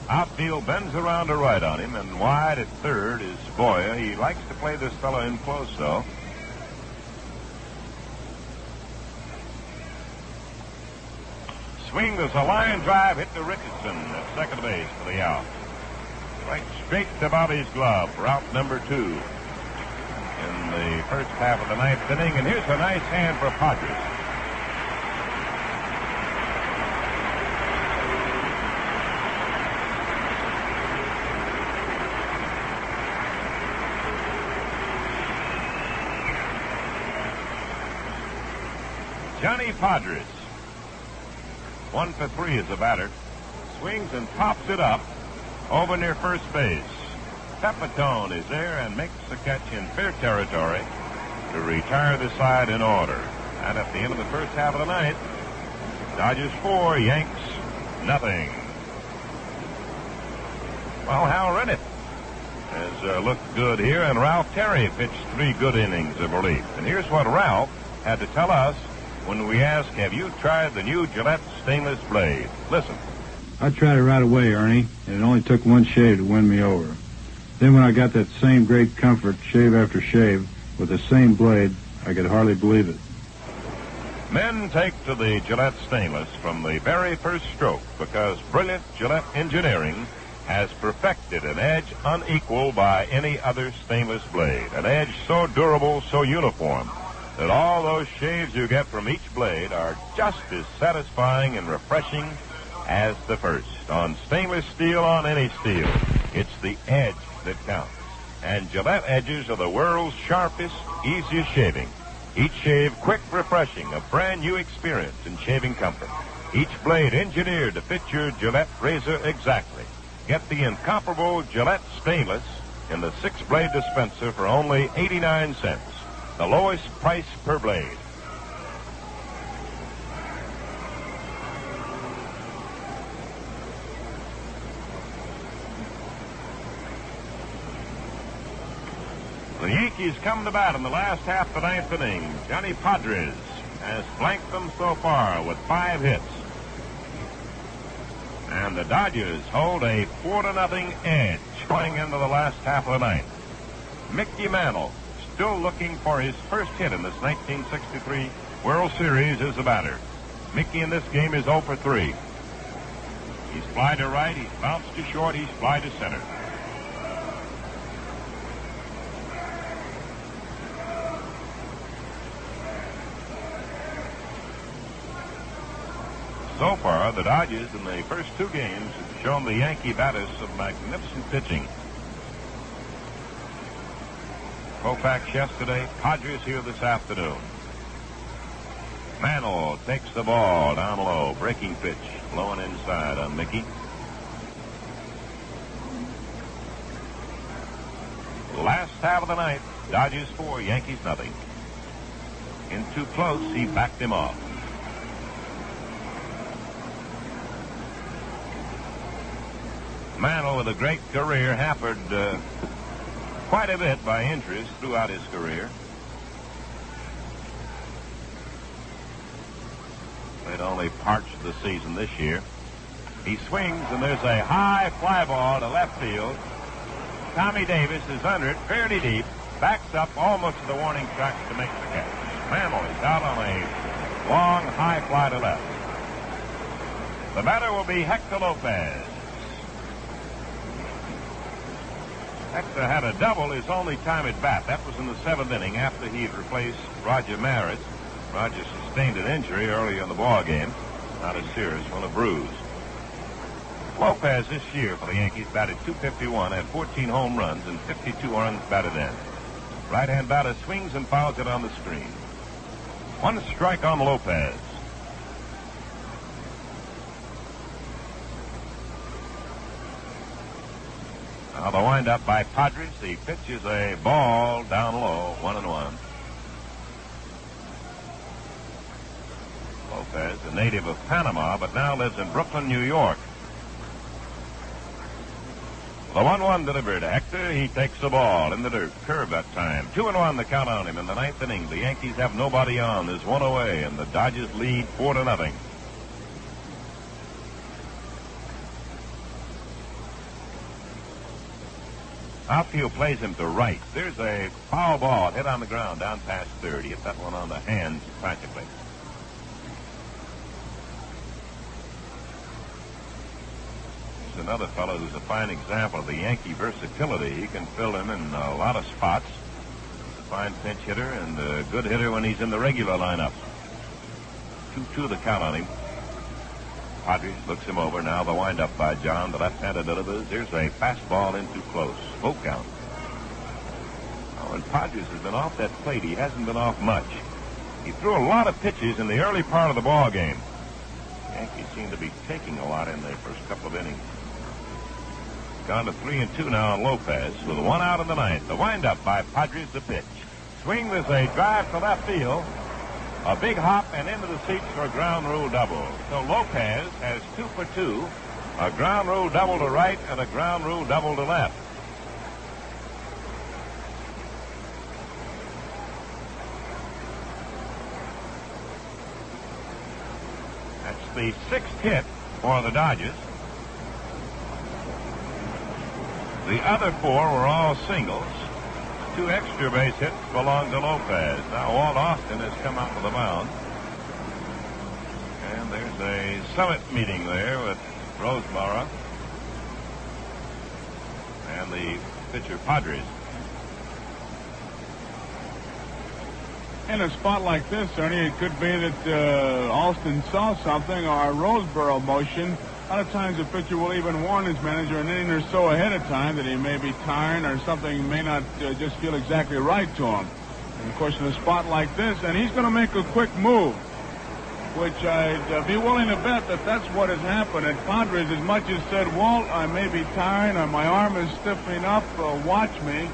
Outfield bends around to right on him, and wide at third is Boyer. He likes to play this fellow in close, though. Swing, there's a line drive hit to Richardson at second base for the out. Right straight to Bobby's glove, route number 2 in the first half of the ninth inning. And here's a nice hand for Padres. Johnny Padres, 1 for 3 as a batter. Swings and pops it up over near first base. Pepitone is there and makes the catch in fair territory to retire the side in order. And at the end of the first half of the ninth, Dodgers 4, Yanks nothing. Well, Hal Rennett has looked good here, and Ralph Terry pitched 3 good innings of relief. And here's what Ralph had to tell us when we asked, have you tried the new Gillette stainless blade? Listen. I tried it right away, Ernie, and it only took one shave to win me over. Then when I got that same great comfort, shave after shave, with the same blade, I could hardly believe it. Men take to the Gillette stainless from the very first stroke because brilliant Gillette engineering has perfected an edge unequaled by any other stainless blade. An edge so durable, so uniform, that all those shaves you get from each blade are just as satisfying and refreshing as the first. On stainless steel, on any steel, it's the edge that counts. And Gillette edges are the world's sharpest, easiest shaving. Each shave quick, refreshing, a brand new experience in shaving comfort. Each blade engineered to fit your Gillette razor exactly. Get the incomparable Gillette stainless in the 6-blade dispenser for only 89 cents. The lowest price per blade. The Yankees come to bat in the last half of the ninth inning. Johnny Padres has flanked them so far with 5 hits. And the Dodgers hold a 4-0 edge going into the last half of the ninth. Mickey Mantle, still looking for his first hit in this 1963 World Series as a batter. Mickey in this game is 0 for 3. He's fly to right, he's bounced to short, he's fly to center. So far, the Dodgers in the first 2 games have shown the Yankee batters some magnificent pitching. Koufax yesterday, Padres here this afternoon. Mantle takes the ball down low, breaking pitch, blowing inside on Mickey. Last half of the ninth, Dodgers 4, Yankees nothing. In too close, he backed him off. Mantle with a great career, hampered quite a bit by injuries throughout his career. Played only parts of the season this year. He swings, and there's a high fly ball to left field. Tommy Davis is under it, fairly deep, backs up almost to the warning track to make the catch. Mantle is out on a long high fly to left. The batter will be Hector Lopez. Hector had a double his only time at bat. That was in the 7th inning after he had replaced Roger Maris. Roger sustained an injury early in the ball game. Not a serious one, a bruise. Lopez this year for the Yankees batted .251, had 14 home runs and 52 runs batted in. Right-hand batter swings and fouls it on the screen. 1 strike on Lopez. Now the windup by Padres. The pitch is a ball down low, 1-1. Lopez, a native of Panama, but now lives in Brooklyn, New York. The 1-1 delivered. Hector, he takes the ball in the dirt. Curve that time. 2-1 the count on him in the ninth inning. The Yankees have nobody on. There's one away, and the Dodgers lead 4-0. Outfield plays him to right. There's a foul ball hit on the ground down past third. He hit that one on the hands practically. There's another fellow who's a fine example of the Yankee versatility. He can fill in a lot of spots. He's a fine pinch hitter and a good hitter when he's in the regular lineup. 2-2 the count on him. Padres looks him over. Now the windup by John. The left-hander delivers. Here's a fastball in too close. Full count. Oh, and Padres has been off that plate. He hasn't been off much. He threw a lot of pitches in the early part of the ball game. The Yankees seem to be taking a lot in the first couple of innings. Gone to 3-2 now on Lopez with one out in the ninth. The windup by Padres, the pitch. Swing, there's a drive to left field. A big hop and into the seats for a ground rule double. So Lopez has 2 for 2. A ground rule double to right and a ground rule double to left. That's the 6th hit for the Dodgers. The other 4 were all singles. 2 extra base hits belong to Lopez. Now Walt Austin has come out to the mound. And there's a summit meeting there with Rosemara and the pitcher Padres. In a spot like this, Ernie, it could be that Austin saw something or a Roseboro motion. A lot of times the pitcher will even warn his manager an inning or so ahead of time that he may be tired or something may not just feel exactly right to him. And of course, in a spot like this, and he's going to make a quick move, which I'd be willing to bet that that's what has happened. And Padres, as much as said, Walt, I may be tired or my arm is stiffening up, watch me.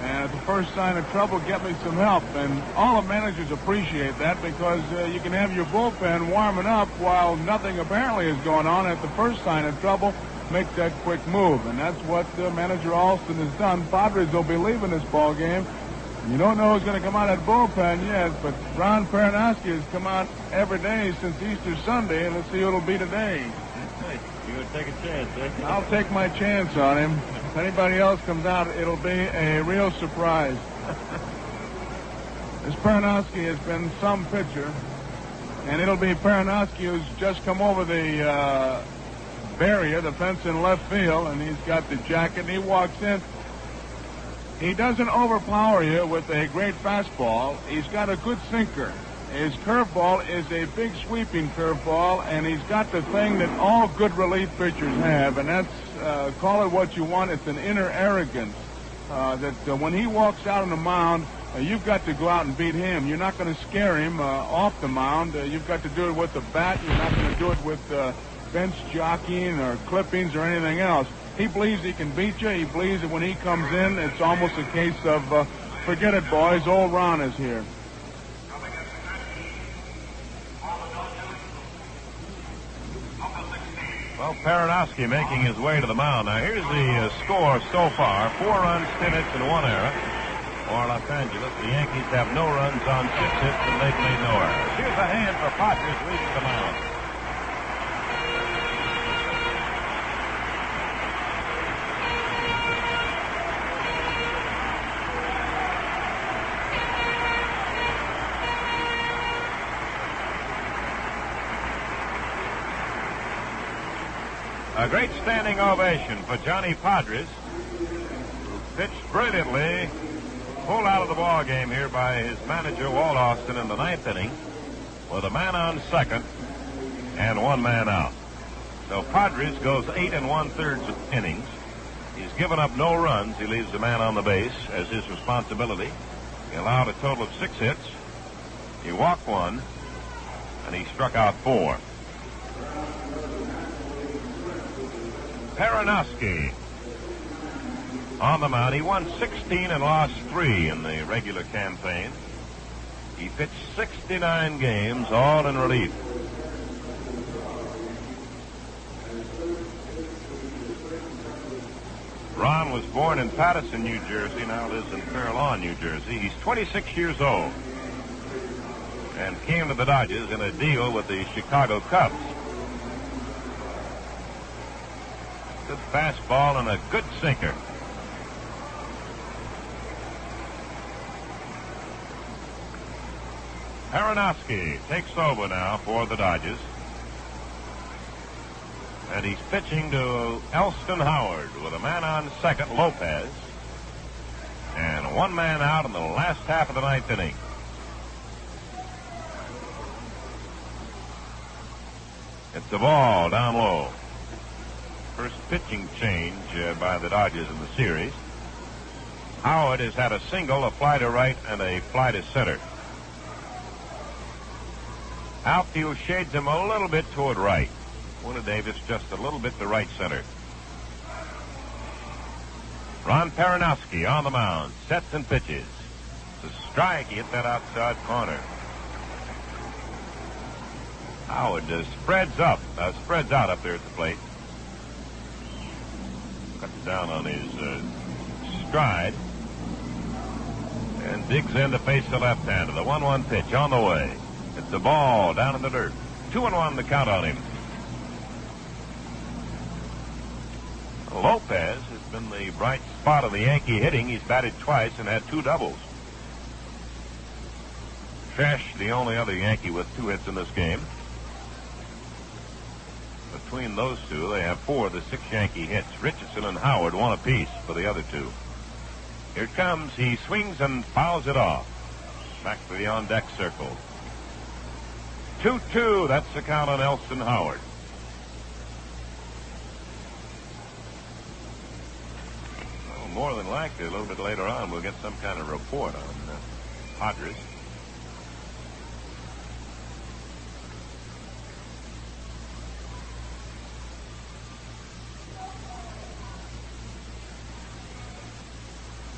And at the first sign of trouble, get me some help. And all the managers appreciate that because you can have your bullpen warming up while nothing apparently is going on. At the first sign of trouble, make that quick move. And that's what manager Alston has done. Padres will be leaving this ball game. You don't know who's going to come out of that bullpen yet, but Ron Peranowski has come out every day since Easter Sunday, and let's see who it'll be today. You would take a chance, eh? I'll take my chance on him. If anybody else comes out, it'll be a real surprise. This Peranowski has been some pitcher, and it'll be Peranowski who's just come over the barrier, the fence in left field, and he's got the jacket, and he walks in. He doesn't overpower you with a great fastball. He's got a good sinker. His curveball is a big sweeping curveball, and he's got the thing that all good relief pitchers have, and that's, call it what you want, it's an inner arrogance. That when he walks out on the mound, you've got to go out and beat him. You're not going to scare him off the mound. You've got to do it with the bat. You're not going to do it with bench jockeying or clippings or anything else. He believes he can beat you. He believes that when he comes in, it's almost a case of, forget it, boys, old Ron is here. Well, Peranowski making his way to the mound. Now, here's the score so far. 4 runs, 10 hits, and 1 error for Los Angeles. The Yankees have no runs on 6 hits, and they've made no errors. Here's a hand for Padres leaving the mound. A great standing ovation for Johnny Padres, who pitched brilliantly, pulled out of the ball game here by his manager, Walt Austin, in the 9th inning, with a man on second and 1 man out. So Padres goes 8 1/3 innings. He's given up no runs. He leaves a man on the base as his responsibility. He allowed a total of 6 hits. He walked 1, and he struck out 4. Peranowski on the mound. He won 16 and lost 3 in the regular campaign. He pitched 69 games, all in relief. Ron was born in Paterson, New Jersey, now lives in Fair Lawn, New Jersey. He's 26 years old and came to the Dodgers in a deal with the Chicago Cubs. Good fastball and a good sinker. Aronofsky takes over now for the Dodgers. And he's pitching to Elston Howard with a man on second, Lopez. And one man out in the last half of the ninth inning. It's a ball down low. First pitching change by the Dodgers in the series. Howard has had a single, a fly to right, and a fly to center. Outfield shades him a little bit toward right. Warner Davis just a little bit to right center. Ron Aronofsky on the mound. Sets and pitches. It's a strike. He hit that outside corner. Howard spreads out up there at the plate. Cuts down on his stride. And digs in to face the left-hander. The 1-1 pitch on the way. It's a ball down in the dirt. 2-1 the count on him. Lopez has been the bright spot of the Yankee hitting. He's batted twice and had 2 doubles. Fesh, the only other Yankee with 2 hits in this game. Between those two, they have 4 of the 6 Yankee hits. Richardson and Howard 1 apiece for the other 2. Here it comes. He swings and fouls it off. Back to the on-deck circle. 2-2. That's the count on Elston Howard. Well, more than likely, a little bit later on, we'll get some kind of report on Padres.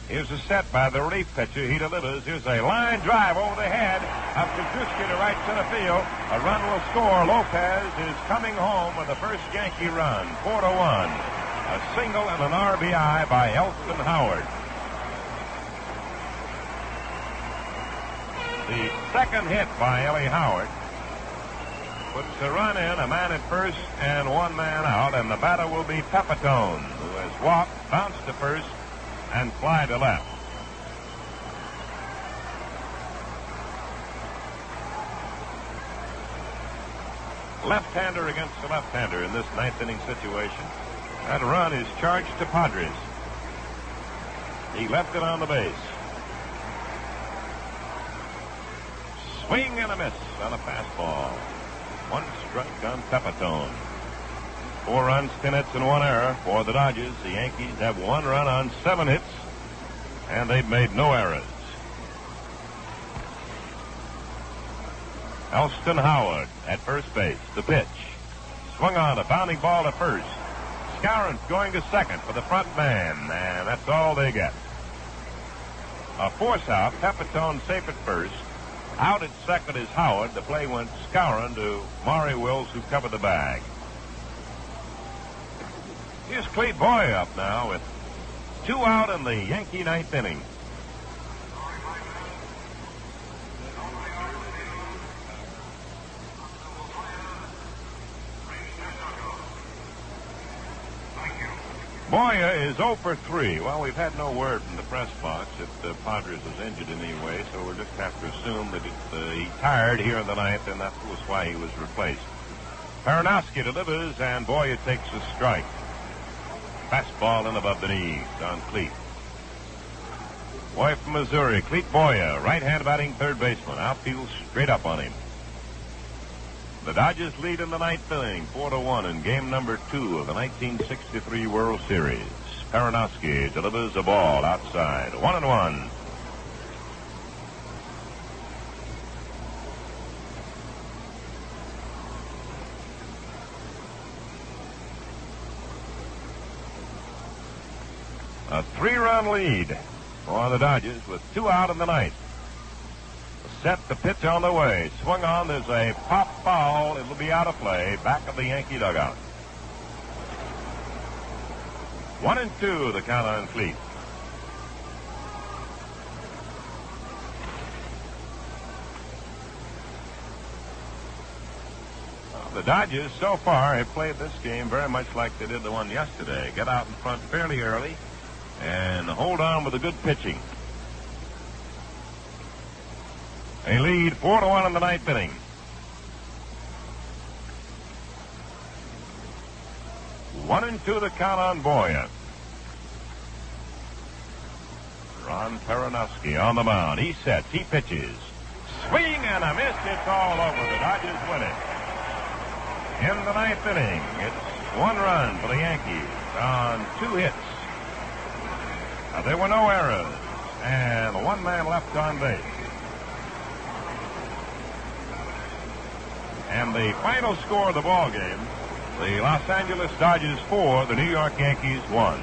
Here's a set by the relief pitcher. He delivers. Here's a line drive over the head of Kaczewski to right center field. A run will score. Lopez is coming home with the first Yankee run. 4-1. A single and an RBI by Elston Howard. The second hit by Ellie Howard puts the run in, a man at first and 1 man out, and the batter will be Pepitone, who has walked, bounced to first, and fly to left. Left-hander against the left-hander in this ninth inning situation. That run is charged to Padres. He left it on the base. Swing and a miss on a fastball. 1 strike on Pepitone. 4 runs, 10 hits, and 1 error for the Dodgers. The Yankees have 1 run on 7 hits, and they've made no errors. Elston Howard at first base. The pitch. Swung on, a bounding ball to first. Skowron's going to second for the front man, and that's all they get. A force out. Pepitone safe at first. Out at second is Howard. The play went Skowron to Maury Wills, who covered the bag. Here's Clete Boyer up now with 2 out in the Yankee ninth inning. Boyer is 0 for 3. Well, we've had no word from the press box if the Padres was injured in any way, so we'll just have to assume that he tired here in the ninth, and that was why he was replaced. Aronofsky delivers, and Boyer takes a strike. Fastball in above the knees on Clete. Boy from Missouri, Clete Boyer, right-hand batting third baseman. Outfield straight up on him. The Dodgers lead in the ninth inning, 4-1 in game number 2 of the 1963 World Series. Aronofsky delivers a ball outside. 1-1. A 3-run lead for the Dodgers with 2 out in the ninth. Set the pitch on the way. Swung on. There's a pop foul. It'll be out of play. Back of the Yankee dugout. 1-2, the count on Cleat. The Dodgers so far have played this game very much like they did the one yesterday. Get out in front fairly early and hold on with the good pitching. They lead 4-1 in the ninth inning. One and two, the count on Boyer. Ron Peronowski on the mound. He sets. He pitches. Swing and a miss. It's all over. The Dodgers win it. In the ninth inning, it's 1 run for the Yankees on 2 hits. There were no errors and 1 man left on base. And the final score of the ball game, the Los Angeles Dodgers 4, the New York Yankees 1.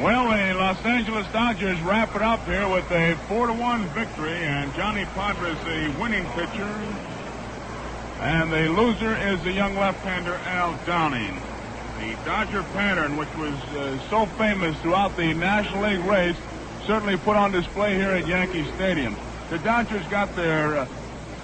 Well, the Los Angeles Dodgers wrap it up here with a 4-1 victory, and Johnny Podres the winning pitcher, and the loser is the young left-hander Al Downing. The Dodger pattern, which was so famous throughout the National League race, certainly put on display here at Yankee Stadium. The Dodgers got their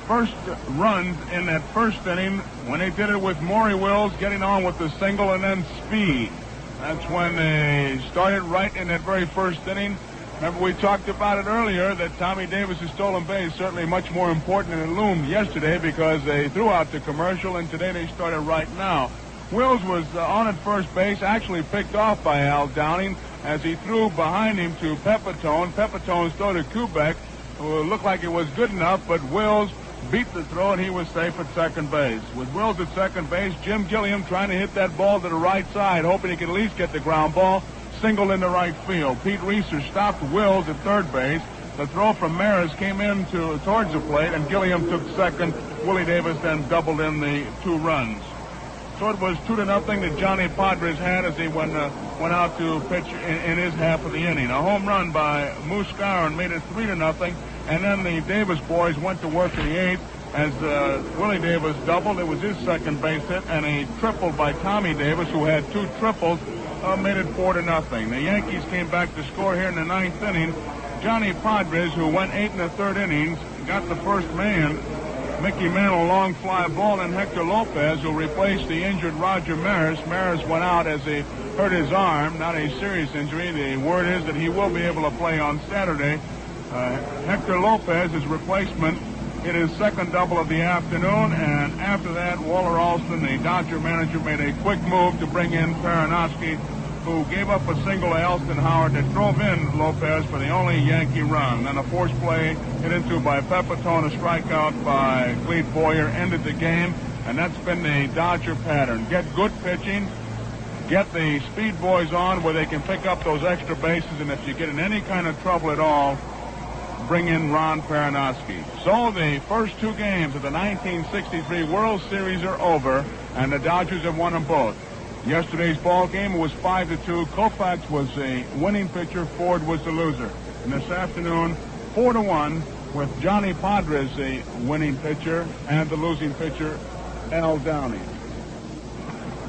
first run in that first inning when they did it with Maury Wills getting on with the single and then speed. That's when they started right in that very first inning. Remember, we talked about it earlier that Tommy Davis' stolen base certainly much more important than it loomed yesterday because they threw out the commercial, and today they started right now. Wills was on at first base, actually picked off by Al Downing as he threw behind him to Pepitone. Pepitone's throw to Kubek looked like it was good enough, but Wills beat the throw, and he was safe at second base. With Wills at second base, Jim Gilliam trying to hit that ball to the right side, hoping he could at least get the ground ball, singled into right field. Pete Reeser stopped Wills at third base. The throw from Maris came in towards the plate, and Gilliam took second. Willie Davis then doubled in the 2 runs. So it was 2-0 that Johnny Podres had as he went out to pitch in his half of the inning. A home run by Moose Skowron made it 3-0, and then the Davis boys went to work in the 8th as Willie Davis doubled. It was his second base hit, and a triple by Tommy Davis, who had 2 triples, made it 4-0. The Yankees came back to score here in the 9th inning. Johnny Podres, who went 8 1/3 innings, got the first man. Mickey Mantle, a long fly ball, and Hector Lopez, who replaced the injured Roger Maris. Maris went out as he hurt his arm, not a serious injury. The word is that he will be able to play on Saturday. Hector Lopez, his replacement, hit his second double of the afternoon, and after that, Walter Alston, the Dodger manager, made a quick move to bring in Peronowski, who gave up a single to Elston Howard that drove in Lopez for the only Yankee run. Then a force play hit into by Pepitone, a strikeout by Clete Boyer ended the game, and that's been the Dodger pattern. Get good pitching, get the speed boys on where they can pick up those extra bases, and if you get in any kind of trouble at all, bring in Ron Peronowski. So the first 2 games of the 1963 World Series are over, and the Dodgers have won them both. Yesterday's ball game was 5-2. Koufax was the winning pitcher. Ford was the loser. And this afternoon, 4-1 with Johnny Podres the winning pitcher and the losing pitcher, Al Downing.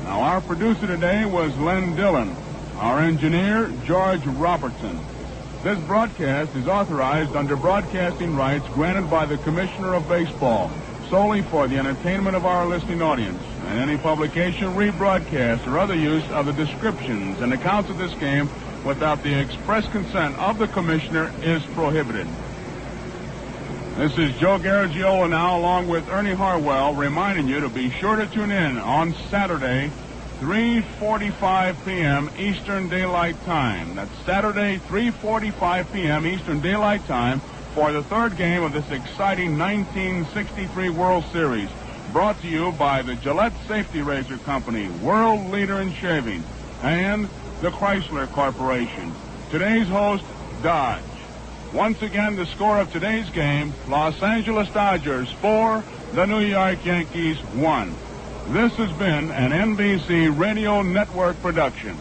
Now, our producer today was Len Dillon. Our engineer, George Robertson. This broadcast is authorized under broadcasting rights granted by the Commissioner of Baseball, solely for the entertainment of our listening audience. And any publication, rebroadcast, or other use of the descriptions and accounts of this game without the express consent of the Commissioner is prohibited. This is Joe Garagiola now, along with Ernie Harwell, reminding you to be sure to tune in on Saturday, 3:45 p.m. Eastern Daylight Time. That's Saturday, 3:45 p.m. Eastern Daylight Time for the 3rd game of this exciting 1963 World Series. Brought to you by the Gillette Safety Razor Company, world leader in shaving, and the Chrysler Corporation. Today's host, Dodge. Once again, the score of today's game, Los Angeles Dodgers 4, the New York Yankees 1. This has been an NBC Radio Network production.